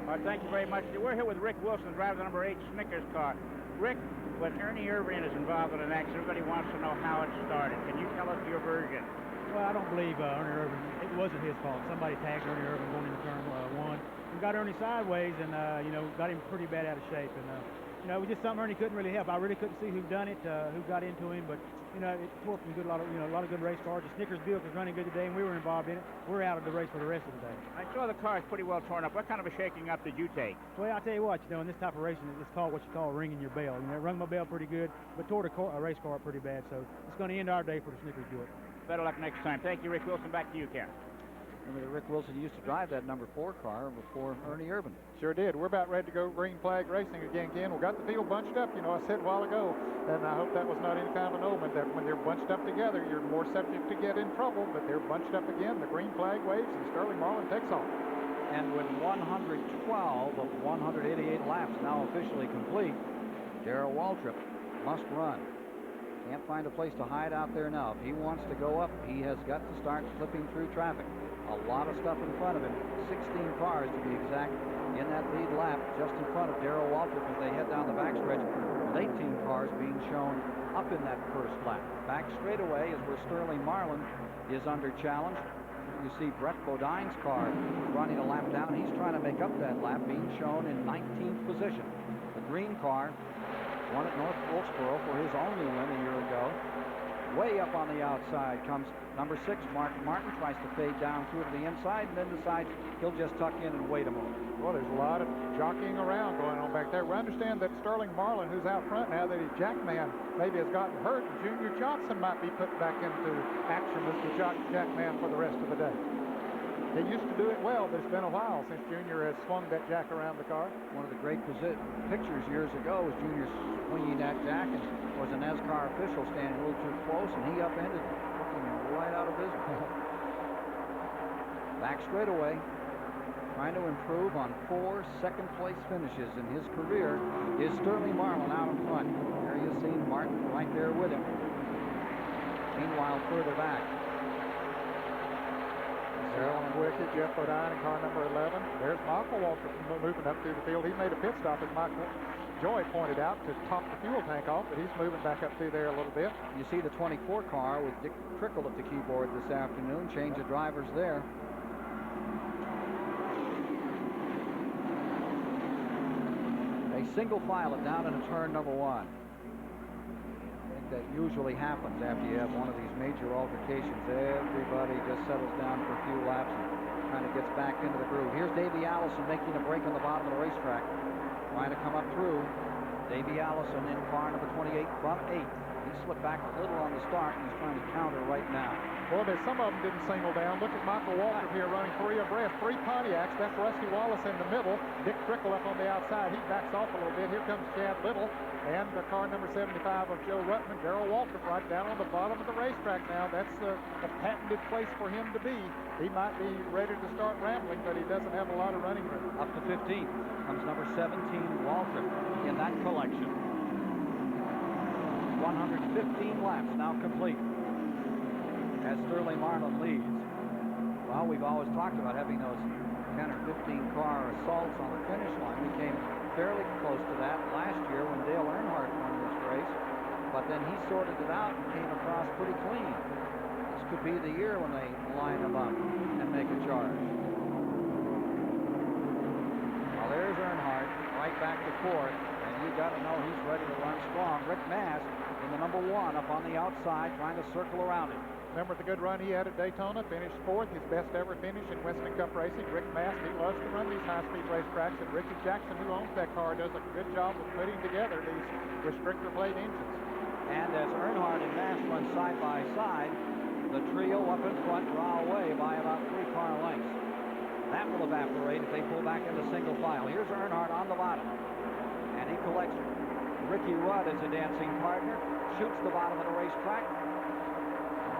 All right, thank you very much. We're here with Rick Wilson, driver the number 8 Snickers car. Rick, when Ernie Irvin is involved in an accident, everybody wants to know how it started. Can you tell us your version? Well, I don't believe Ernie Irvin. It wasn't his fault. Somebody tagged Ernie Irvin going into turn one. We got Ernie sideways and, got him pretty bad out of shape. And you know, it was just something Ernie couldn't really help. I really couldn't see who done it, who got into him, but you know, it tore up a lot of good race cars. The Snickers Buick was running good today, and we were involved in it. We're out of the race for the rest of the day. I saw the cars pretty well torn up. What kind of a shaking up did you take? Well, I'll tell you what, you know, in this type of racing, it's called what you call ringing your bell. You know, it rung my bell pretty good, but tore a race car up pretty bad. So it's going to end our day for the Snickers Buick. Better luck next time. Thank you, Rick Wilson. Back to you, Ken. Remember that Rick Wilson used to drive that number 4 car before Ernie Irvan. Sure did. We're about ready to go green flag racing again, Ken. We got the field bunched up, you know, I said a while ago, and I hope that was not any kind of an omen that when they're bunched up together, you're more subject to get in trouble, but they're bunched up again. The green flag waves, and Sterling Marlin takes off. And with 112 of 188 laps now officially complete, Darrell Waltrip must run. Can't find a place to hide out there now. If he wants to go up, he has got to start flipping through traffic. A lot of stuff in front of him, 16 cars to be exact, in that lead lap just in front of Darrell Waltrip as they head down the backstretch, with 18 cars being shown up in that first lap. Back straightaway is where Sterling Marlin is under challenge. You see Brett Bodine's car running a lap down. He's trying to make up that lap, being shown in 19th position. The green car won at North Wilkesboro for his only win a year ago. Way up on the outside comes number 6, Mark Martin, tries to fade down through to the inside and then decides he'll just tuck in and wait a moment. Well, there's a lot of jockeying around going on back there. We understand that Sterling Marlin, who's out front now that his jackman maybe has gotten hurt, and Junior Johnson might be put back into action as the jackman for the rest of the day. They used to do it well, but it's been a while since Junior has swung that jack around the car. One of the great pictures years ago was Junior swinging that jack, and was a NASCAR official standing a little too close, and he upended him, looking right out of business. Back straightaway, trying to improve on 4 second-place finishes in his career, is Sterling Marlin out in front. There you see Martin right there with him. Meanwhile, further back, Alan Wickett, Jeff Bodine in car number 11. There's Michael Waltrip moving up through the field. He made a pit stop, as Michael Joy pointed out, to top the fuel tank off, but he's moving back up through there a little bit. You see the 24 car with Dick Trickle at the keyboard this afternoon. Change of drivers there. They single file it down into turn number 1. That usually happens after you have one of these major altercations. Everybody just settles down for a few laps and kind of gets back into the groove. Here's Davey Allison making a break on the bottom of the racetrack, trying to come up through. Davey Allison in car number 28 from 8. He slipped back a little on the start, and he's trying to counter right now. Well, some of them didn't single down. Look at Michael Waltrip here running 3 abreast. 3 Pontiacs. That's Rusty Wallace in the middle. Dick Trickle up on the outside. He backs off a little bit. Here comes Chad Little. And the car number 75 of Joe Ruttman, Darrell Waltrip, right down on the bottom of the racetrack now. That's a patented place for him to be. He might be ready to start rambling, but he doesn't have a lot of running room. Up to 15 comes number 17, Waltrip, in that collection. 115 laps now complete as Sterling Marlin leads. Well, we've always talked about having those 10 or 15 car assaults on the finish line. We came fairly close to that last year when Dale Earnhardt won this race, but then he sorted it out and came across pretty clean. This could be the year when they line them up and make a charge. Well, there's Earnhardt right back to 4th, and you got to know he's ready to run strong. Rick Mast in the number 1 up on the outside, trying to circle around him. Remember the good run he had at Daytona, finished 4th, his best ever finish in Winston Cup racing. Rick Mast, he loves to run these high-speed racetracks, and Ricky Jackson, who owns that car, does a good job of putting together these restrictor plate engines. And as Earnhardt and Mast run side by side, the trio up in front draw away by about 3 car lengths. That will evaporate if they pull back into single file. Here's Earnhardt on the bottom, and he collects Ricky Rudd as a dancing partner, shoots the bottom of the racetrack.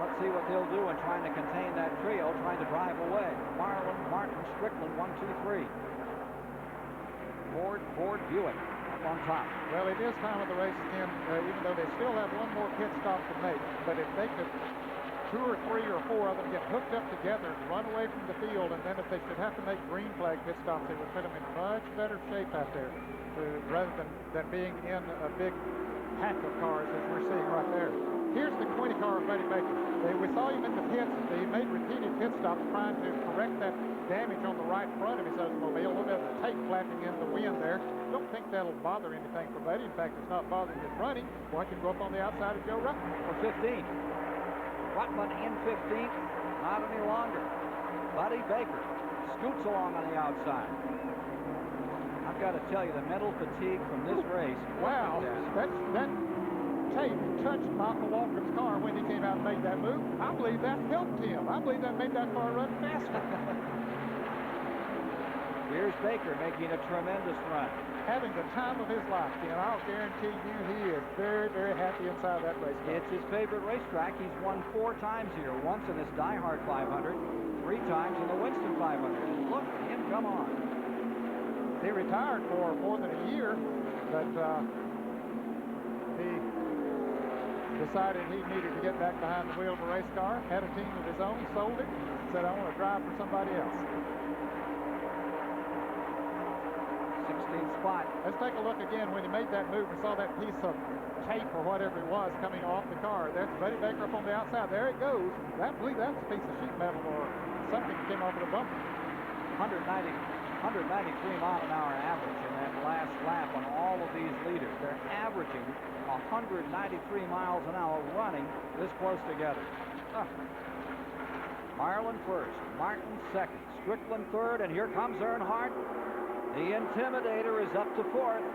Let's see what they'll do in trying to contain that trio, trying to drive away. Marlin, Martin, Strickland, 1, 2, 3. Ford, Buick up on top. Well, it is time of the race again, even though they still have one more pit stop to make. But if they could, 2 or 3 or 4 of them get hooked up together, run away from the field, and then if they should have to make green flag pit stops, it would put them in much better shape out there, rather than being in a big pack of cars as we're seeing right there. Here's the 20 car of Buddy Baker. We saw him in the pits. He made repeated pit stops trying to correct that damage on the right front of his Oldsmobile. A little bit of the tape flapping in the wind there. Don't think that'll bother anything for Buddy. In fact, it's not bothering his running. Watch him go up on the outside of Joe Ruttman. For 15. Ruttman in 15th. Not any longer. Buddy Baker scoots along on the outside. I've got to tell you, the mental fatigue from this race. Wow, that tape touched Michael Waltrop's car when he came out and made that move. I believe that helped him. I believe that made that car run faster. Here's Baker making a tremendous run. Having the time of his life, Ken. I'll guarantee you he is very, very happy inside that race car. It's his favorite racetrack. He's won 4 times here. Once in this DieHard 500, 3 times in the Winston 500. And look at him come on. He retired for more than a year, but he decided he needed to get back behind the wheel of a race car, had a team of his own, sold it, said, I want to drive for somebody else. 16th spot. Let's take a look again when he made that move and saw that piece of tape or whatever it was coming off the car. That's Buddy Baker up on the outside. There it goes. I believe that's a piece of sheet metal or something that came off of the bumper. 193 mile-an-hour average in that last lap on all of these leaders. They're averaging 193 miles an hour running this close together. Marlin first, Martin second, Strickland third, and here comes Earnhardt. The Intimidator is up to 4th.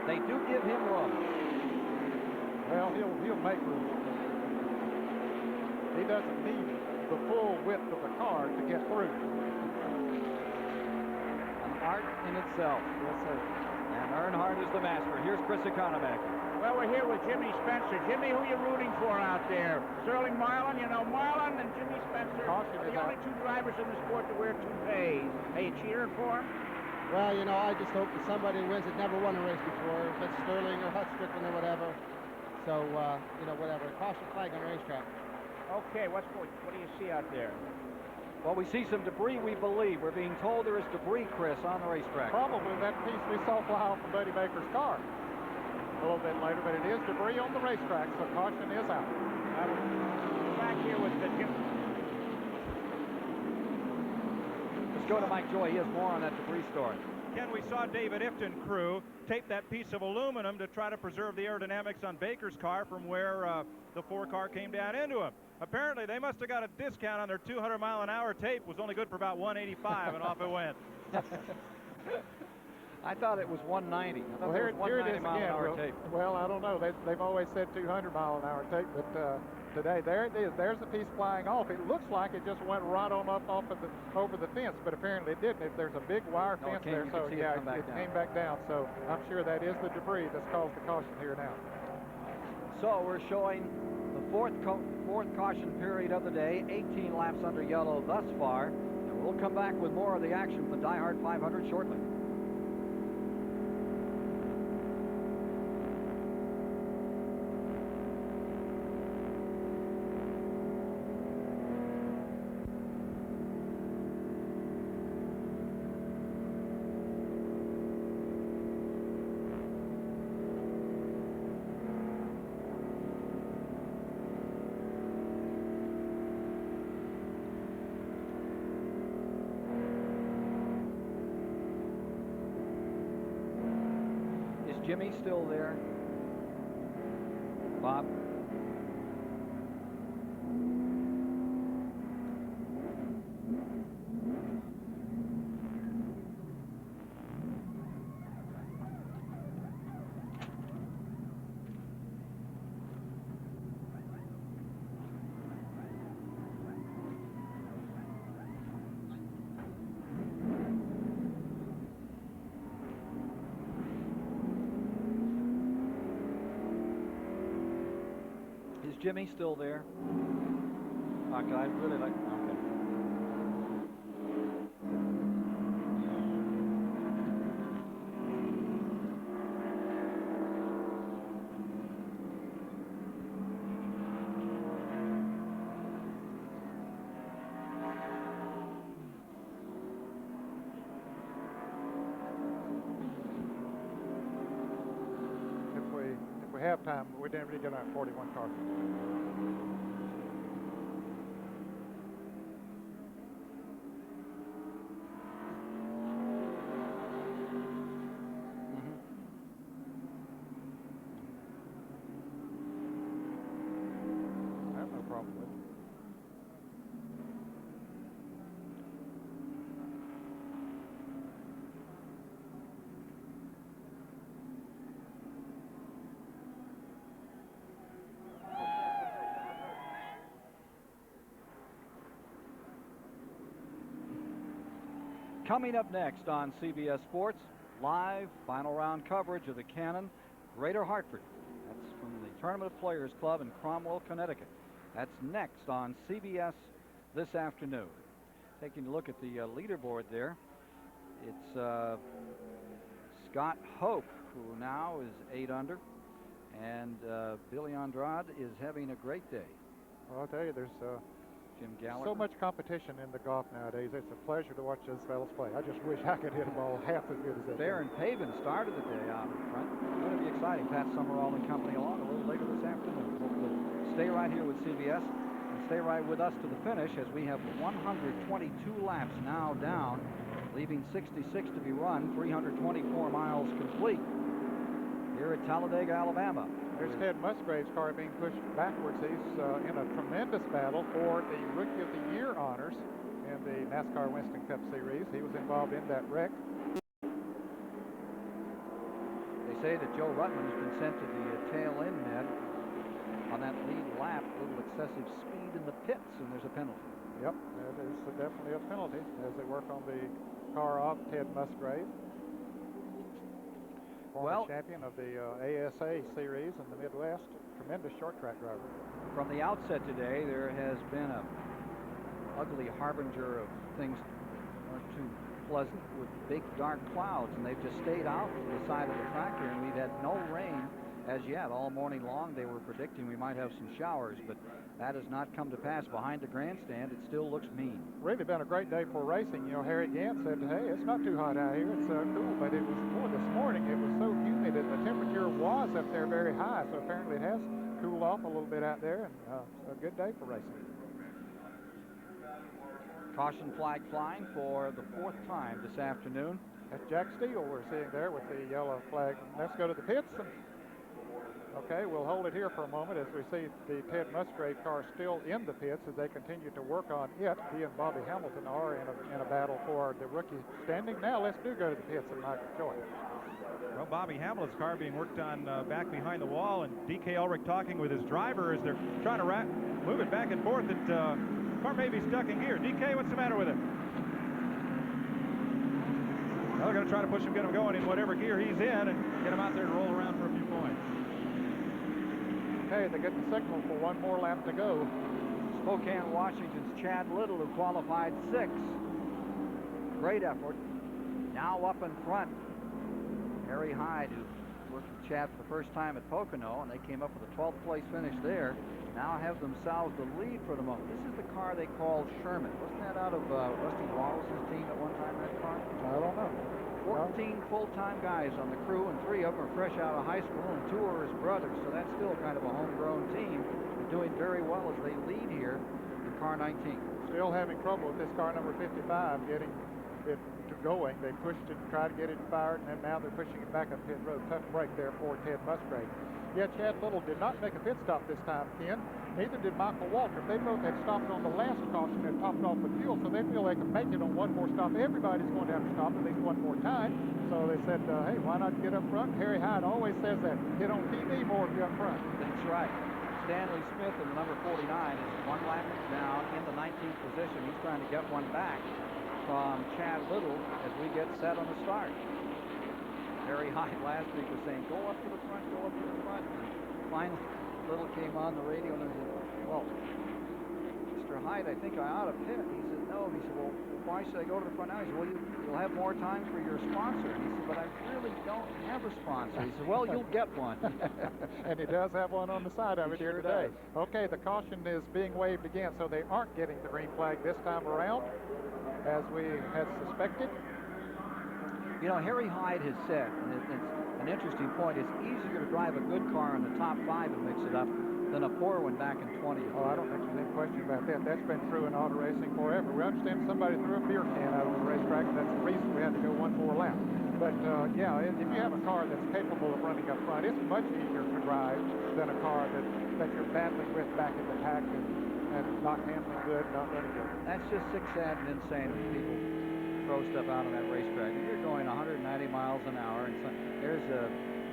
They do give him room. Well, he'll make room. He doesn't need the full width of the car to get through. Art in itself. Yes, sir. And Earnhardt is the master. Here's Chris Economaker. Well, we're here with Jimmy Spencer. Jimmy, who are you rooting for out there? Sterling Marlin? You know, Marlin and Jimmy Spencer are the only 2 drivers in the sport to wear toupees. Are you cheering for them? Well, you know, I just hope that somebody wins that never won a race before, if it's Sterling or Hut Strickland or whatever. So, you know, whatever. Caution flag on the racetrack. Okay, what do you see out there? Well, we see some debris, we believe. We're being told there is debris, Chris, on the racetrack. Probably that piece we saw fly off of Buddy Baker's car a little bit later, but it is debris on the racetrack, so caution is out. Back here with the Let's go to Mike Joy. He has more on that debris story. Ken, we saw David Ifton crew tape that piece of aluminum to try to preserve the aerodynamics on Baker's car from where the 4 car came down into him. Apparently, they must have got a discount on their 200-mile-an-hour tape. It was only good for about 185, and off it went. I thought it was 190. Well, here it is again. Tape. Well, I don't know. They've always said 200-mile-an-hour tape, but today, there it is. There's the piece flying off. It looks like it just went right on up over the fence, but apparently it didn't. There's a big wire fence there, so yeah, it came back down. So I'm sure that is the debris that's caused the caution here now. So we're showing the fourth caution period of the day, 18 laps under yellow thus far, and we'll come back with more of the action for the DieHard 500 shortly. Jimmy still there? Bob? Jimmy still there? Okay, I'd really like. Okay. If we halftime, but we didn't really get on 41 cars. I have no problem with it. Coming up next on CBS Sports, live final round coverage of the Cannon Greater Hartford. That's from the Tournament of Players Club in Cromwell, Connecticut. That's next on CBS this afternoon. Taking a look at the leaderboard there, it's Scott Hope, who now is 8 under, and Billy Andrade is having a great day. Well, I'll tell you, there's Jim Gallagher. so much competition in the golf nowadays. It's a pleasure to watch those fellas play. I just wish I could hit a ball half as good as they Baron Pavin started the day out in front. Going to be exciting. Pat Summerall and company along a little later this afternoon. Hopefully stay right here with CBS and stay right with us to the finish as we have 122 laps now down, leaving 66 to be run, 324 miles complete here at Talladega, Alabama. There's Ted Musgrave's car being pushed backwards. He's in a tremendous battle for the Rookie of the Year honors in the NASCAR Winston Cup Series. He was involved in that wreck. They say that Joe Ruttman has been sent to the tail end, Ned, on that lead lap. A little excessive speed in the pits, and there's a penalty. Yep, that is definitely a penalty as they work on the car off Ted Musgrave. Former champion of the ASA series in the Midwest, tremendous short track driver. From the outset today, there has been a ugly harbinger of things not too pleasant with big dark clouds, and they've just stayed out to the side of the track here, and we've had no rain as yet. All morning long they were predicting we might have some showers, but that has not come to pass. Behind the grandstand, it still looks mean. Really been a great day for racing. You know, Harry Gant said, hey, it's not too hot out here. It's cool, but it was more this morning. It was so humid and the temperature was up there very high, so apparently it has cooled off a little bit out there, and a good day for racing. Caution flag flying for the 4th time this afternoon. That's Jack Steele we're seeing there with the yellow flag. Let's go to the pits. Okay, we'll hold it here for a moment as we see the Ted Musgrave car still in the pits as they continue to work on it. He and Bobby Hamilton are in a battle for the rookie standing. Now let's go to the pits and Michael Joy. Well, Bobby Hamilton's car being worked on back behind the wall, and D.K. Ulrich talking with his driver as they're trying to move it back and forth. That car may be stuck in gear. D.K., what's the matter with it? Well, they're going to try to push him, get him going in whatever gear he's in, and get him out there to roll around for a few points. Okay, they get the signal for one more lap to go. Spokane, Washington's Chad Little, who qualified 6th. Great effort. Now up in front, Harry Hyde, who worked with Chad for the first time at Pocono, and they came up with a 12th place finish there. Now have themselves the lead for the moment. This is the car they call Sherman. Wasn't that out of Rusty Wallace's team at one time, that car? I don't know. 14 full-time guys on the crew, and 3 of them are fresh out of high school, and 2 are his brothers, so that's still kind of a homegrown team. They're doing very well as they lead here in car 19. Still having trouble with this car number 55 getting it to going. They pushed it and tried to get it fired, and then now they're pushing it back up pit road. Tough break there for Ted Musgrave. Yet Chad Little did not make a pit stop this time, Ken. Neither did Michael Walter. They both had stopped on the last caution and topped off with fuel, so they feel they can make it on one more stop. Everybody's going to have to stop at least one more time. So they said, hey, why not get up front? Harry Hyde always says that. Get on TV more if you're up front. That's right. Stanley Smith in the number 49 is 1 lap down in the 19th position. He's trying to get one back from Chad Little as we get set on the start. Harry Hyde last week was saying, go up to the front, go up to the front. And finally, Little came on the radio and he said, well, Mr. Hyde, I think I ought to pit. He said, no. He said, well, why should I go to the front now? He said, well, you'll have more time for your sponsor. And he said, but I really don't have a sponsor. He said, well, you'll get one. And he does have one on the side of it here today. Okay, the caution is being waved again, so they aren't getting the green flag this time around, as we had suspected. You know, Harry Hyde has said, and an interesting point. It's easier to drive a good car in the top 5 and mix it up than a poor one back in 20. Oh, I don't think there's any question about that. That's been true in auto racing forever. We understand somebody threw a beer can out on the racetrack, and that's the reason we had to go one more lap. But, yeah, if you have a car that's capable of running up front, it's much easier to drive than a car that you're battling with back in the pack and not handling good, not running good. That's just sick, sad, and insane when people throw stuff out on that racetrack. If you're going 190 miles an hour, and there's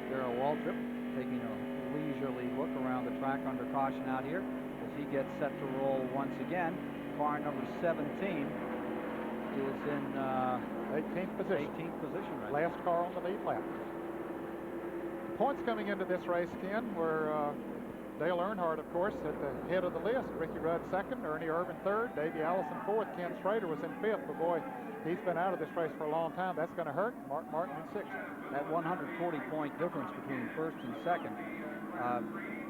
Darrell Waltrip taking a leisurely look around the track under caution out here as he gets set to roll once again. Car number 17 is in 18th position. 18th position right Last now. car on the lead lap. Points coming into this race, Ken, were Dale Earnhardt, of course, at the head of the list. Ricky Rudd second, Ernie Irvan third, Davey Allison fourth, Ken Schrader was in fifth, but boy, he's been out of this race for a long time. That's going to hurt. Mark Martin in sixth. That 140-point difference between first and second.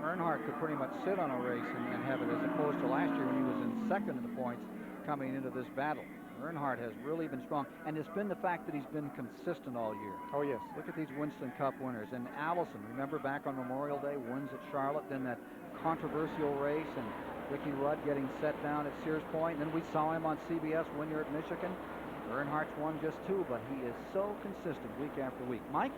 Earnhardt could pretty much sit on a race and have it, as opposed to last year when he was in second in the points coming into this battle. Earnhardt has really been strong, and it's been the fact that he's been consistent all year. Oh, yes. Look at these Winston Cup winners. And Allison, remember back on Memorial Day, wins at Charlotte, then that controversial race, and Ricky Rudd getting set down at Sears Point. Then we saw him on CBS win here at Michigan. Earnhardt's won just 2, but he is so consistent week after week. Mike?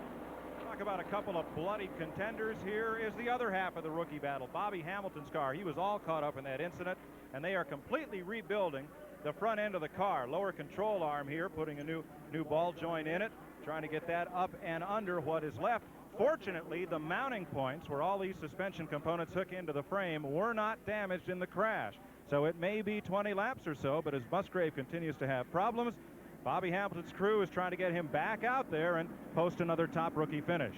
Talk about a couple of bloody contenders. Here is the other half of the rookie battle. Bobby Hamilton's car. He was all caught up in that incident, and they are completely rebuilding the front end of the car. Lower control arm here, putting a new ball joint in it, trying to get that up and under what is left. Fortunately, the mounting points where all these suspension components hook into the frame were not damaged in the crash. So it may be 20 laps or so, but as Musgrave continues to have problems, Bobby Hamilton's crew is trying to get him back out there and post another top rookie finish.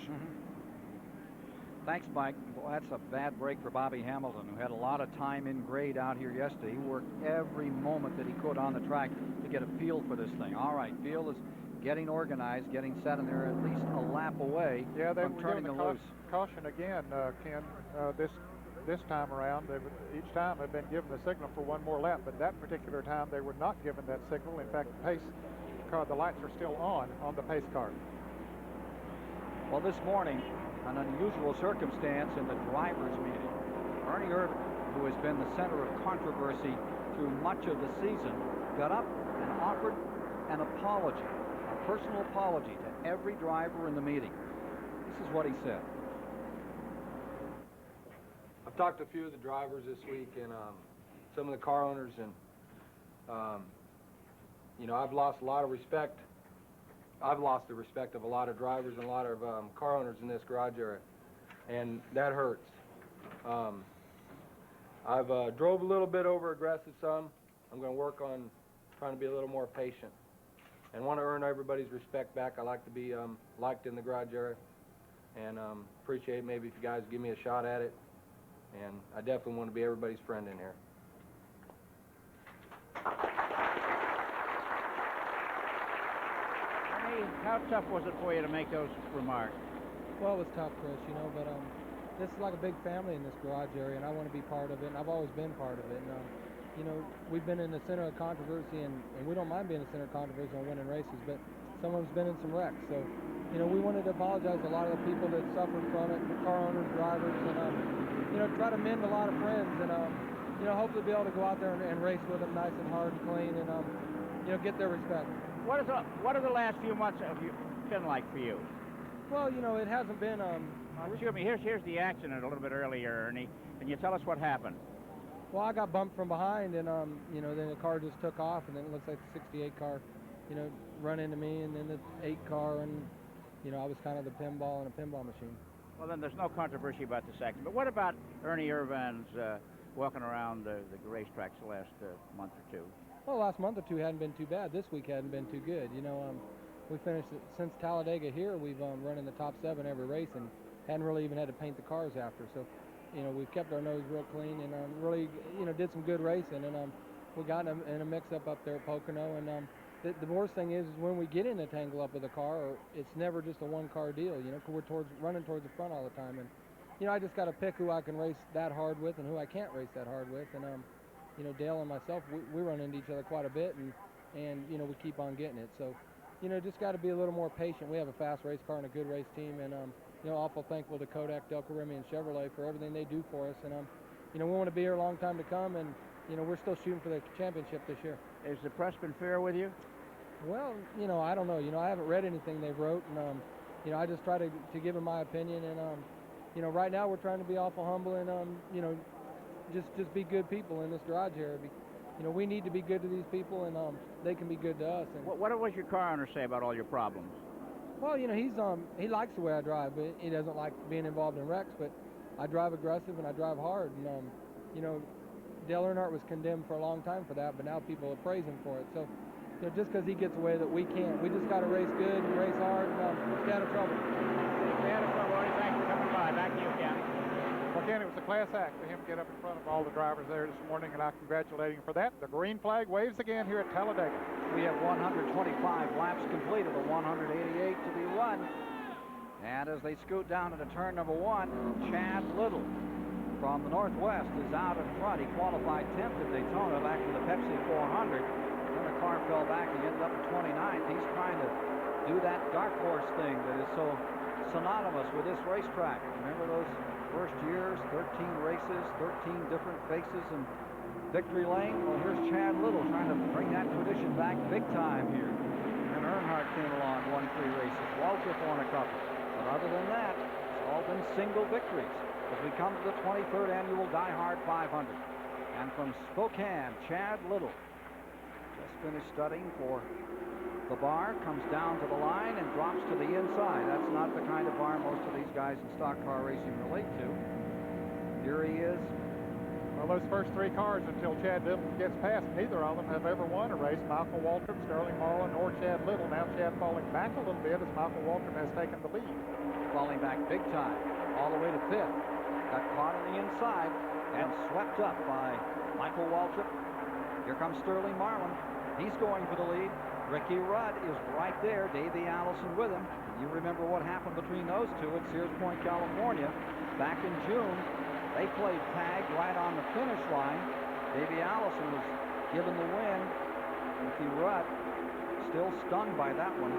Thanks, Mike. Well, that's a bad break for Bobby Hamilton, who had a lot of time in grade out here yesterday. He worked every moment that he could on the track to get a feel for this thing. All right, field is getting organized, getting set, and they're at least a lap away from turning the loose. Caution again, Ken. This time around, each time they've been given the signal for one more lap, but that particular time they were not given that signal. In fact, the pace car, the lights are still on the pace car. Well, this morning, an unusual circumstance in the drivers' meeting. Ernie Irvan, who has been the center of controversy through much of the season, got up and offered an apology, a personal apology to every driver in the meeting. This is what he said. I've talked to a few of the drivers this week and some of the car owners, and you know, I've lost a lot of respect. I've lost the respect of a lot of drivers and a lot of car owners in this garage area, and that hurts. I've drove a little bit over aggressive some. I'm going to work on trying to be a little more patient and want to earn everybody's respect back. I like to be liked in the garage area, and appreciate maybe if you guys give me a shot at it. And I definitely want to be everybody's friend in here. Ernie, how tough was it for you to make those remarks? Well, it was tough, Chris, you know, but this is like a big family in this garage area, and I want to be part of it, and I've always been part of it. And, you know, we've been in the center of controversy, and we don't mind being in the center of controversy on winning races, but someone's been in some wrecks. So, you know, we wanted to apologize to a lot of the people that suffered from it, the car owners, drivers, and, you know, try to mend a lot of friends, and, you know, hopefully be able to go out there and race with them nice and hard and clean, and, you know, get their respect. What are the last few months have you been like for you? Well, you know, it hasn't been, excuse me, here's the accident a little bit earlier, Ernie. Can you tell us what happened? Well, I got bumped from behind, and, you know, then the car just took off, and then it looks like the 68 car, you know, run into me, and then the 8 car, and, you know, I was kind of the pinball in a pinball machine. Well, then there's no controversy about this accident. But what about Ernie Irvan's walking around the racetracks the last month or two? Well, last month or two hadn't been too bad. This week hadn't been too good. You know, we finished, since Talladega here, we've run in the top 7 every race and hadn't really even had to paint the cars after. So, you know, we've kept our nose real clean and really, you know, did some good racing. And we got in a mix-up up there at Pocono. And the worst thing is when we get in a tangle-up with a car, it's never just a one-car deal. You know, we're running towards the front all the time. And, you know, I just got to pick who I can race that hard with and who I can't race that hard with. And, you know, Dale and myself, we run into each other quite a bit, and you know, we keep on getting it. So, you know, just got to be a little more patient. We have a fast race car and a good race team, and you know, awful thankful to Kodak, Delco Remy, and Chevrolet for everything they do for us. And you know, we want to be here a long time to come, and you know, we're still shooting for the championship this year. Is the press been fair with you? Well, you know, I don't know. You know, I haven't read anything they've wrote, and you know, I just try to give them my opinion. And you know, right now we're trying to be awful humble and you know, just be good people in this garage here. You know, we need to be good to these people, and they can be good to us. And What was your car owner say about all your problems? well, you know, he likes the way I drive, but he doesn't like being involved in wrecks. But I drive aggressive and I drive hard, and you know, Dale Earnhardt was condemned for a long time for that, but now people are praising for it. So, you know, just because he gets away that we can't, we just got to race good and race hard and stay out of trouble. Stay out of trouble. Thanks for coming by. Back to you, Ken. Well, Ken, it was a class act for him to get up in front of all the drivers there this morning, and I congratulate him for that. The green flag waves again here at Talladega. We have 125 laps completed, a 188 to be run. And as they scoot down into turn number 1, Chad Little from the Northwest is out in front. He qualified 10th at Daytona back to the Pepsi 400. Then the car fell back. He ended up in 29th. He's trying to do that dark horse thing that is so synonymous with this racetrack. Remember those first years, 13 races, 13 different faces in victory lane? Well, here's Chad Little trying to bring that tradition back big time here. And Earnhardt came along, won 3 races. Waltrip won a couple. But other than that, it's all been single victories as we come to the 23rd annual DieHard 500. And from Spokane, Chad Little just finished studying for the bar, comes down to the line and drops to the inside. That's not the kind of bar most of these guys in stock car racing relate to. Here he is. Well, those first 3 cars until Chad Little gets past, neither of them have ever won a race. Michael Waltrip, Sterling Marlin, or Chad Little. Now Chad falling back a little bit as Michael Waltrip has taken the lead. Falling back big time, all the way to 5th. Got caught on the inside and swept up by Michael Waltrip. Here comes Sterling Marlin. He's going for the lead. Ricky Rudd is right there. Davey Allison with him. You remember what happened between those two at Sears Point, California. Back in June, they played tag right on the finish line. Davey Allison was given the win. Ricky Rudd still stunned by that one.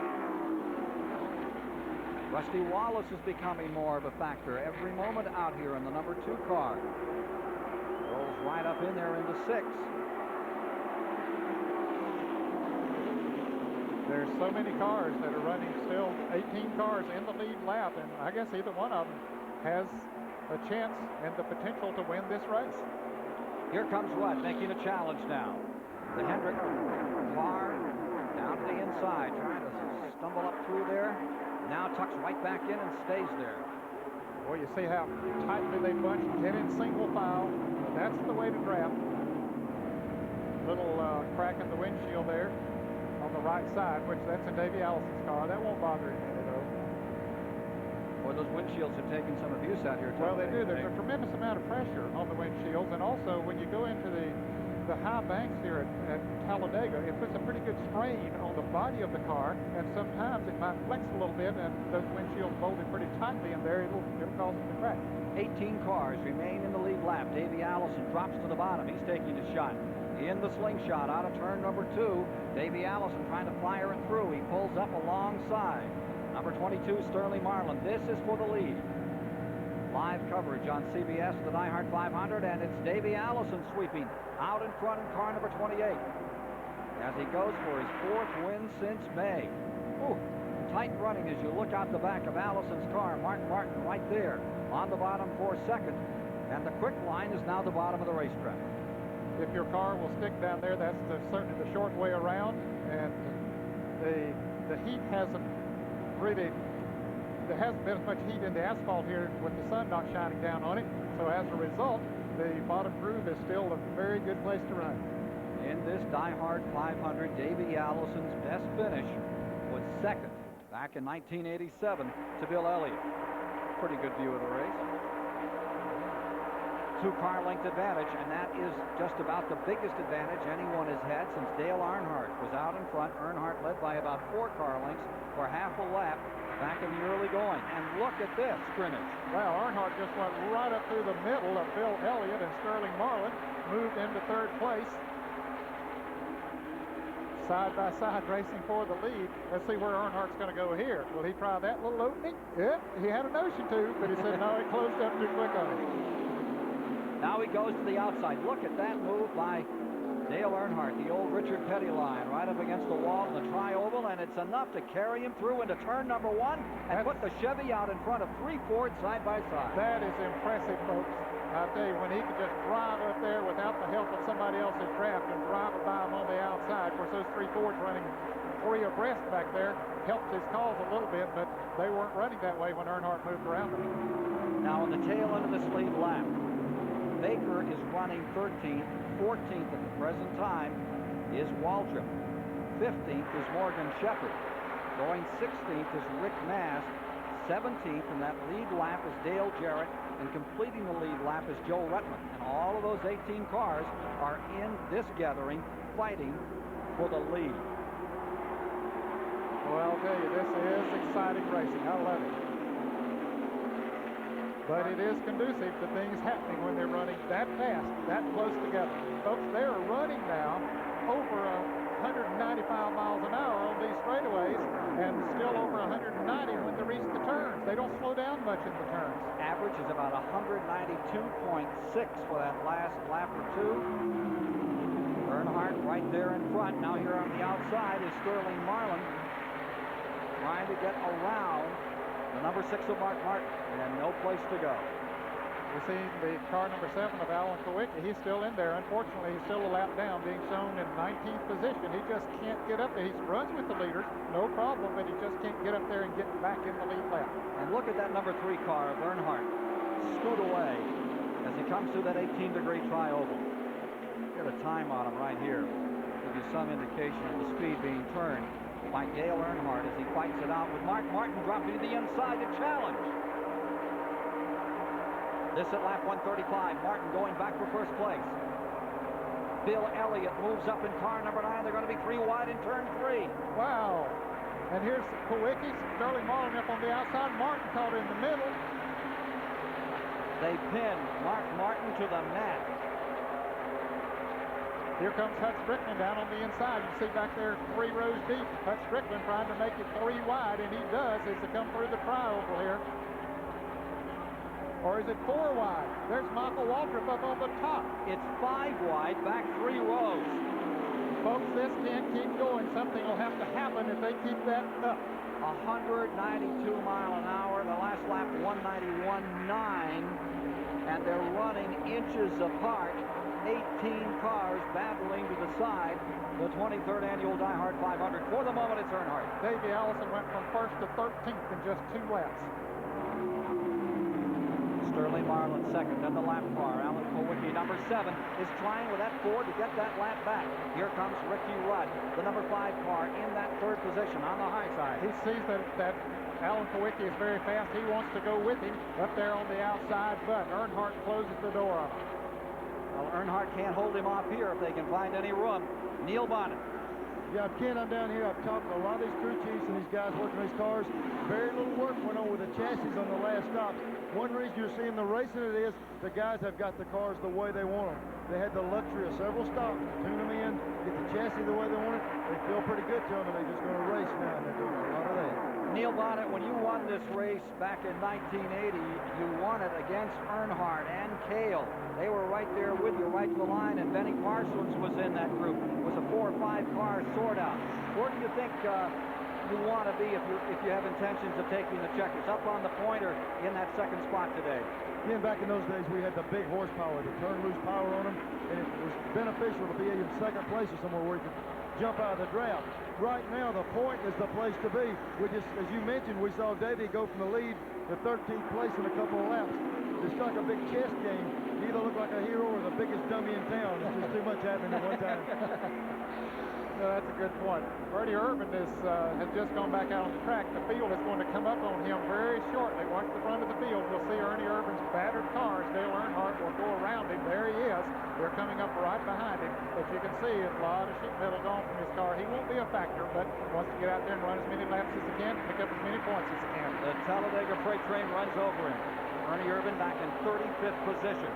Rusty Wallace is becoming more of a factor every moment out here in the number 2 car. Rolls right up in there into 6th. There's so many cars that are running still, 18 cars in the lead lap, and I guess either one of them has a chance and the potential to win this race. Here comes Rudd making a challenge now. The Hendrick car down to the inside, trying to stumble up through there. Now tucks right back in and stays there. Boy, you see how tightly they bunch, get in single file. That's the way to draft. Little crack in the windshield there on the right side, which that's in Davey Allison's car. That won't bother him any, though. Boy, those windshields have taken some abuse out here. Well, they do. There's a tremendous amount of pressure on the windshields, and also when you go into the high banks here at Talladega, it puts a pretty good strain on the body of the car, and sometimes it might flex a little bit, and those windshields bolted pretty tightly in there. It'll cause them to crack. 18 cars remain in the lead lap. Davey Allison drops to the bottom. He's taking a shot. In the slingshot out of turn number 2. Davey Allison trying to fire it through. He pulls up alongside number 22, Sterling Marlin. This is for the lead. Live coverage on CBS of the DieHard 500, and it's Davey Allison sweeping out in front in car number 28 as he goes for his 4th win since May. Ooh, tight running as you look out the back of Allison's car. Mark Martin right there on the bottom for 2nd, and the quick line is now the bottom of the racetrack. If your car will stick down there, that's certainly the short way around, and the heat hasn't really, there hasn't been as much heat in the asphalt here with the sun not shining down on it, so as a result, the bottom groove is still a very good place to run. In this DieHard 500, Davey Allison's best finish was 2nd back in 1987 to Bill Elliott. Pretty good view of the race. 2-car length advantage, and that is just about the biggest advantage anyone has had since Dale Earnhardt was out in front. Earnhardt led by about 4-car lengths for half a lap back in the early going. And look at this scrimmage. Well, Earnhardt just went right up through the middle of Bill Elliott, and Sterling Marlin moved into 3rd place. side-by-side racing for the lead. Let's see where Earnhardt's going to go here. Will he try that little opening? Yeah, he had a notion to, but he said no, it closed up too quick on him. Now he goes to the outside. Look at that move by Dale Earnhardt, the old Richard Petty line, right up against the wall in the tri-oval, and it's enough to carry him through into turn number 1 and put the Chevy out in front of 3 Fords side by side. That is impressive, folks. I'll tell you, when he could just drive up there without the help of somebody else's draft and drive it by him on the outside, of course, those 3 Fords running 3 abreast back there helped his cause a little bit, but they weren't running that way when Earnhardt moved around them. Now on the tail end of this lead lap, Baker is running 13th. 14th at the present time is Waldrop. 15th is Morgan Shepherd. Going 16th is Rick Mast. 17th in that lead lap is Dale Jarrett. And completing the lead lap is Joe Ruttman. And all of those 18 cars are in this gathering fighting for the lead. Well, I'll tell you, this is exciting racing. I love it. But it is conducive to things happening when they're running that fast, that close together. Folks, they are running now over 195 miles an hour on these straightaways and still over 190 when they reach the turns. They don't slow down much in the turns. Average is about 192.6 for that last lap or two. Earnhardt right there in front. Now here on the outside is Sterling Marlin trying to get around the number 6 of Mark Martin, and no place to go. We're seeing the car number 7 of Alan Kowicki. He's still in there. Unfortunately, he's still a lap down, being shown in 19th position. He just can't get up there. He runs with the leaders, no problem, but he just can't get up there and get back in the lead lap. And look at that number 3 car of Earnhardt scoot away as he comes through that 18-degree tri-oval. Get a time on him right here. Give you some indication of the speed being turned by Dale Earnhardt as he fights it out with Mark Martin dropping to the inside to challenge. This at lap 135. Martin going back for first place. Bill Elliott moves up in car number 9. They're going to be 3 wide in turn 3. Wow. And here's Kowicki, Sterling Marlin up on the outside. Martin caught in the middle. They pin Mark Martin to the mat. Here comes Hut Strickland down on the inside. You see back there 3 rows deep. Hut Strickland trying to make it 3 wide, and he does as they come through the tri-oval here. Or is it 4 wide? There's Michael Waltrip up on the top. It's 5 wide, back 3 rows. Folks, this can't keep going. Something will have to happen if they keep that up. 192 mile an hour. The last lap, 191.9. And they're running inches apart. 18 cars battling to the side. The 23rd annual DieHard 500. For the moment, it's Earnhardt. Davey Allison went from 1st to 13th in just 2 laps. Sterling Marlin second, then the lap car. Alan Kowicki, number 7, is trying with that Ford to get that lap back. Here comes Ricky Rudd, the number 5 car, in that 3rd position on the high side. He sees that Alan Kowicki is very fast. He wants to go with him up there on the outside, but Earnhardt closes the door on him. Well, Earnhardt can't hold him off here if they can find any room. Neil Bonnet. Yeah, Ken, I'm down here. I've talked to a lot of these crew chiefs and these guys working these cars. Very little work went on with the chassis on the last stop. One reason you're seeing the racing it is the guys have got the cars the way they want them. They had the luxury of several stops to tune them in, get the chassis the way they want it. They feel pretty good telling them they're just going to race now, and they're doing a lot of that. Neil Bonnet, when you won this race back in 1980, you won it against Earnhardt and Cale. They were right there with you, right to the line, and Benny Parsons was in that group. It was a 4 or 5 car sort out. Where do you think you want to be if you have intentions of taking the checkers? Up on the point or in that 2nd spot today? Again, back in those days, we had the big horsepower, the turn-loose power on them, and it was beneficial to be in 2nd place or somewhere where you could jump out of the draft. Right now, the point is the place to be. We just, as you mentioned, we saw Davey go from the lead to 13th place in a couple of laps. It's like a big chess game. You either look like a hero or the biggest dummy in town. It's just too much happening at one time. No, that's a good point. Bertie Urban has just gone back out on the track. The field is going to come up on him very shortly. Watch the front of the field. We'll see Ernie Urban's battered cars. Dale Earnhardt will go around him. There he is. They're coming up right behind him. But you can see a lot of sheet metal gone from his car. He won't be a factor, but wants to get out there and run as many laps as he can, pick up as many points as he can. The Talladega freight train runs over him. Ernie Urban back in 35th position.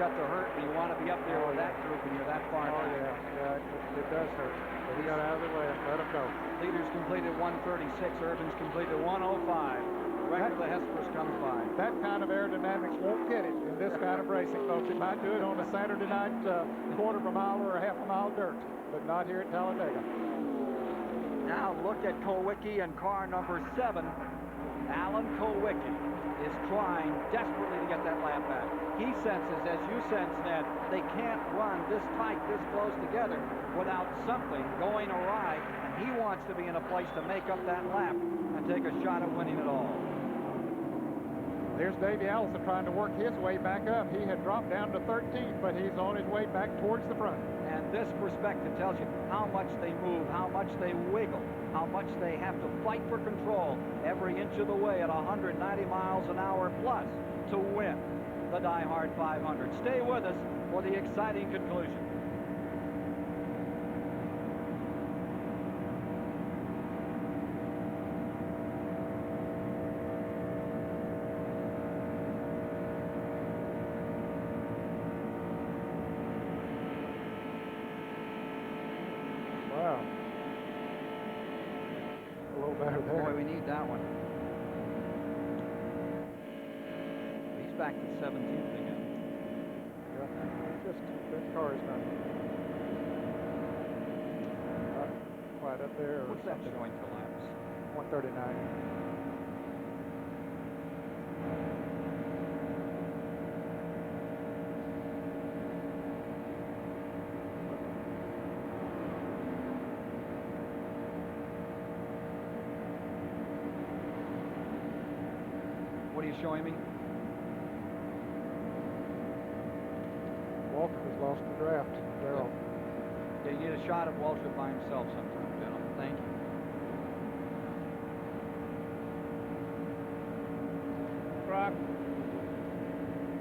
got to hurt when you want to be up there with that group and you're that far back. Yeah, it does hurt. But he got out of the way and let him go. Leaders completed 136, Urban's completed 105. The record of the Hespers comes by. That kind of aerodynamics won't get it in this kind of racing, folks. It might do it on a Saturday night quarter of a mile or a half a mile dirt, but not here at Talladega. Now look at Kulwicki and car number 7. Alan Kulwicki is trying desperately to get that lap back. He senses, as you sense, Ned, they can't run this tight, this close together without something going awry, and he wants to be in a place to make up that lap and take a shot at winning it all. There's Davey Allison trying to work his way back up. He had dropped down to 13th, but he's on his way back towards the front. And this perspective tells you how much they move, how much they wiggle, how much they have to fight for control every inch of the way at 190 miles an hour plus to win the DieHard 500. Stay with us for the exciting conclusion. Wow. A little better there. Boy, we need that one. He's back to 17th again. Just that car is not quite up there. What's that showing for laps? 139. What are you showing me? Walter has lost the draft. Darrell. Yeah, you need a shot of Walter by himself sometime, gentlemen. Thank you. Brock,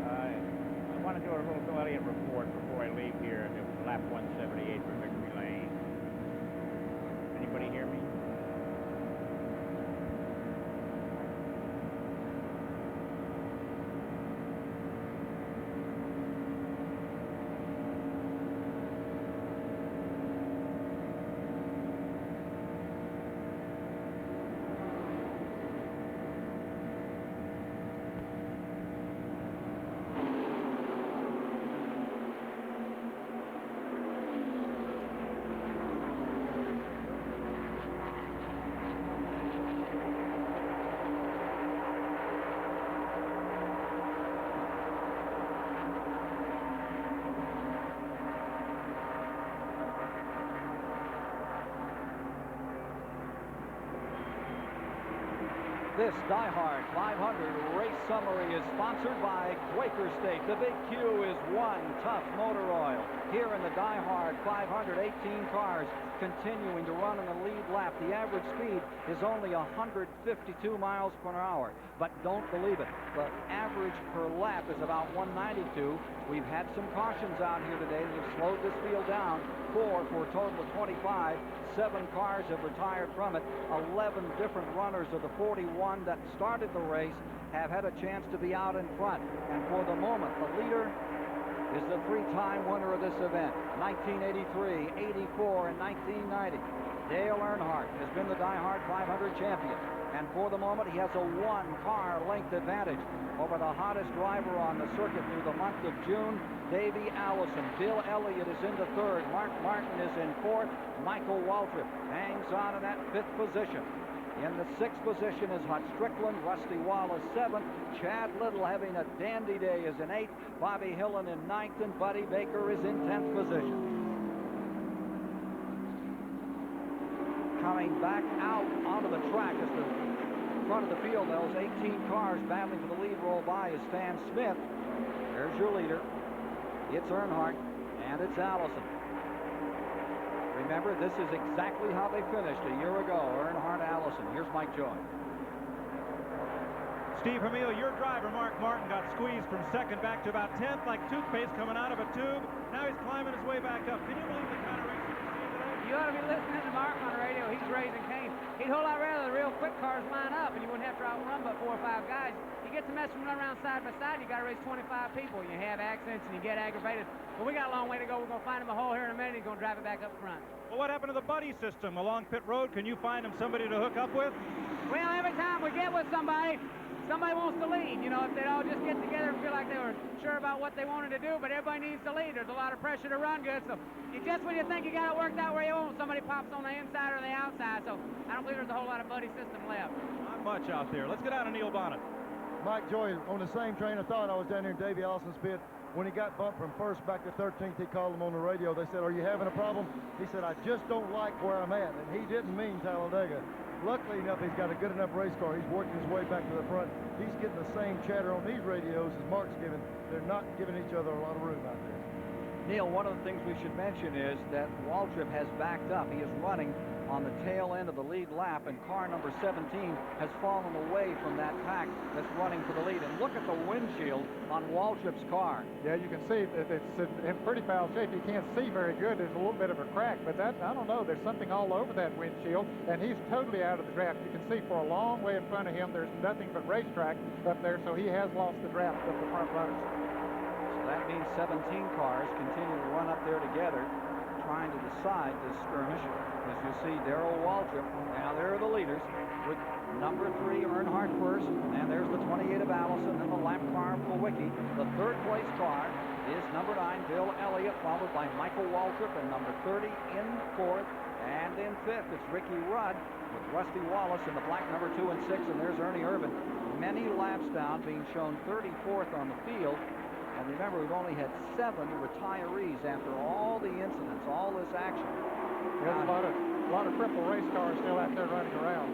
I want to do a little Galilean report before I leave here. It was lap 178 for Victory Lane. Anybody hear me? This DieHard 500 race summary is sponsored by Quaker State. The Big Q is one tough motor oil. Here in the DieHard 500, 18 cars continuing to run in the lead lap. The average speed is only 152 miles per hour. But don't believe it. The average per lap is about 192. We've had some cautions out here today that have slowed this field down. 4 for a total of 25. 7 cars have retired from it. 11 different runners of the 41 that started the race have had a chance to be out in front. And for the moment, the leader is the 3-time winner of this event. 1983, 84, and 1990. Dale Earnhardt has been the DieHard 500 champion. And for the moment, he has a 1-car length advantage over the hottest driver on the circuit through the month of June, Davey Allison. Bill Elliott is into 3rd. Mark Martin is in 4th. Michael Waltrip hangs on in that 5th position. In the 6th position is Hut Strickland. Rusty Wallace 7th. Chad Little having a dandy day is in 8th. Bobby Hillen in 9th, and Buddy Baker is in 10th position. Coming back out onto the track as the front of the field, those 18 cars battling for the lead roll by is Stan Smith. There's your leader. It's Earnhardt, and it's Allison. Remember, this is exactly how they finished a year ago. Earnhardt, Allison. Here's Mike Joy. Steve Hamill, your driver, Mark Martin, got squeezed from 2nd back to about 10th, like toothpaste coming out of a tube. Now he's climbing his way back up. Can you believe the kind of race you're seeing today? You ought to be listening to Mark on the radio. He's raising Cain. He'd a whole lot rather the real real quick cars line up, and you wouldn't have to outrun but 4 or 5 guys. You get to mess and run around side by side, you got to race 25 people. You have accidents and you get aggravated. But we got a long way to go. We're going to find him a hole here in a minute. He's going to drive it back up front. Well, what happened to the buddy system along pit road? Can you find him somebody to hook up with? Well, every time we get with somebody, somebody wants to lead. You know, if they'd all just get together and feel like they were sure about what they wanted to do, but everybody needs to lead. There's a lot of pressure to run good. So just when you think you got it worked out where you want, somebody pops on the inside or the outside. So I don't believe there's a whole lot of buddy system left. Not much out there. Let's get out of Neil Bonnet. Mike Joy, on the same train of thought, I was down here in Davey Allison's pit. When he got bumped from first back to 13th, he called him on the radio. They said, "Are you having a problem?" He said, "I just don't like where I'm at." And he didn't mean Talladega. Luckily enough, he's got a good enough race car. He's working his way back to the front. He's getting the same chatter on these radios as Mark's giving. They're not giving each other a lot of room out there. Neil, one of the things we should mention is that Waltrip has backed up. He is running on the tail end of the lead lap, and car number 17 has fallen away from that pack that's running for the lead. And look at the windshield on Waltrip's car. Yeah, you can see that it's in pretty foul shape. You can't see very good. There's a little bit of a crack, but that, I don't know, there's something all over that windshield, and he's totally out of the draft. You can see for a long way in front of him, there's nothing but racetrack up there, so he has lost the draft of the front runners. So that means 17 cars continue to run up there together, trying to decide this skirmish. As you see, Darrell Waltrip, now there are the leaders, with number 3 Earnhardt first, and there's the 28 of Allison and the lap car of Kowicki. The third place car is number 9 Bill Elliott, followed by Michael Waltrip, and number 30 in 4th, and in 5th it's Ricky Rudd with Rusty Wallace in the black number 2 and 6, and there's Ernie Irvin many laps down, being shown 34th on the field. And remember, we've only had 7 retirees after all the incidents, all this action. There's a lot of triple race cars still out there running around.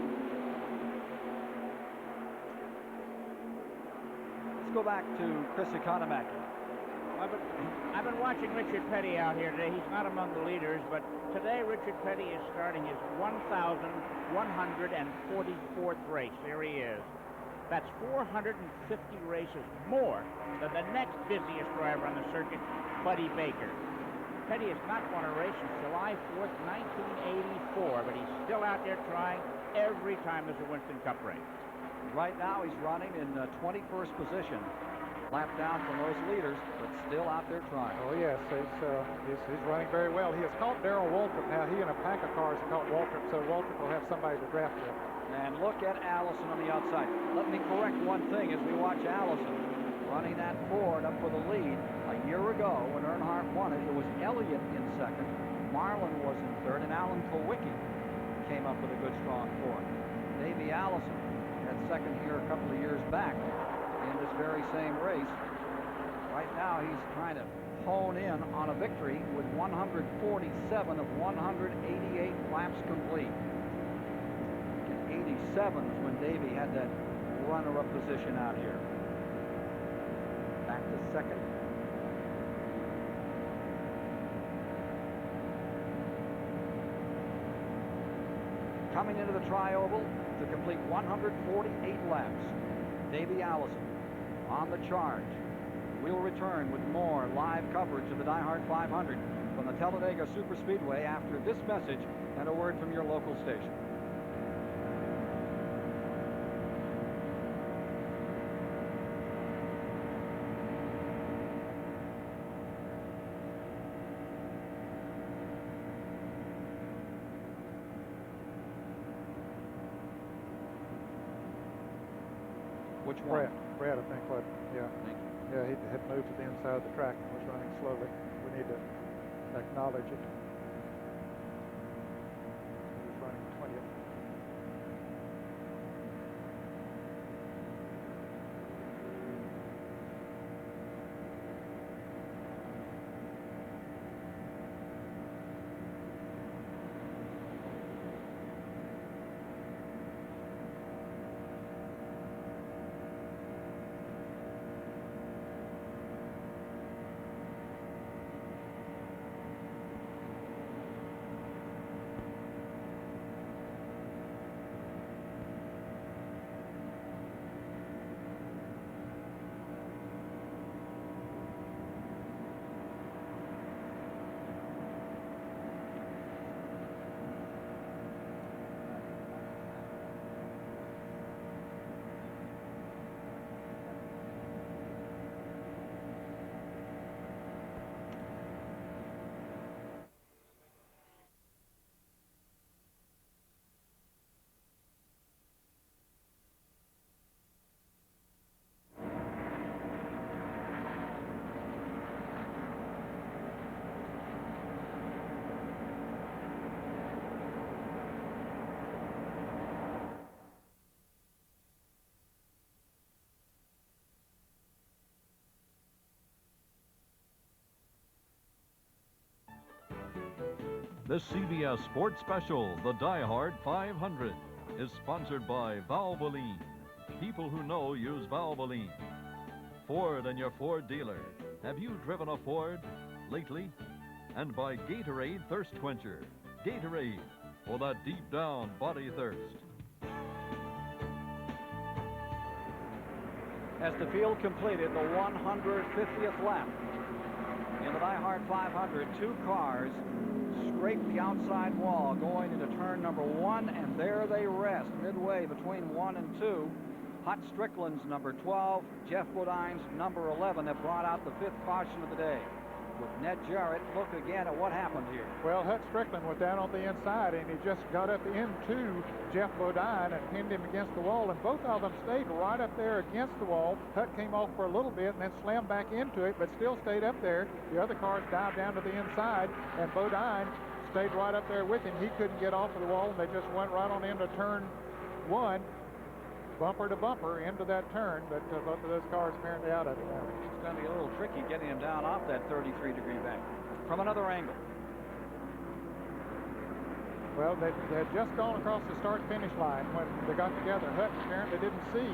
Let's go back to Chris Economaki. I've been watching Richard Petty out here today. He's not among the leaders, but today Richard Petty is starting his 1,144th race. There he is. That's 450 races more than the next busiest driver on the circuit, Buddy Baker. Petty has not won a race since July 4th, 1984, but he's still out there trying every time there's a Winston Cup race. Right now he's running in 21st position, lap down from those leaders, but still out there trying. Oh yes, he's running very well. He has caught Darrell Waltrip. Now he and a pack of cars have caught Waltrip, so Waltrip will have somebody to draft him. And look at Allison on the outside. Let me correct one thing as we watch Allison running that Ford up for the lead. A year ago, when Earnhardt won it, it was Elliott in second, Marlin was in third, and Alan Kowicki came up with a good, strong Ford. Davey Allison had second here a couple of years back in this very same race. Right now, he's trying to hone in on a victory with 147 of 188 laps complete. 87 is when Davey had that runner-up position out here. Back to second. Coming into the tri-oval to complete 148 laps, Davey Allison on the charge. We'll return with more live coverage of the DieHard 500 from the Talladega Superspeedway after this message and a word from your local station. Which one? Brad, I think, yeah. Yeah, he had moved to the inside of the track and was running slowly. We need to acknowledge it. He was running 20th. This CBS Sports Special, the DieHard 500, is sponsored by Valvoline. People who know use Valvoline. Ford and your Ford dealer. Have you driven a Ford lately? And by Gatorade Thirst Quencher. Gatorade for that deep down body thirst. As the field completed the 150th lap in the DieHard 500, 2 cars scraped the outside wall going into turn number 1, and there they rest midway between 1 and 2. Hut Strickland's number 12, Jeff Bodine's number 11 have brought out the 5th caution of the day. With Ned Jarrett, look again at what happened here. Well, Hut Strickland was down on the inside, and he just got up into Jeff Bodine and pinned him against the wall, and both of them stayed right up there against the wall. Hut came off for a little bit and then slammed back into it, but still stayed up there. The other cars dived down to the inside, and Bodine stayed right up there with him. He couldn't get off of the wall, and they just went right on into turn 1. Bumper to bumper into that turn, but both of those cars apparently out of it now. It's going to be a little tricky getting him down off that 33-degree bank. From another angle. Well, they had just gone across the start-finish line when they got together. Hut apparently didn't see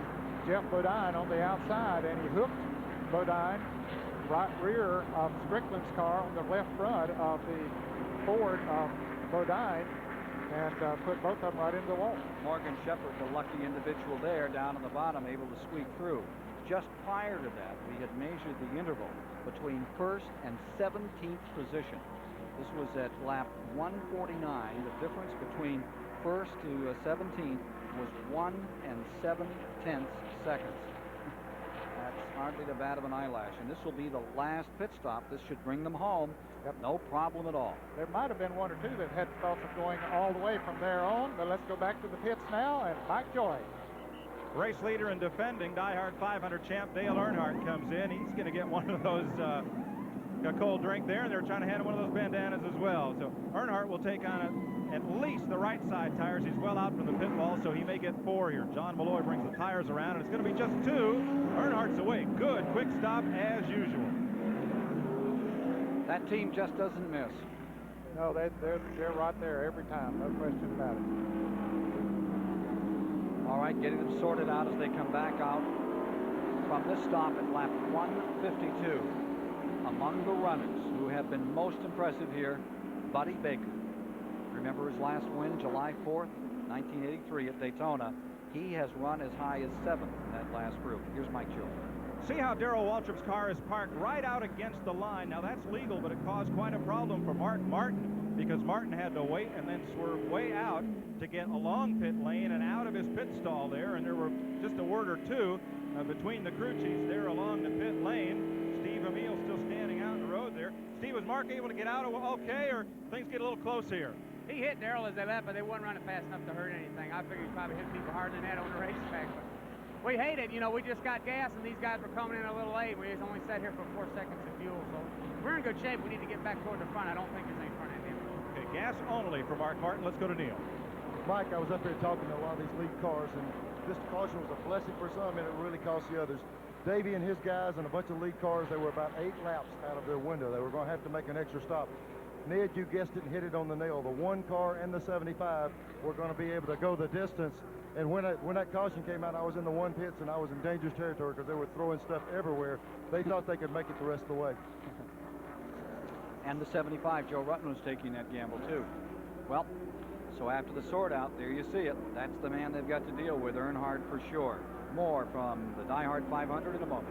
Jeff Bodine on the outside, and he hooked Bodine right rear of Strickland's car on the left front of the Ford of Bodine, and put both of them right into the wall. Morgan Shepherd, the lucky individual there, down on the bottom, able to squeak through. Just prior to that, we had measured the interval between 1st and 17th position. This was at lap 149. The difference between 1st to 17th was 1 7/10 seconds. That's hardly the bat of an eyelash, and this will be the last pit stop. This should bring them home. Yep. No problem at all. There might have been 1 or 2 that had thoughts of going all the way from there on, but let's go back to the pits now, and Mike Joy. Race leader and defending DieHard 500 champ Dale Earnhardt comes in. He's going to get one of those, a cold drink there, and they're trying to hand him one of those bandanas as well. So Earnhardt will take on at least the right side tires. He's well out from the pit wall, so he may get 4 here. John Malloy brings the tires around, and it's going to be just 2. Earnhardt's away. Good quick stop as usual. That team just doesn't miss. No, they're right there every time, no question about it. All right, getting them sorted out as they come back out from this stop at lap 152. Among the runners who have been most impressive here, Buddy Baker. Remember his last win, July 4th, 1983 at Daytona. He has run as high as 7th in that last group. Here's Mike Joe. See how Darrell Waltrip's car is parked right out against the line. Now that's legal, but it caused quite a problem for Mark Martin, because Martin had to wait and then swerve way out to get along pit lane and out of his pit stall there, and there were just a word or two between the crew chiefs there along the pit lane. Steve Emile still standing out in the road there. Steve, was Mark able to get out okay, or things get a little close here? He hit Darrell as they left, but they wasn't running fast enough to hurt anything. I figured he probably hit people harder than that on the racetrack. But we hate it. You know, we just got gas, and these guys were coming in a little late. We only sat here for 4 seconds of fuel, so we're in good shape. We need to get back toward the front. I don't think there's any front end here. Okay, gas only for Mark Martin. Let's go to Neil. Mike, I was up here talking to a lot of these lead cars, and this caution was a blessing for some, and it really cost the others. Davey and his guys and a bunch of lead cars, they were about 8 laps out of their window. They were going to have to make an extra stop. Ned, you guessed it and hit it on the nail. The 1 car and the 75 were going to be able to go the distance. And when that caution came out, I was in the 1 pits, and I was in dangerous territory because they were throwing stuff everywhere. They thought they could make it the rest of the way. And the 75, Joe Rutten was taking that gamble too. Well, so after the sort out, there you see it. That's the man they've got to deal with, Earnhardt for sure. More from the DieHard 500 in a moment.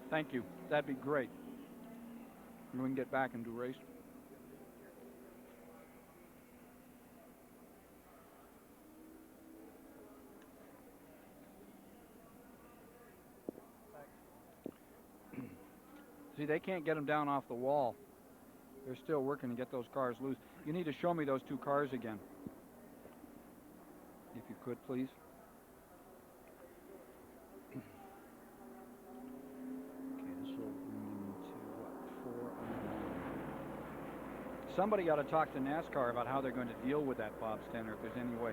Thank you. That'd be great. And we can get back and do race. See, they can't get them down off the wall. They're still working to get those cars loose. You need to show me those two cars again, if you could, please. Okay, this will bring them to what, 4. Somebody ought to talk to NASCAR about how they're going to deal with that, Bob Stenner, if there's any way.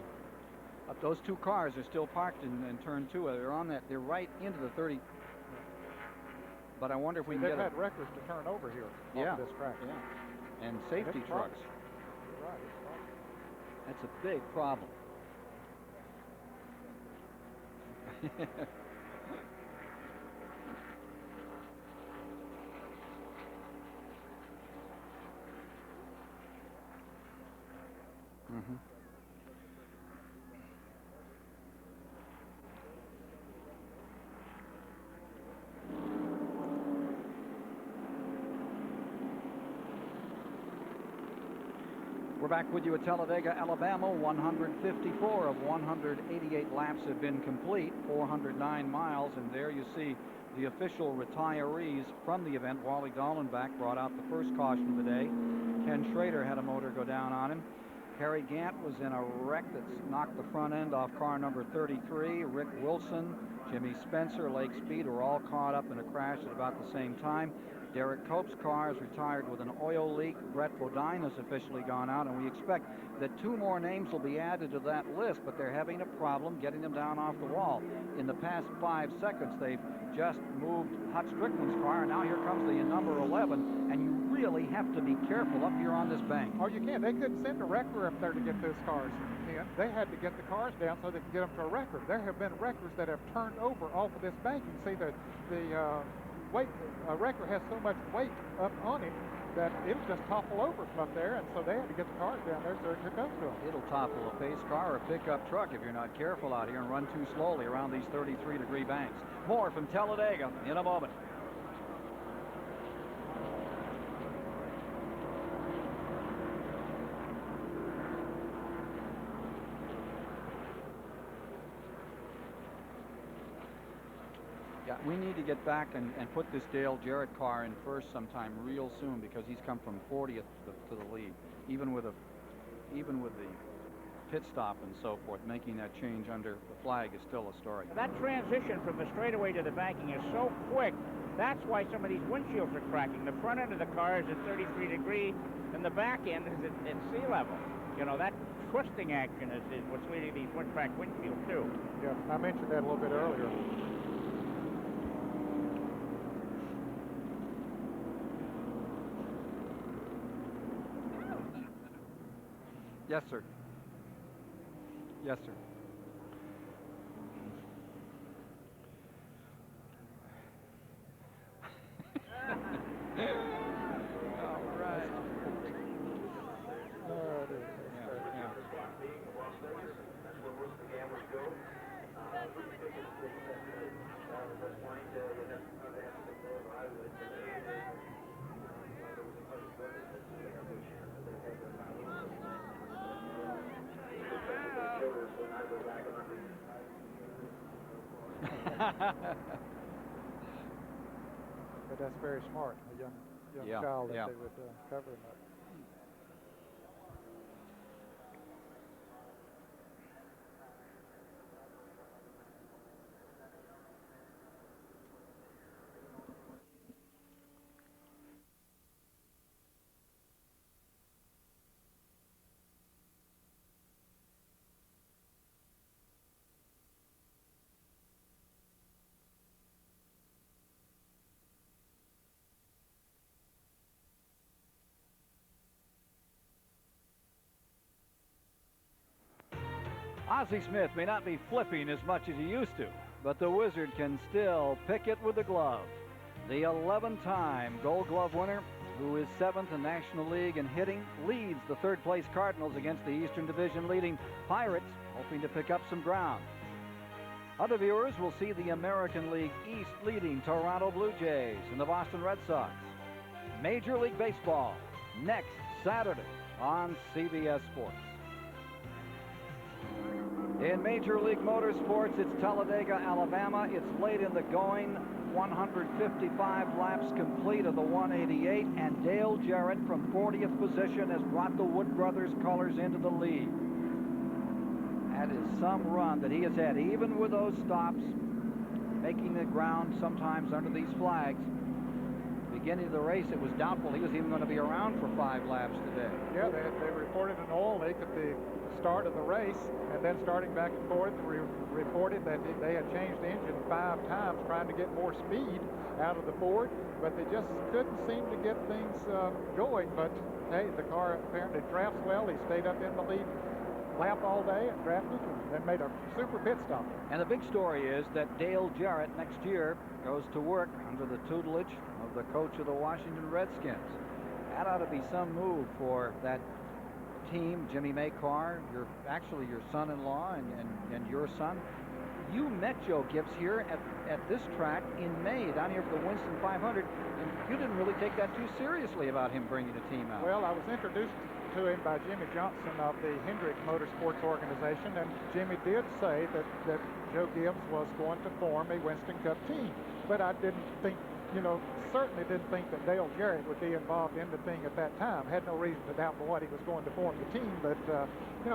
Those two cars are still parked in turn 2. They're on that. They're right into the 30. But I wonder if we can get. They've had records to turn over here off of this track. Yeah. And safety trucks. Right. That's a big problem. Mm-hmm. We're back with you at Talladega, Alabama. 154 of 188 laps have been complete, 409 miles, and there you see the official retirees from the event. Wally Dallenbach brought out the first caution of the day. Ken Schrader had a motor go down on him. Harry Gant was in a wreck that's knocked the front end off car number 33. Rick Wilson, Jimmy Spencer, Lake Speed were all caught up in a crash at about the same time. Derek Cope's car is retired with an oil leak. Brett Bodine has officially gone out, and we expect that 2 more names will be added to that list, but they're having a problem getting them down off the wall. In the past 5 seconds, they've just moved Hut Strickland's car, and now here comes the number 11, and you really have to be careful up here on this bank. Oh, you can. They couldn't send a wrecker up there to get those cars. They had to get the cars down so they could get them to a wrecker. There have been wreckers that have turned over off of this bank. You can see that the weight, a wrecker has so much weight up on it that it'll just topple over from up there, and so they had to get the cars down there so it could go to them. It'll topple a pace car or a pickup truck if you're not careful out here and run too slowly around these 33-degree banks. More from Talladega in a moment. Yeah, we need to get back and put this Dale Jarrett car in first sometime real soon, because he's come from 40th to the lead. Even with the pit stop and so forth, making that change under the flag is still a story. That transition from the straightaway to the banking is so quick. That's why some of these windshields are cracking. The front end of the car is at 33 degrees, and the back end is at sea level. You know, that twisting action is what's leading these cracked windshields too. Yeah, I mentioned that a little bit earlier. Yes, sir. Yes, sir. All right. But that's very smart, a young child that they would cover him up. Ozzie Smith may not be flipping as much as he used to, but the Wizard can still pick it with the glove. The 11-time Gold Glove winner, who is 7th in National League in hitting, leads the third-place Cardinals against the Eastern Division leading Pirates, hoping to pick up some ground. Other viewers will see the American League East leading Toronto Blue Jays and the Boston Red Sox. Major League Baseball next Saturday on CBS Sports. In Major League Motorsports, it's Talladega, Alabama. It's late in the going. 155 laps complete of the 188, and Dale Jarrett from 40th position has brought the Wood Brothers colors into the lead. That is some run that he has had, even with those stops, making the ground sometimes under these flags. Beginning of the race, it was doubtful he was even going to be around for 5 laps today. Yeah, they reported an oil leak at the start of the race, and then starting back and forth, reported that they had changed the engine 5 times trying to get more speed out of the Ford, but they just couldn't seem to get things going. But hey, the car apparently drafts well. He stayed up in the lead lap all day and drafted and then made a super pit stop. And the big story is that Dale Jarrett next year goes to work under the tutelage of the coach of the Washington Redskins. That ought to be some move for that team. Jimmy Maycar, actually your son-in-law and your son. You met Joe Gibbs here at this track in May down here for the Winston 500, and you didn't really take that too seriously about him bringing a team out. Well, I was introduced to him by Jimmy Johnson of the Hendrick Motorsports organization, and Jimmy did say that Joe Gibbs was going to form a Winston Cup team. But I didn't think, certainly didn't think that Dale Jarrett would be involved in the thing at that time. Had no reason to doubt what he was going to form the team, but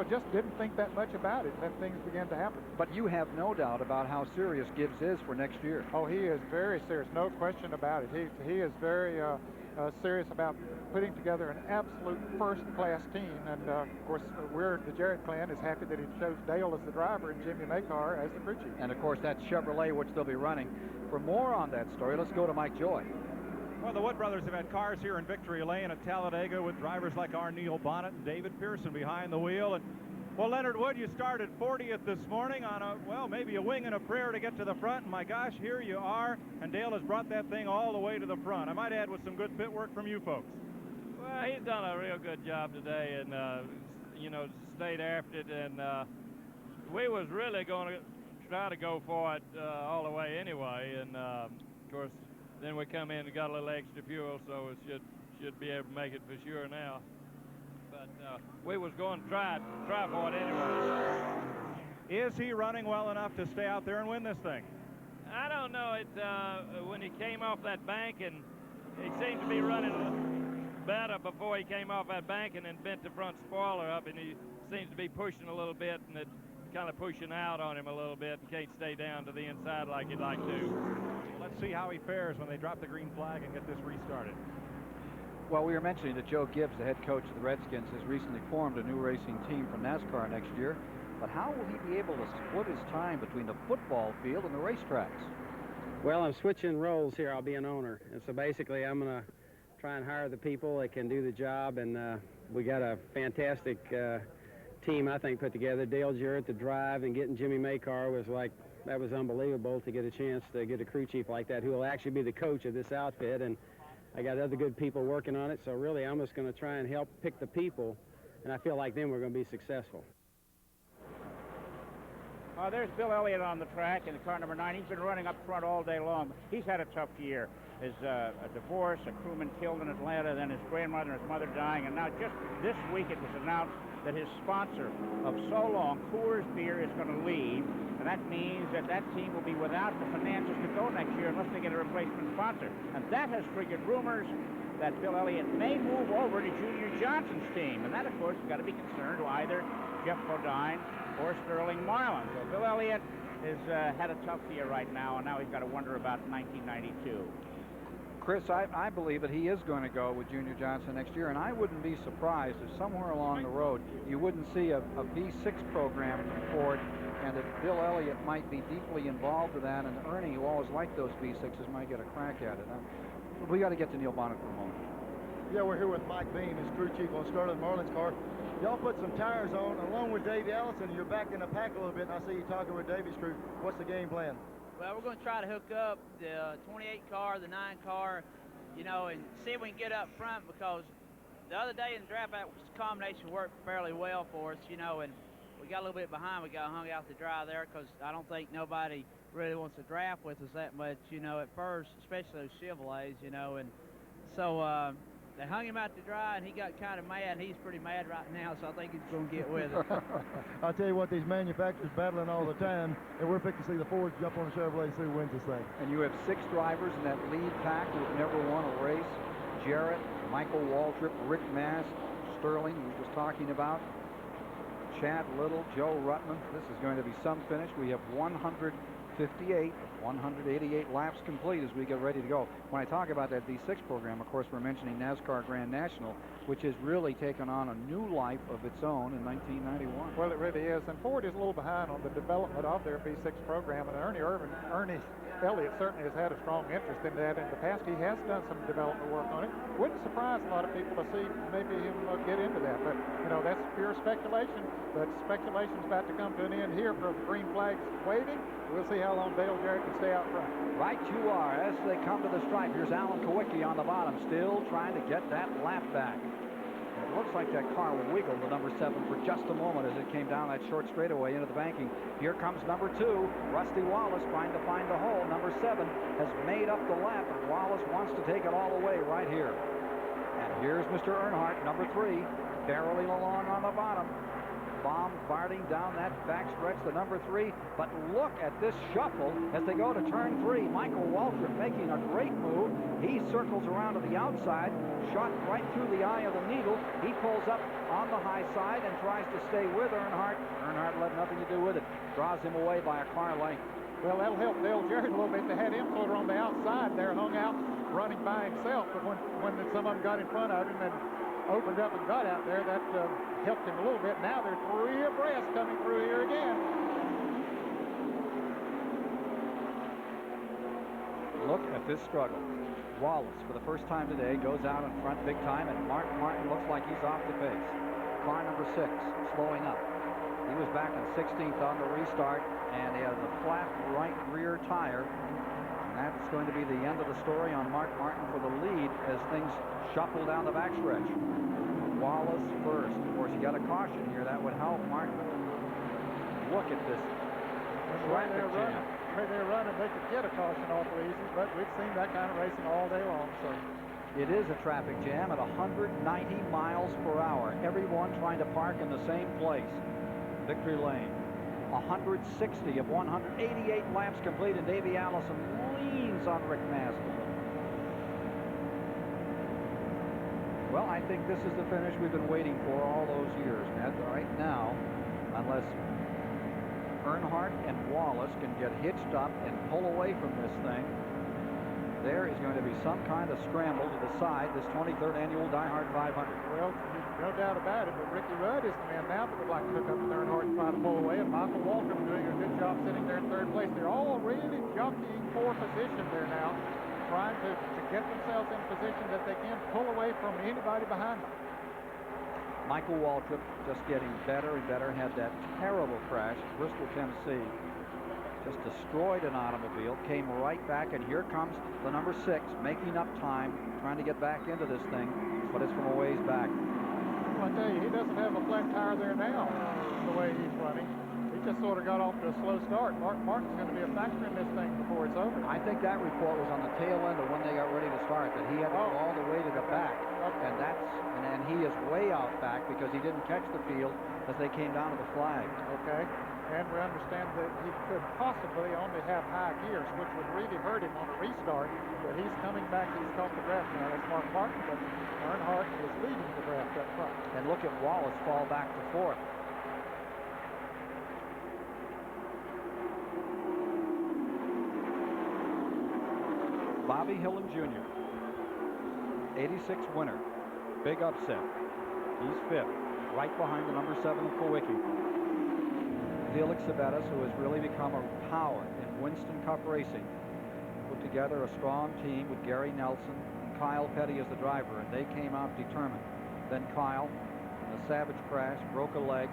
just didn't think that much about it. Then things began to happen. But you have no doubt about how serious Gibbs is for next year. Oh, he is very serious, no question about it. He is very serious about putting together an absolute first-class team, and of course, the Jarrett clan is happy that he chose Dale as the driver and Jimmy Maycar as the crew chief. And of course, that's Chevrolet, which they'll be running. For more on that story, let's go to Mike Joy. Well, the Wood Brothers have had cars here in Victory Lane at Talladega with drivers like our Neil Bonnet and David Pearson behind the wheel. And well, Leonard Wood, you started 40th this morning on maybe a wing and a prayer to get to the front. And my gosh, here you are. And Dale has brought that thing all the way to the front. I might add with some good pit work from you folks. Well, he's done a real good job today, and stayed after it. And we was really going to try to go for it all the way anyway. And of course, then we come in and got a little extra fuel, so it should be able to make it for sure now. But we was going to try for it anyway. Is he running well enough to stay out there and win this thing? I don't know. When he came off that bank, and he seemed to be running better before he came off that bank and then bent the front spoiler up, and he seems to be pushing a little bit, and it's kind of pushing out on him a little bit and can't stay down to the inside like he'd like to. Let's see how he fares when they drop the green flag and get this restarted. Well, we were mentioning that Joe Gibbs, the head coach of the Redskins, has recently formed a new racing team for NASCAR next year. But how will he be able to split his time between the football field and the racetracks? Well, I'm switching roles here. I'll be an owner. And so basically, I'm going to try and hire the people that can do the job. And we got a fantastic team, I think, put together. Dale Jarrett to drive, and getting Jimmy Maycar that was unbelievable to get a chance to get a crew chief like that who will actually be the coach of this outfit. And I got other good people working on it, so really I'm just going to try and help pick the people, and I feel like then we're going to be successful. There's Bill Elliott on the track in car number 9. He's been running up front all day long. He's had a tough year. His a divorce, a crewman killed in Atlanta, then his grandmother and his mother dying, and now just this week it was announced that his sponsor of so long, Coors Beer, is going to leave, and that means that team will be without the finances to go next year unless they get a replacement sponsor. And that has triggered rumors that Bill Elliott may move over to Junior Johnson's team, and that, of course, has got to be concerned to either Jeff Bodine or Sterling Marlin. So Bill Elliott has had a tough year right now, and now he's got to wonder about 1992. Chris, I believe that he is going to go with Junior Johnson next year, and I wouldn't be surprised if somewhere along the road you wouldn't see a V6 program from Ford, and that Bill Elliott might be deeply involved with that, and Ernie, who always liked those V6s, might get a crack at it. We got to get to Neil Bonnet for a moment. Yeah, we're here with Mike Bean, his crew chief on Sterling Marlin's car. Y'all put some tires on, along with Davey Allison. You're back in the pack a little bit, and I see you talking with Davey's crew. What's the game plan? Well, we're going to try to hook up the 28 car, the 9 car, and see if we can get up front, because the other day in the draft, that combination worked fairly well for us, and we got a little bit behind. We got hung out to dry there because I don't think nobody really wants to draft with us that much, at first, especially those Chevrolets, and so They hung him out to dry, and he got kind of mad. He's pretty mad right now, so I think he's going to get with it. I'll tell you what, these manufacturers battling all the time, and we're fixing to see the Fords jump on the Chevrolet and see who wins this thing. And you have 6 drivers in that lead pack who have never won a race. Jarrett, Michael Waltrip, Rick Mast, Sterling, we were just talking about, Chad Little, Joe Ruttman. This is going to be some finish. We have 188 laps complete as we get ready to go. When I talk about that V6 program, of course, we're mentioning NASCAR Grand National, which has really taken on a new life of its own in 1991. Well, it really is. And Ford is a little behind on the development of their V6 program. And Ernie Elliott certainly has had a strong interest in that in the past. He has done some development work on it. Wouldn't surprise a lot of people to see maybe him get into that. But, you know, that's pure speculation. But speculation's about to come to an end here from green flags waving. We'll see how long Dale Jarrett can stay out front. Right you are as they come to the stripe. Here's Alan Kowicki on the bottom, still trying to get that lap back. It looks like that car wiggled the number 7 for just a moment as it came down that short straightaway into the banking. Here comes number 2, Rusty Wallace, trying to find the hole. Number 7 has made up the lap, and Wallace wants to take it all the way right here. And here's Mr. Earnhardt, number 3, barreling along on the bottom, bombarding down that backstretch, the number 3. But look at this shuffle as they go to turn 3. Michael Waltrip making a great move. He circles around to the outside, shot right through the eye of the needle. He pulls up on the high side and tries to stay with Earnhardt. Earnhardt had nothing to do with it. Draws him away by a car length. Well, that'll help Dale Jarrett a little bit. They had him sort of on the outside there, hung out, running by himself. But when some of them got in front of him and opened up and got out there, that helped him a little bit. Now they're 3 abreast coming through here again. Look at this struggle. Wallace, for the first time today, goes out in front big time, and Mark Martin looks like he's off the pace. Car number 6 slowing up. He was back in 16th on the restart, and he has a flat right rear tire. And that's going to be the end of the story on Mark Martin for the lead as things shuffle down the backstretch. Wallace first. Of course, you got a caution here. That would help Martin. Look at this traffic jam. The way they're running, they could get a caution awful easy, but we've seen that kind of racing all day long. So it is a traffic jam at 190 miles per hour. Everyone trying to park in the same place. Victory Lane. 160 of 188 laps complete, and Davey Allison leans on Rick Mast. Well, I think this is the finish we've been waiting for all those years, Ned. Right now, unless Earnhardt and Wallace can get hitched up and pull away from this thing, there is going to be some kind of scramble to decide this 23rd annual DieHard 500. Well, no doubt about it, but Ricky Rudd is the man now that would like to hook up with Earnhardt and try to pull away, and Michael Waltrip doing a good job sitting there in 3rd place. They're all really jockeying for position there now, trying to get themselves in a position that they can pull away from anybody behind them. Michael Waltrip just getting better and better. Had that terrible crash in Bristol, Tennessee. Just destroyed an automobile, came right back, and here comes the number 6, making up time, trying to get back into this thing, but it's from a ways back. Well, I tell you, he doesn't have a flat tire there now, the way he's running. He just sort of got off to a slow start. Mark Martin's going to be a factor in this thing before it's over. I think that report was on the tail end of when they got ready to start, that he had to go all the way to the back. Okay. And he is way out back because he didn't catch the field as they came down to the flag. Okay. And we understand that he could possibly only have high gears, which would really hurt him on a restart. But he's coming back. He's caught the draft now. That's Mark Martin, but Earnhardt is leading the draft up front. And look at Wallace fall back to 4th. Bobby Hillin Jr., 86 winner, big upset. He's 5th, right behind the number 7 of Kowicki. Felix Sabetas, who has really become a power in Winston Cup racing, put together a strong team with Gary Nelson and Kyle Petty as the driver, and they came out determined. Then Kyle, in a savage crash, broke a leg,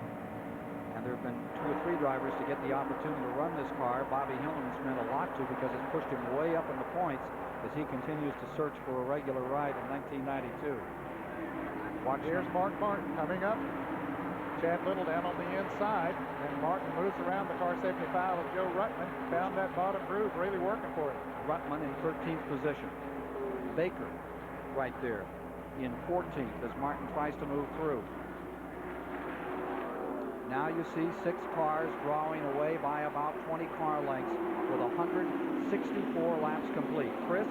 and there have been 2 or 3 drivers to get the opportunity to run this car. Bobby Hillman's meant a lot to because it's pushed him way up in the points as he continues to search for a regular ride in 1992. Here's Mark Martin coming up. Chad Little down on the inside, and Martin moves around the car 75 of Joe Ruttman. Found that bottom groove, really working for him. Ruttman in 13th position. Baker right there. in 14th as Martin tries to move through. Now you see 6 cars drawing away by about 20 car lengths with 164 laps complete. Chris?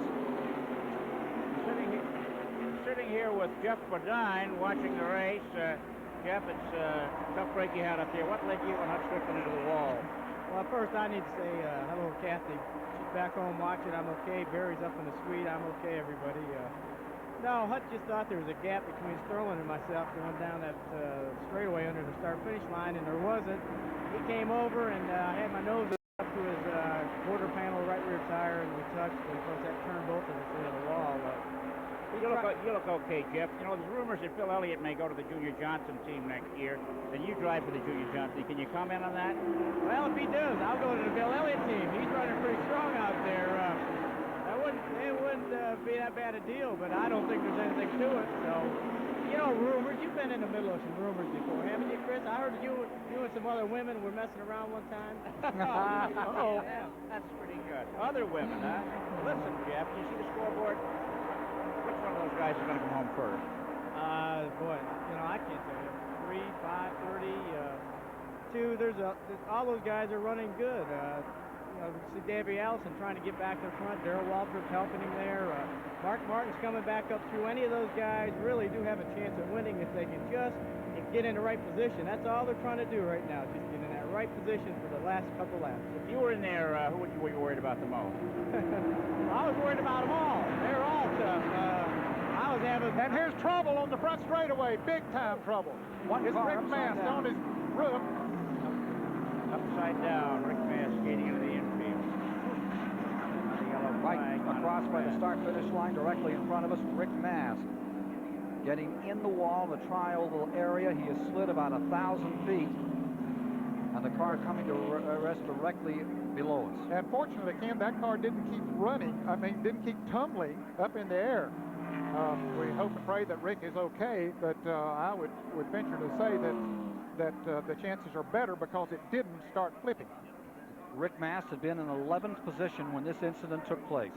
Sitting here with Jeff Bodine watching the race. Jeff, it's a tough break you had up there. What led you and Hutch Strickland into the wall? Well, first I need to say hello, Kathy. She's back home watching. I'm okay. Barry's up in the suite. I'm okay, everybody. No, Hutch just thought there was a gap between Sterling and myself going down that straightaway under the start-finish line, and there wasn't. He came over, and I had my nose up to his quarter panel right rear tire, and we touched, and of course that turned both of us into the wall. You look okay, Jeff. You know, there's rumors that Phil Elliott may go to the Junior Johnson team next year, and you drive for the Junior Johnson. Can you comment on that? Well, if he does, I'll go to the Phil Elliott team. He's running pretty strong out there. It wouldn't be that bad a deal, but I don't think there's anything to it. So, you know, rumors. You've been in the middle of some rumors before, haven't you, Chris? I heard you and some other women were messing around one time. Oh, yeah, that's pretty good. Other women, huh? Listen, Jeff, you see the scoreboard? Which one of those guys is going to come home first? Boy, you know, I can't tell you. 3, 5, 30, 2. There's all those guys are running good. You know, see Davey Allison trying to get back to the front. Darrell Waltrip's helping him there. Mark Martin's coming back up through. Any of those guys really do have a chance of winning if they can just get in the right position. That's all they're trying to do right now, just get in that right position for the last couple laps. If you were in there, who were you worried about the most? I was worried about them all. They're all tough. I was having... And here's trouble on the front straightaway. Big time trouble. It's Rick Mast on his roof. Upside down. Rick Mast skating into the infield. Right across by the start-finish line, directly in front of us, Rick Mast. Getting in the wall, the tri-oval area. He has slid about 1,000 feet. And the car coming to rest directly below us. And fortunately, Ken, that car didn't keep running. Didn't keep tumbling up in the air. We hope and pray that Rick is okay, but I would venture to say that the chances are better because it didn't start flipping. Rick Mast had been in 11th position when this incident took place.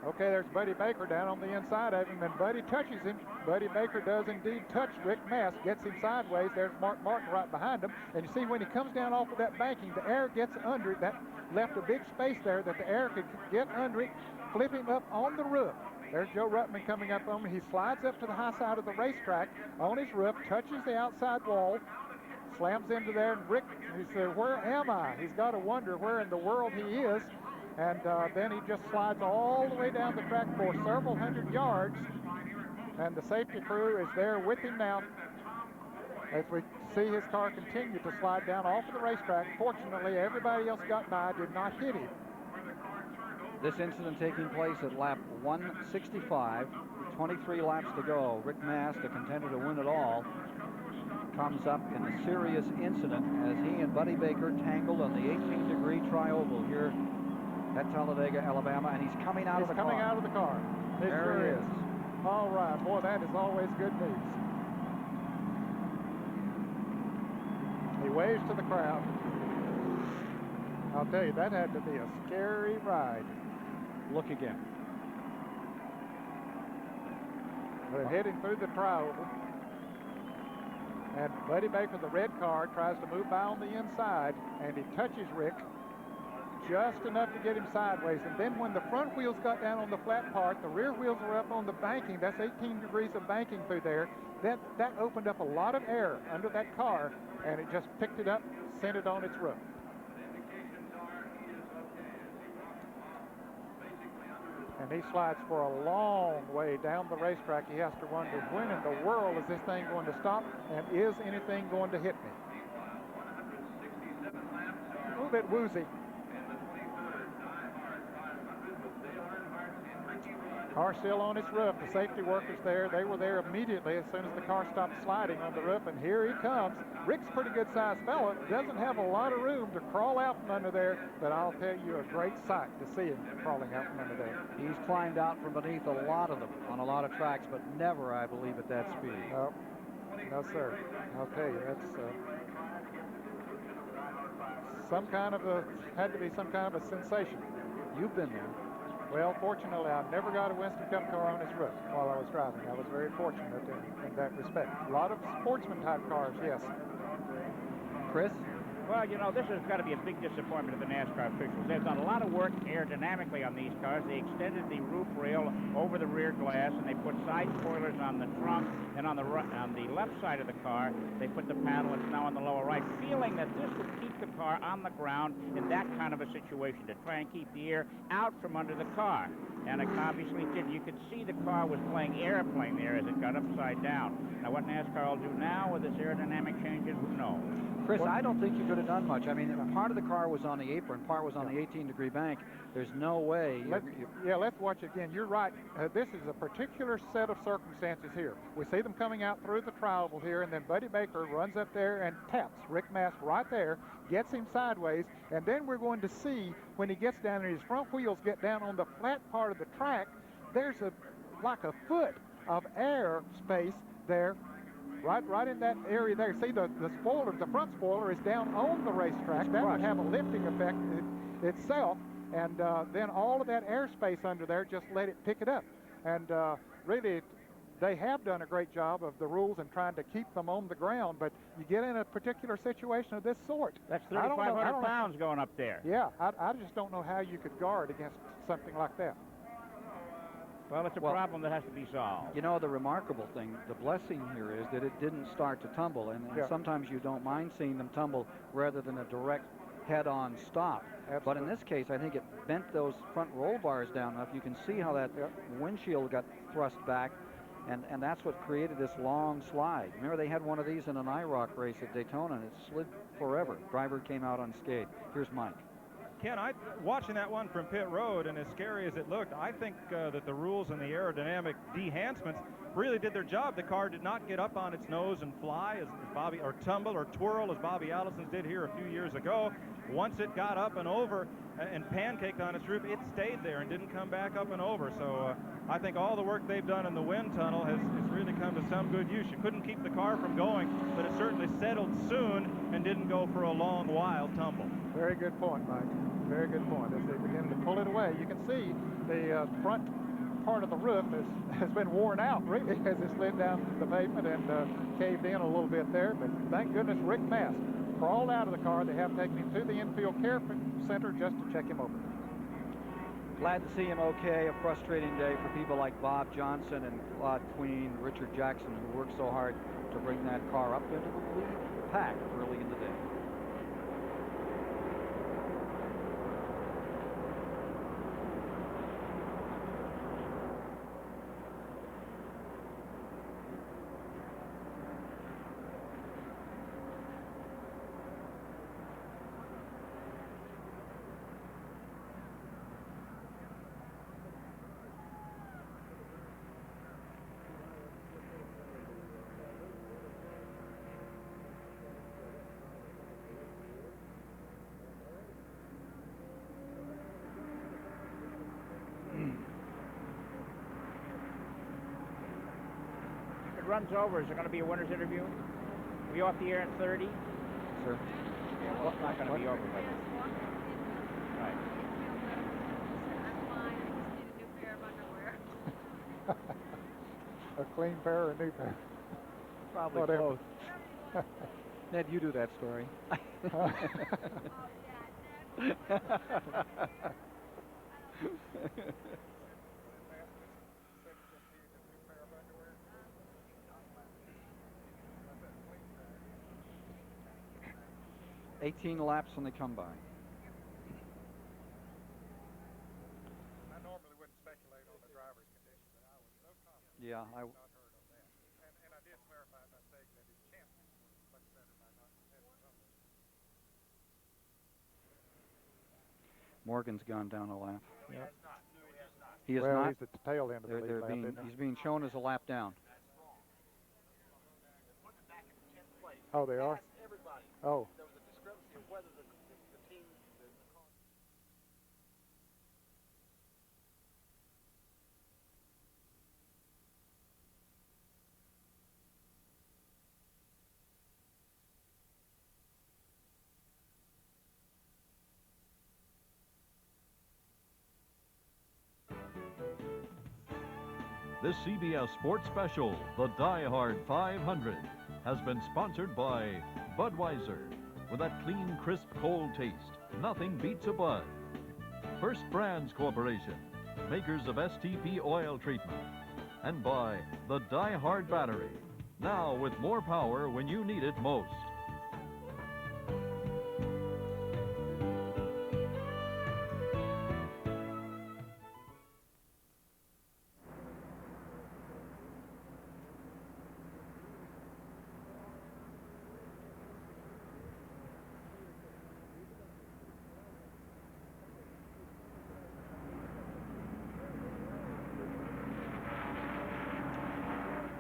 Okay, there's Buddy Baker down on the inside of him, and Buddy touches him. Buddy Baker does indeed touch Rick Mast, gets him sideways. There's Mark Martin right behind him. And you see when he comes down off of that banking, the air gets under it. That left a big space there that the air could get under it, flip him up on the roof. There's Joe Ruttman coming up on him. He slides up to the high side of the racetrack on his roof, touches the outside wall, slams into there, and Rick, he said, "Where am I?" He's got to wonder where in the world he is. And then he just slides all the way down the track for several hundred yards. And the safety crew is there with him now as we see his car continue to slide down off of the racetrack. Fortunately, everybody else got by, did not hit him. This incident taking place at lap 165, 23 laps to go. Rick Mast, a contender to win it all, comes up in a serious incident as he and Buddy Baker tangled on the 18-degree tri-oval here at Talladega, Alabama, and he's coming out of the car. He's coming out of the car. There he is. All right, boy, that is always good news. He waves to the crowd. I'll tell you, that had to be a scary ride. Look again. They're heading through the tri-oval. And Buddy Baker, the red car, tries to move by on the inside, and he touches Rick just enough to get him sideways. And then when the front wheels got down on the flat part, the rear wheels were up on the banking. That's 18 degrees of banking through there. That opened up a lot of air under that car, and it just picked it up, sent it on its roof. And he slides for a long way down the racetrack. He has to wonder, when in the world is this thing going to stop, and is anything going to hit me? A little bit woozy. Car still on its roof. The safety workers there, they were there immediately as soon as the car stopped sliding on the roof, and here he comes. Rick's a pretty good-sized fella. Doesn't have a lot of room to crawl out from under there, but I'll tell you, a great sight to see him crawling out from under there. He's climbed out from beneath a lot of them on a lot of tracks, but never, I believe, at that speed. No, sir. I'll tell you, that's had to be some kind of a sensation. You've been there. Well, fortunately, I never got a Winston Cup car on its roof while I was driving. I was very fortunate in that respect. A lot of sportsman-type cars, yes. Chris? Well, you know, this has got to be a big disappointment to the NASCAR officials. They've done a lot of work aerodynamically on these cars. They extended the roof rail over the rear glass, and they put side spoilers on the trunk, and on the left side of the car, they put the panel that's now on the lower right, feeling that this would keep the car on the ground in that kind of a situation, to try and keep the air out from under the car. And it obviously did. You could see the car was playing airplane there as it got upside down. Now, what NASCAR will do now with this aerodynamic changes, who knows? Chris, I don't think you could have done much. I mean, part of the car was on the apron, part was on the 18-degree bank. There's no way. Let's watch it again. You're right. This is a particular set of circumstances here. We see them coming out through the trioval here, and then Buddy Baker runs up there and taps Rick Mast right there, gets him sideways, and then we're going to see when he gets down and his front wheels get down on the flat part of the track, there's like a foot of air space there. Right in that area there. See, the spoiler, the front spoiler is down on the racetrack. That would have a lifting effect itself, and then all of that airspace under there, just let it pick it up. And really, they have done a great job of the rules and trying to keep them on the ground, but you get in a particular situation of this sort. That's 3,500 pounds going up there. Yeah, I just don't know how you could guard against something like that. Well, it's a problem that has to be solved. You know, the remarkable thing, the blessing here is that it didn't start to tumble, and sometimes you don't mind seeing them tumble rather than a direct head-on stop. Absolutely. But in this case, I think it bent those front roll bars down enough. You can see how that windshield got thrust back, and that's what created this long slide. Remember, they had one of these in an IROC race at Daytona, and it slid forever. Driver came out unscathed. Here's Mike. Ken, watching that one from pit road, and as scary as it looked, I think that the rules and the aerodynamic enhancements really did their job. The car did not get up on its nose and fly or tumble or twirl as Bobby Allison's did here a few years ago. Once it got up and over and pancaked on its roof, it stayed there and didn't come back up and over. So I think all the work they've done in the wind tunnel has really come to some good use. You couldn't keep the car from going, but it certainly settled soon and didn't go for a long, wild tumble. Very good point, Mike. Very good point. As they begin to pull it away, you can see the front part of the roof has been worn out, really, as it slid down the pavement and caved in a little bit there. But thank goodness Rick Mast crawled out of the car. They have taken him to the infield care center just to check him over. Glad to see him okay. A frustrating day for people like Bob Johnson and Claude Queen, Richard Jackson, who worked so hard to bring that car up into the lead pack early in the day. Runs over, is there going to be a winner's interview? Are we off the air at 30? Sir? Yeah, well, it's not going to be over, but... Right. A clean pair or a new pair? Probably Whatever. both. Ned, you do that story. $18 laps when they come by. I normally wouldn't speculate on the driver's condition, but I was so confident. Yeah, I not heard of that. And I did clarify by saying that his chances were much better by not having something. Morgan's gone down a lap. Yep. He is well, not. he's at the tail end of the lead lap, isn't he? He's being shown as a lap down. Oh, they are? Oh. This CBS Sports Special, the DieHard 500, has been sponsored by Budweiser. With that clean, crisp, cold taste, nothing beats a Bud. First Brands Corporation, makers of STP oil treatment. And by the DieHard battery, now with more power when you need it most.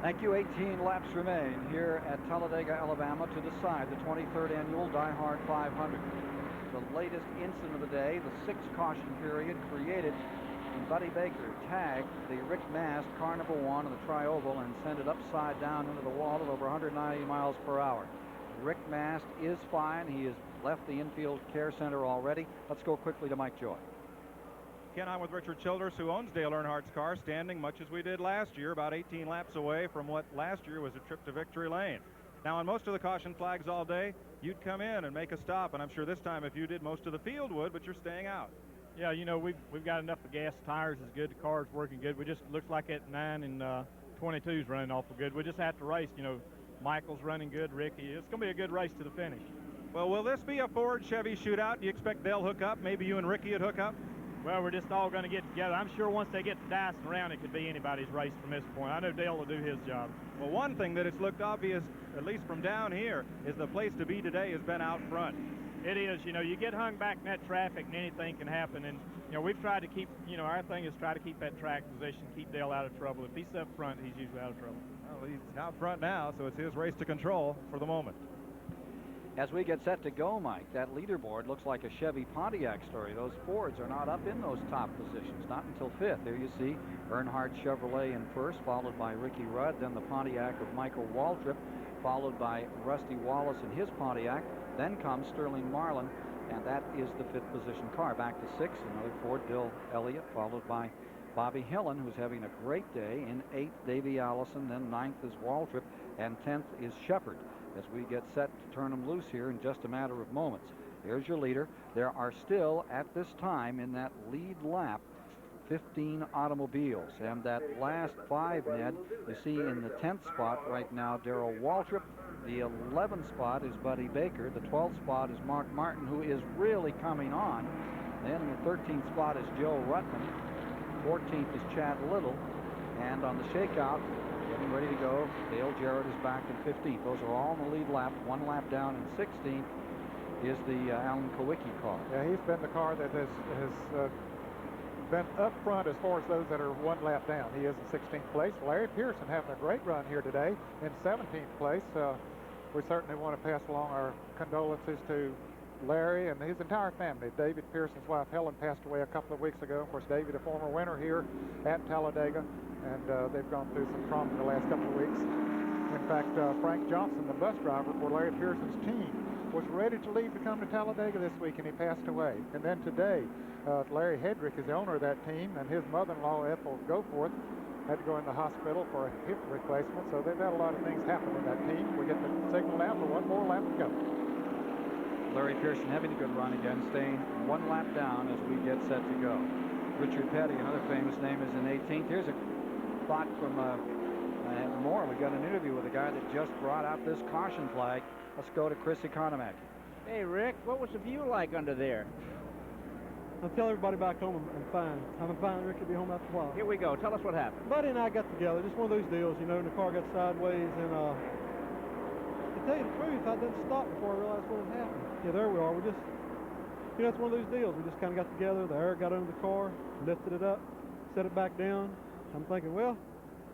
Thank you. 18 laps remain here at Talladega, Alabama to decide the 23rd annual DieHard 500. The latest incident of the day, the sixth caution period created when Buddy Baker tagged the Rick Mast car number 1 of the Tri-Oval and sent it upside down into the wall at over 190 miles per hour. Rick Mast is fine. He has left the infield care center already. Let's go quickly to Mike Joy. Ken, I'm with Richard Childers, who owns Dale Earnhardt's car, standing much as we did last year, about 18 laps away from what last year was a trip to victory lane. Now, on most of the caution flags all day, you'd come in and make a stop, and I'm sure this time if you did, most of the field would, but you're staying out. Yeah, you know, we've got enough of gas. Tires is good. The car's working good. We just looks like that 9 and 22's running awful good. We just have to race. You know, Michael's running good. Ricky, it's going to be a good race to the finish. Well, will this be a Ford Chevy shootout? Do you expect they'll hook up? Maybe you and Ricky would hook up? Well, we're just all going to get together. I'm sure once they get to dicing around, it could be anybody's race from this point. I know Dale will do his job. Well, one thing that it's looked obvious, at least from down here, is the place to be today has been out front. It is. You know, you get hung back in that traffic and anything can happen. And, you know, we've tried to keep, you know, our thing is try to keep that track position, keep Dale out of trouble. If he's up front, he's usually out of trouble. Well, he's out front now, so it's his race to control for the moment. As we get set to go, Mike, that leaderboard looks like a Chevy Pontiac story. Those Fords are not up in those top positions, not until 5th. There you see Earnhardt Chevrolet in first, followed by Ricky Rudd, then the Pontiac of Michael Waltrip, followed by Rusty Wallace in his Pontiac. Then comes Sterling Marlin, and that is the 5th position car. Back to 6th, another Ford, Bill Elliott, followed by Bobby Hillen, who's having a great day. In 8th, Davey Allison, then 9th is Waltrip, and 10th is Shepard. As we get set to turn them loose here in just a matter of moments. There's your leader. There are still, at this time, in that lead lap, 15 automobiles. And that last 5, Ned, you see in the 10th spot right now, Darrell Waltrip. The 11th spot is Buddy Baker. The 12th spot is Mark Martin, who is really coming on. Then in the 13th spot is Joe Ruttman. 14th is Chad Little. And on the shakeout, getting ready to go, Dale Jarrett is back in 15th. Those are all in the lead lap. 1 lap down in 16th is the Alan Kowicki car. Yeah, he's been the car that has been up front as far as those that are 1 lap down. He is in 16th place. Larry Pearson having a great run here today in 17th place. We certainly want to pass along our condolences to Larry and his entire family. David Pearson's wife Helen passed away a couple of weeks ago. Of course, David, a former winner here at Talladega, and they've gone through some trauma the last couple of weeks. In fact, Frank Johnson, the bus driver for Larry Pearson's team, was ready to leave to come to Talladega this week, and he passed away. And then today, Larry Hedrick is the owner of that team, and his mother-in-law, Ethel Goforth, had to go in the hospital for a hip replacement. So they've had a lot of things happen in that team. We get the signal now for 1 more lap to go. Larry Pearson having a good run again, staying 1 lap down as we get set to go. Richard Petty, another famous name, is in 18th. Here's a thought from more. We got an interview with a guy that just brought out this caution flag. Let's go to Chris Economaki. Hey, Rick, what was the view like under there? I'll tell everybody back home I'm fine. I'm fine. Rick will be home after a while. Here we go. Tell us what happened. Buddy and I got together. Just one of those deals, you know, and the car got sideways. And to tell you the truth, I didn't stop before I realized what had happened. Yeah, there we are. We just, you know, it's one of those deals. We just kind of got together. The air got under the car, lifted it up, set it back down. I'm thinking, well,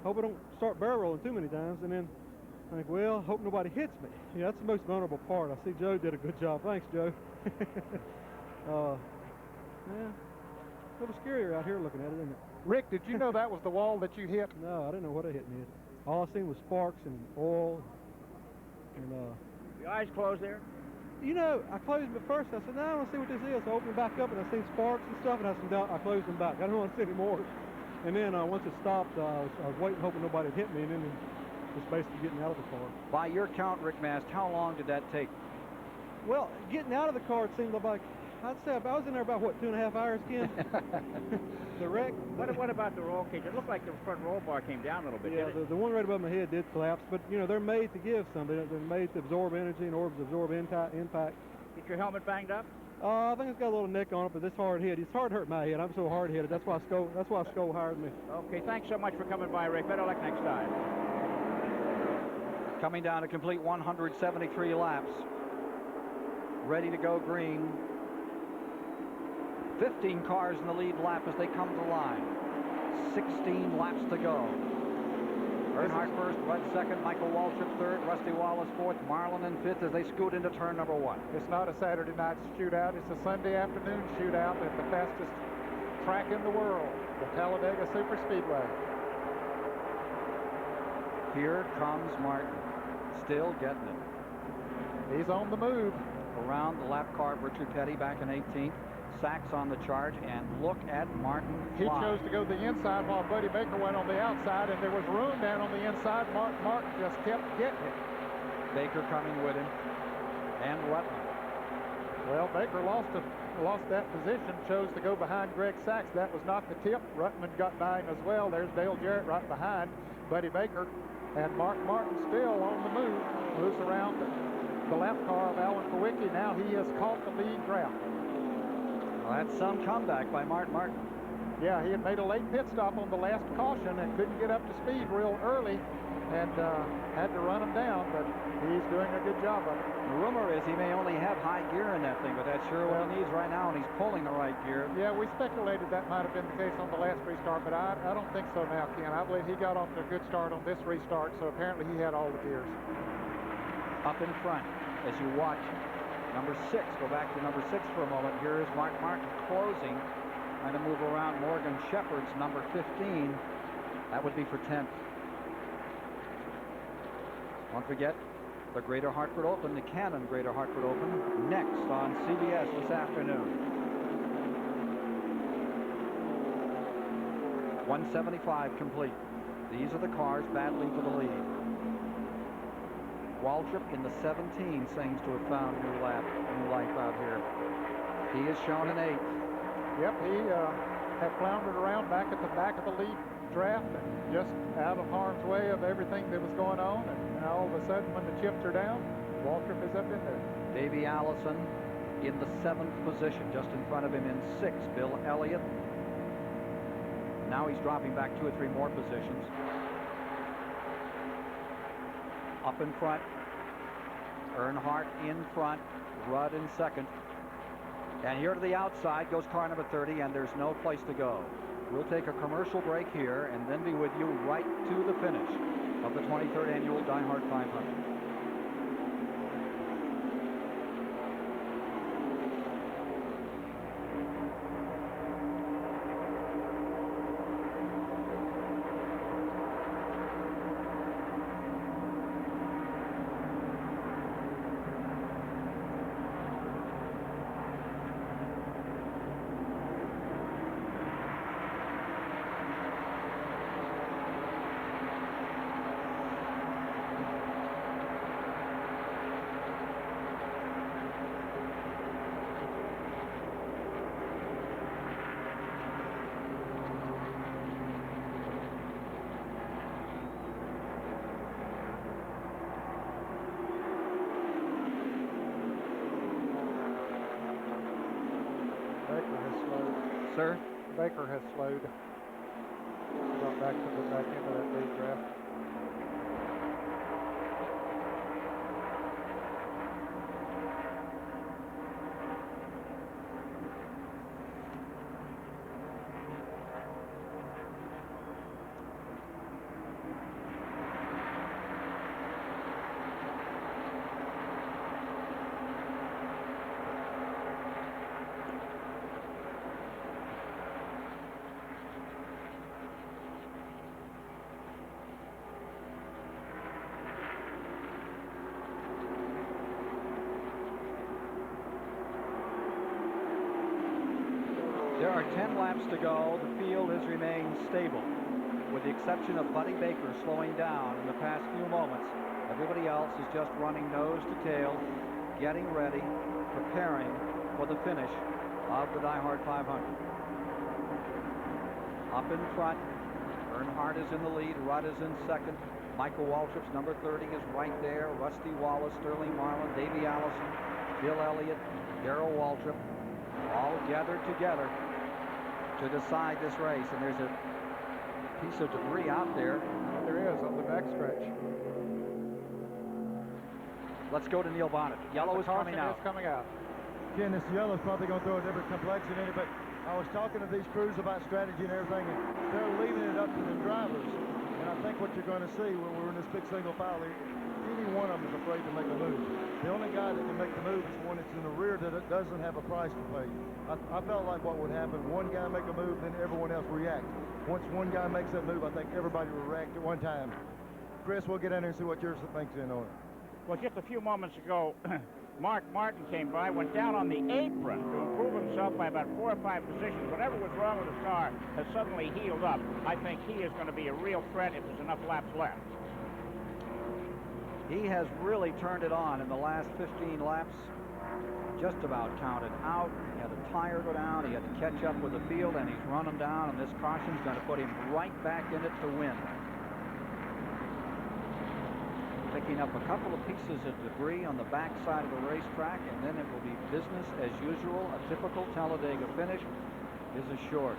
hope I don't start barrel rolling too many times. And then I think, well, hope nobody hits me. Yeah, that's the most vulnerable part. I see Joe did a good job. Thanks, Joe. Yeah, a little scarier out here looking at it, isn't it? Rick, did you know that was the wall that you hit? No, I didn't know what I hit me. All I seen was sparks and oil. And your eyes closed there? You know, I closed them at first. I said, no, I want to see what this is. So I opened them back up and I seen sparks and stuff, and I closed them back. I don't want to see any more. And then once it stopped, I was waiting, hoping nobody would hit me, and then just basically getting out of the car. By your count, Rick Mast, how long did that take? Well, getting out of the car, it seemed like, I'd say I was in there about, what, 2.5 hours, Ken? The wreck. What about the roll cage? It looked like the front roll bar came down a little bit, Yeah, didn't it? the one right above my head did collapse, but, you know, they're made to give some. They're made to absorb energy and absorb impact. Get your helmet banged up? I think it's got a little nick on it, but this hard hit. It's hard to hurt my head. I'm so hard-headed. That's why Sko hired me. Okay, thanks so much for coming by, Rick. Better luck next time. Coming down to complete 173 laps. Ready to go green. 15 cars in the lead lap as they come to the line. 16 laps to go. Earnhardt first, Rudd second, Michael Waltrip third, Rusty Wallace fourth, Marlin in fifth as they scoot into turn number 1. It's not a Saturday night shootout. It's a Sunday afternoon shootout at the fastest track in the world, the Talladega Superspeedway. Here comes Martin, still getting it. He's on the move. Around the lap car, Richard Petty back in 18th. Sachs on the charge, and look at Martin fly. He chose to go the inside while Buddy Baker went on the outside, and there was room down on the inside. Martin just kept getting it. Baker coming with him, and Rutland. Well, Baker lost that position, chose to go behind Greg Sachs. That was not the tip. Rutland got by him as well. There's Dale Jarrett right behind Buddy Baker, and Mark Martin still on the move. Moves around the lap car of Alan Kowicki. Now he has caught the lead draft. Well, that's some comeback by Martin. Yeah, he had made a late pit stop on the last caution and couldn't get up to speed real early and had to run him down, but he's doing a good job of it. The rumor is he may only have high gear in that thing, but that's sure what he needs right now, and he's pulling the right gear. Yeah, we speculated that might have been the case on the last restart, but I don't think so now, Ken. I believe he got off to a good start on this restart, so apparently he had all the gears. Up in front, as you watch number 6, go back to number 6 for a moment. Here is Mark Martin closing, trying to move around Morgan Shepherd's number 15. That would be for 10th. Don't forget the Greater Hartford Open, the Cannon Greater Hartford Open, next on CBS this afternoon. 175 complete. These are the cars battling for the lead. Waltrip in the 17 seems to have found new life out here. He is shown an 8th. Yep, he had floundered around back at the back of the lead draft, and just out of harm's way of everything that was going on. And all of a sudden, when the chips are down, Waltrip is up in there. Davey Allison in the 7th position, just in front of him in 6th. Bill Elliott. Now he's dropping back 2 or 3 more positions. Up in front, Earnhardt in front, Rudd in 2nd. And here to the outside goes car number 30, and there's no place to go. We'll take a commercial break here and then be with you right to the finish of the 23rd annual DieHard 500. Sir? Baker has slowed. Got back to the back end of that lead draft. There are 10 laps to go. The field has remained stable, with the exception of Buddy Baker slowing down in the past few moments. Everybody else is just running nose to tail, getting ready, preparing for the finish of the DieHard 500. Up in front, Earnhardt is in the lead, Rudd is in second. Michael Waltrip's number 30 is right there. Rusty Wallace, Sterling Marlin, Davey Allison, Bill Elliott, Darrell Waltrip, all gathered together to decide this race. And there's a piece of debris out there. There is on the backstretch. Let's go to Neil Bonnet. Yellow is coming out. Ken, this yellow's probably going to throw a different complexion in it, but I was talking to these crews about strategy and everything, and they're leaving it up to the drivers. And I think what you're going to see when we're in this big single file, any one of them is afraid to make a move. The only guy that can make the move is the one that's in the rear that doesn't have a price to pay. I felt like what would happen, one guy make a move, then everyone else react. Once one guy makes that move, I think everybody will react at one time. Chris, we'll get in there and see what yours thinks in on it. Well, just a few moments ago, Mark Martin came by, went down on the apron to improve himself by about 4 or 5 positions. Whatever was wrong with his car has suddenly healed up. I think he is going to be a real threat if there's enough laps left. He has really turned it on in the last 15 laps. Just about counted out. He had a tire go down. He had to catch up with the field, and he's run him down, and this caution's going to put him right back in it to win. Picking up a couple of pieces of debris on the back side of the racetrack, and then it will be business as usual. A typical Talladega finish is assured.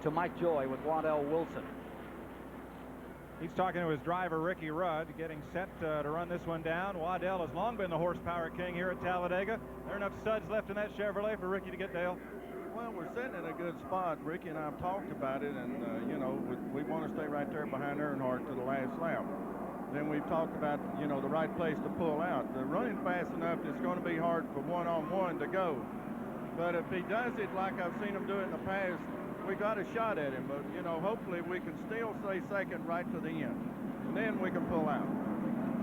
To Mike Joy with Waddell Wilson. He's talking to his driver, Ricky Rudd, getting set to run this one down. Waddell has long been the horsepower king here at Talladega. There are enough suds left in that Chevrolet for Ricky to get Dale. Well, we're sitting in a good spot. Ricky and I have talked about it, and, you know, we want to stay right there behind Earnhardt to the last lap. Then we've talked about, you know, the right place to pull out. The running fast enough, it's going to be hard for one-on-one to go. But if he does it like I've seen him do it in the past, we got a shot at him. But, you know, hopefully we can still stay second right to the end. And then we can pull out.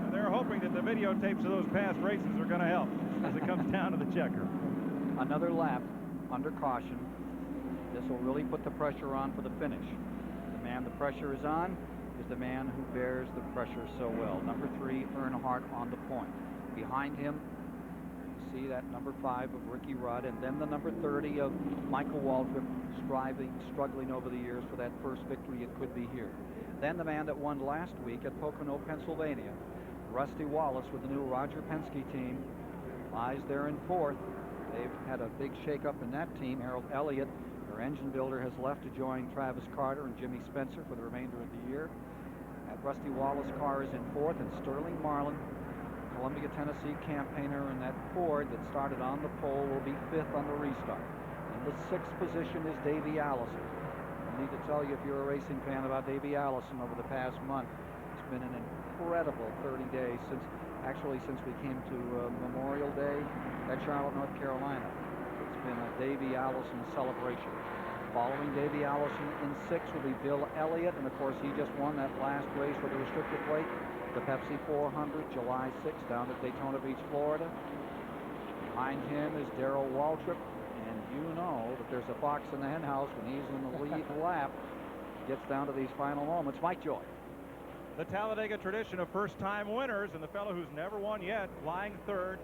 And they're hoping that the videotapes of those past races are going to help as it comes down to the checker. Another lap under caution. This will really put the pressure on for the finish. The man the pressure is on is the man who bears the pressure so well. Number 3, Earnhardt on the point. Behind him, you see that number 5 of Ricky Rudd, and then the number 30 of Michael Waltrip, struggling over the years for that first victory it could be here. Then the man that won last week at Pocono, Pennsylvania, Rusty Wallace with the new Roger Penske team, lies there in 4th. They've had a big shakeup in that team. Harold Elliott, their engine builder, has left to join Travis Carter and Jimmy Spencer for the remainder of the year. That Rusty Wallace car is in 4th, and Sterling Marlin, Columbia, Tennessee campaigner in that Ford that started on the pole, will be 5th on the restart. In the 6th position is Davey Allison. I need to tell you, if you're a racing fan, about Davey Allison over the past month. It's been an incredible 30 days since we came to Memorial Day at Charlotte, North Carolina. It's been a Davey Allison celebration. Following Davey Allison in 6th will be Bill Elliott, and of course he just won that last race with the restrictor plate, the Pepsi 400, July 6th down at Daytona Beach, Florida. Behind him is Darrell Waltrip, and you know that there's a fox in the henhouse when he's in the lead lap. Gets down to these final moments. Mike Joy. The Talladega tradition of first-time winners, and the fellow who's never won yet, lying 3rd,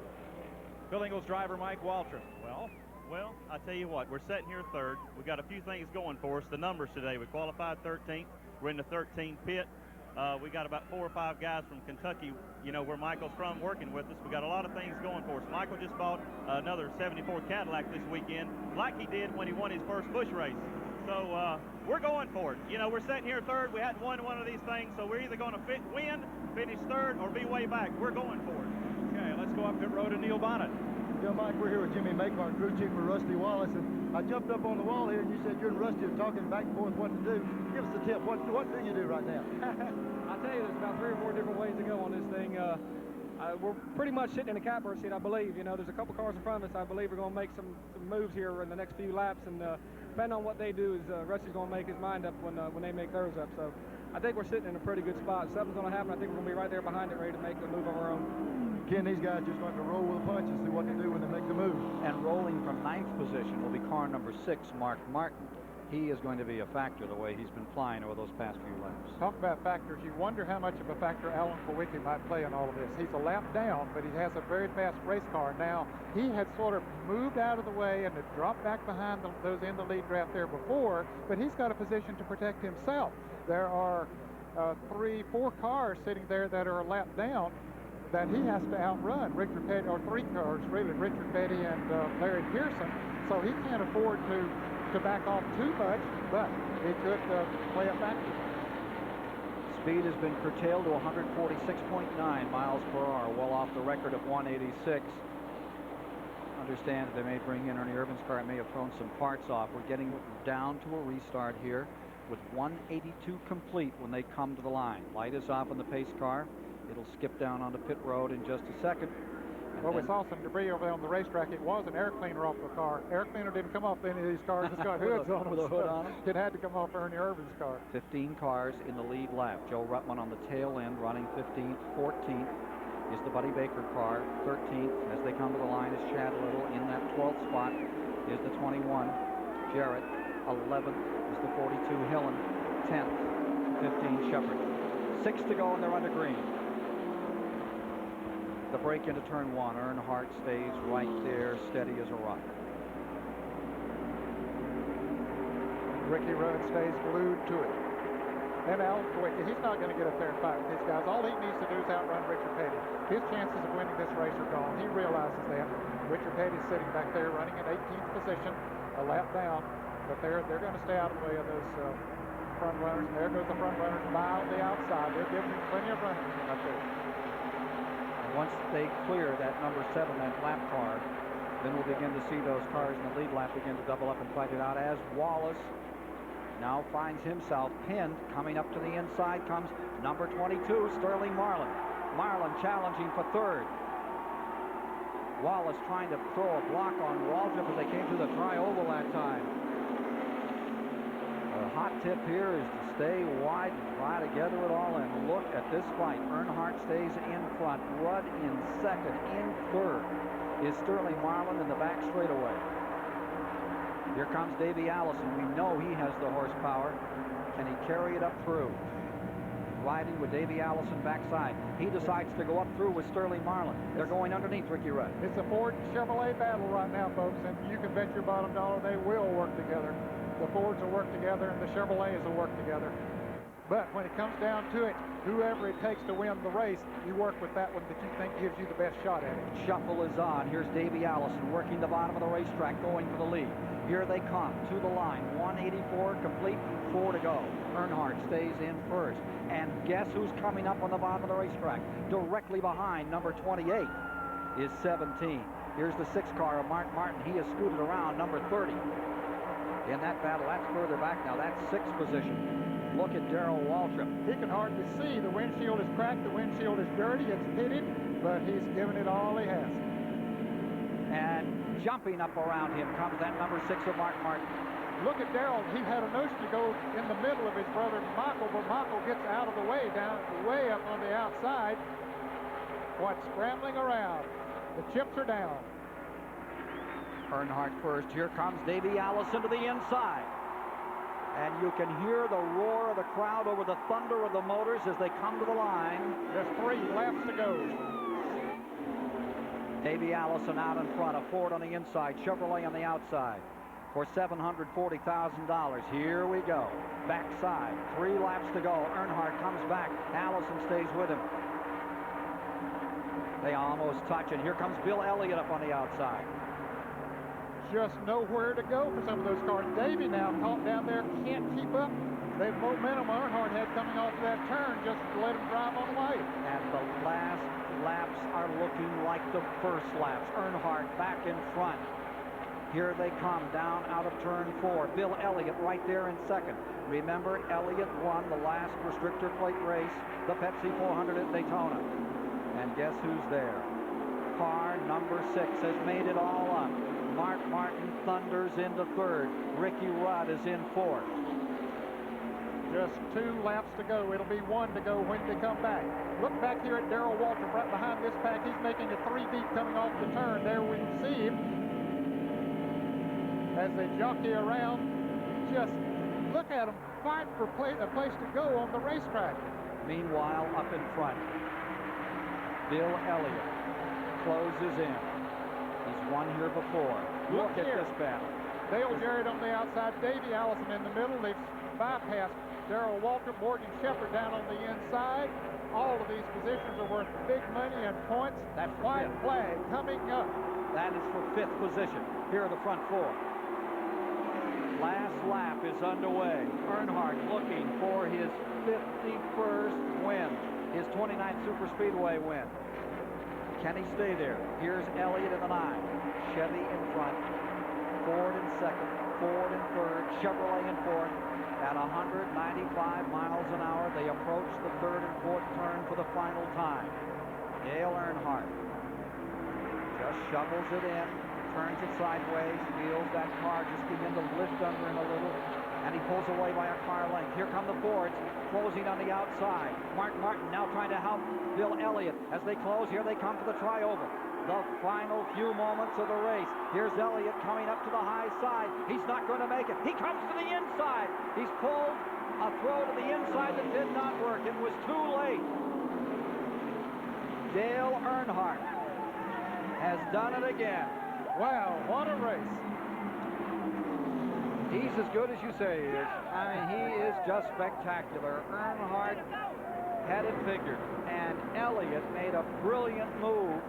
Bill Ingles driver Mike Waltrip. Well, I tell you what, we're sitting here 3rd. We've got a few things going for us. The numbers today, we qualified 13th. We're in the 13th pit. We got about 4 or 5 guys from Kentucky, you know, where Michael's from, working with us. We got a lot of things going for us. Michael just bought another 74 Cadillac this weekend, like he did when he won his first Busch race. So we're going for it. You know, we're sitting here 3rd. We hadn't won one of these things, so we're either going to win, finish 3rd, or be way back. We're going for it. Okay, let's go up pit road to Neil Bonnet. Yeah, Mike, we're here with Jimmy Makehart, crew chief for Rusty Wallace, and I jumped up on the wall here, and you said you and Rusty are talking back and forth what to do. Give us a tip. What do you do right now? I'll tell you, there's about 3 or 4 different ways to go on this thing. We're pretty much sitting in the catbird seat, I believe. You know, there's a couple cars in front of us. I believe we're going to make some moves here in the next few laps, and depending on what they do, Rusty's going to make his mind up when they make theirs up. So I think we're sitting in a pretty good spot. Something's going to happen. I think we're going to be right there behind it, ready to make the move of our own. Ken, these guys just going to roll with the punches and see what to do when they make the move. And rolling from 9th position will be car number 6, Mark Martin. He is going to be a factor the way he's been flying over those past few laps. Talk about factors. You wonder how much of a factor Alan Kulwicki might play in all of this. He's a lap down, but he has a very fast race car. Now, he had sort of moved out of the way and had dropped back behind those in the lead draft there before, but he's got a position to protect himself. There are 3, 4 cars sitting there that are a lap down that he has to outrun. Richard Petty, or 3 cars really, Richard Petty and Larry Pearson. So he can't afford to back off too much, but he could play a factor. Speed has been curtailed to 146.9 miles per hour, well off the record of 186. Understand that they may bring in Ernie Irvin's car. It may have thrown some parts off. We're getting down to a restart here with 182 complete when they come to the line. Light is off on the pace car. It'll skip down onto pit road in just a second. Well, we saw some debris over there on the racetrack. It was an air cleaner off the car. Air cleaner didn't come off any of these cars. It's got hoods on them. With a hood on them? It had to come off Ernie Irvin's car. 15 cars in the lead lap. Joe Ruttman on the tail end running 15th. 14th is the Buddy Baker car. 13th as they come to the line is Chad Little. In that 12th spot is the 21 Jarrett. 11th is the 42 Hillen. 10th, 15 Shepard. 6 to go and they're under green. The break into turn 1. Earnhardt stays right there, steady as a rock. Ricky Rudd stays glued to it. And Alan Kulwicki, he's not going to get up there and fight with these guys. All he needs to do is outrun Richard Petty. His chances of winning this race are gone. He realizes that. Richard Petty's sitting back there running in 18th position, a lap down, but they're going to stay out of the way of those front runners. And there goes the front runners by on the outside. They're giving him plenty of running room up there. Once they clear that number 7, that lap car, then we'll begin to see those cars in the lead lap begin to double up and fight it out as Wallace now finds himself pinned. Coming up to the inside comes number 22, Sterling Marlin. Marlin challenging for 3rd. Wallace trying to throw a block on Waldrop as they came through the tri-oval that time. The hot tip here is to stay wide and try to gather it all and look at this fight. Earnhardt stays in front. Rudd in 2nd. In 3rd is Sterling Marlin in the back straightaway. Here comes Davey Allison. We know he has the horsepower. Can he carry it up through? Riding with Davey Allison backside. He decides to go up through with Sterling Marlin. They're going underneath Ricky Rudd. It's a Ford Chevrolet battle right now, folks, and you can bet your bottom dollar they will work together. The Fords will work together and the Chevrolets will work together. But when it comes down to it, whoever it takes to win the race, you work with that one that you think gives you the best shot at it. Shuffle is on. Here's Davey Allison working the bottom of the racetrack, going for the lead. Here they come to the line. 184 complete, 4 to go. Earnhardt stays in 1st. And guess who's coming up on the bottom of the racetrack? Directly behind number 28 is 17. Here's the 6 car of Mark Martin. He has scooted around number 30. In that battle, that's further back now. That's 6th position. Look at Darrell Waltrip. He can hardly see. The windshield is cracked. The windshield is dirty. It's pitted, but he's given it all he has. And jumping up around him comes that number 6 of Mark Martin. Look at Darrell. He had a notion to go in the middle of his brother Michael, but Michael gets out of the way, down way up on the outside. What's scrambling around? The chips are down. Earnhardt first. Here comes Davey Allison to the inside. And you can hear the roar of the crowd over the thunder of the motors as they come to the line. There's 3 laps to go. Davey Allison out in front, a Ford on the inside, Chevrolet on the outside for $740,000. Here we go. Backside, 3 laps to go. Earnhardt comes back. Allison stays with him. They almost touch, and here comes Bill Elliott up on the outside. Just nowhere to go for some of those cars. Davey now caught down there, can't keep up. The momentum Earnhardt had coming off of that turn just let him drive on away. And the last laps are looking like the first laps. Earnhardt back in front. Here they come down out of turn 4. Bill Elliott right there in 2nd. Remember, Elliott won the last restrictor plate race, the Pepsi 400 at Daytona. And guess who's there? Car number 6 has made it all up. Mark Martin thunders into 3rd. Ricky Rudd is in 4th. Just 2 laps to go. It'll be 1 to go when they come back. Look back here at Darrell Waltrip right behind this pack. He's making a 3 deep coming off the turn. There we see him. as they jockey around. Just look at them fight for a place to go on the racetrack. Meanwhile, up in front, Bill Elliott closes in. He's won here before. Look at this battle. Dale Jarrett on the outside, Davey Allison in the middle. They've bypassed Darrell Walter, Morgan Shepherd down on the inside. All of these positions are worth big money and points. That's white flag coming up. That is for 5th position. Here are the front 4. Last lap is underway. Earnhardt looking for his 51st win, his 29th Superspeedway win. Can he stay there? Here's Elliott in the 9. Chevy in front. Ford in second. Ford in third. Chevrolet in fourth. At 195 miles an hour, they approach the 3rd and 4th turn for the final time. Dale Earnhardt just shovels it in, turns it sideways, feels that car just begin to lift under him a little, and he pulls away by a car length. Here come the Fords, closing on the outside. Mark Martin now trying to help Bill Elliott. As they close, here they come to the trioval. The final few moments of the race. Here's Elliott coming up to the high side. He's not going to make it. He comes to the inside. He's pulled a throw to the inside that did not work. It was too late. Dale Earnhardt has done it again. Wow, what a race. He's as good as you say he is. I mean, he is just spectacular. Earnhardt had it figured, and Elliott made a brilliant move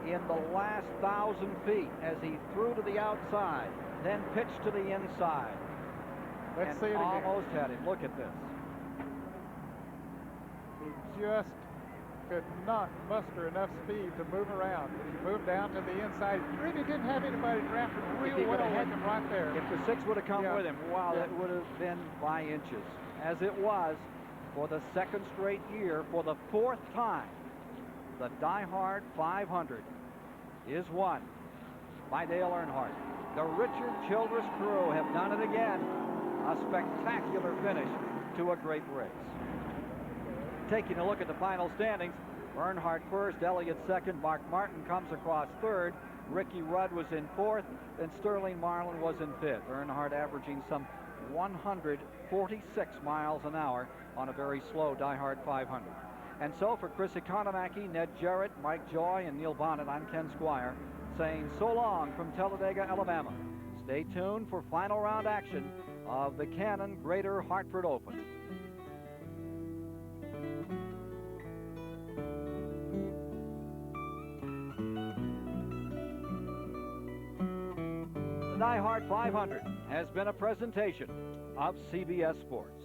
in the last 1,000 feet as he threw to the outside, then pitched to the inside. Let's see it again. Almost had him. Look at this. He just could not muster enough speed to move around. He moved down to the inside. He really didn't have anybody drafting real well with him right there. If the 6 would have come with him, wow, that would have been by inches. As it was, for the 2nd straight year, for the 4th time, the DieHard 500 is won by Dale Earnhardt. The Richard Childress crew have done it again. A spectacular finish to a great race. Taking a look at the final standings, Earnhardt first, Elliott second, Mark Martin comes across third, Ricky Rudd was in fourth, and Sterling Marlin was in fifth. Earnhardt averaging some 146 miles an hour on a very slow DieHard 500. And so for Chris Economaki, Ned Jarrett, Mike Joy, and Neil Bonnet, I'm Ken Squire, saying so long from Talladega, Alabama. Stay tuned for final round action of the Canon Greater Hartford Open. The DieHard 500 has been a presentation of CBS Sports.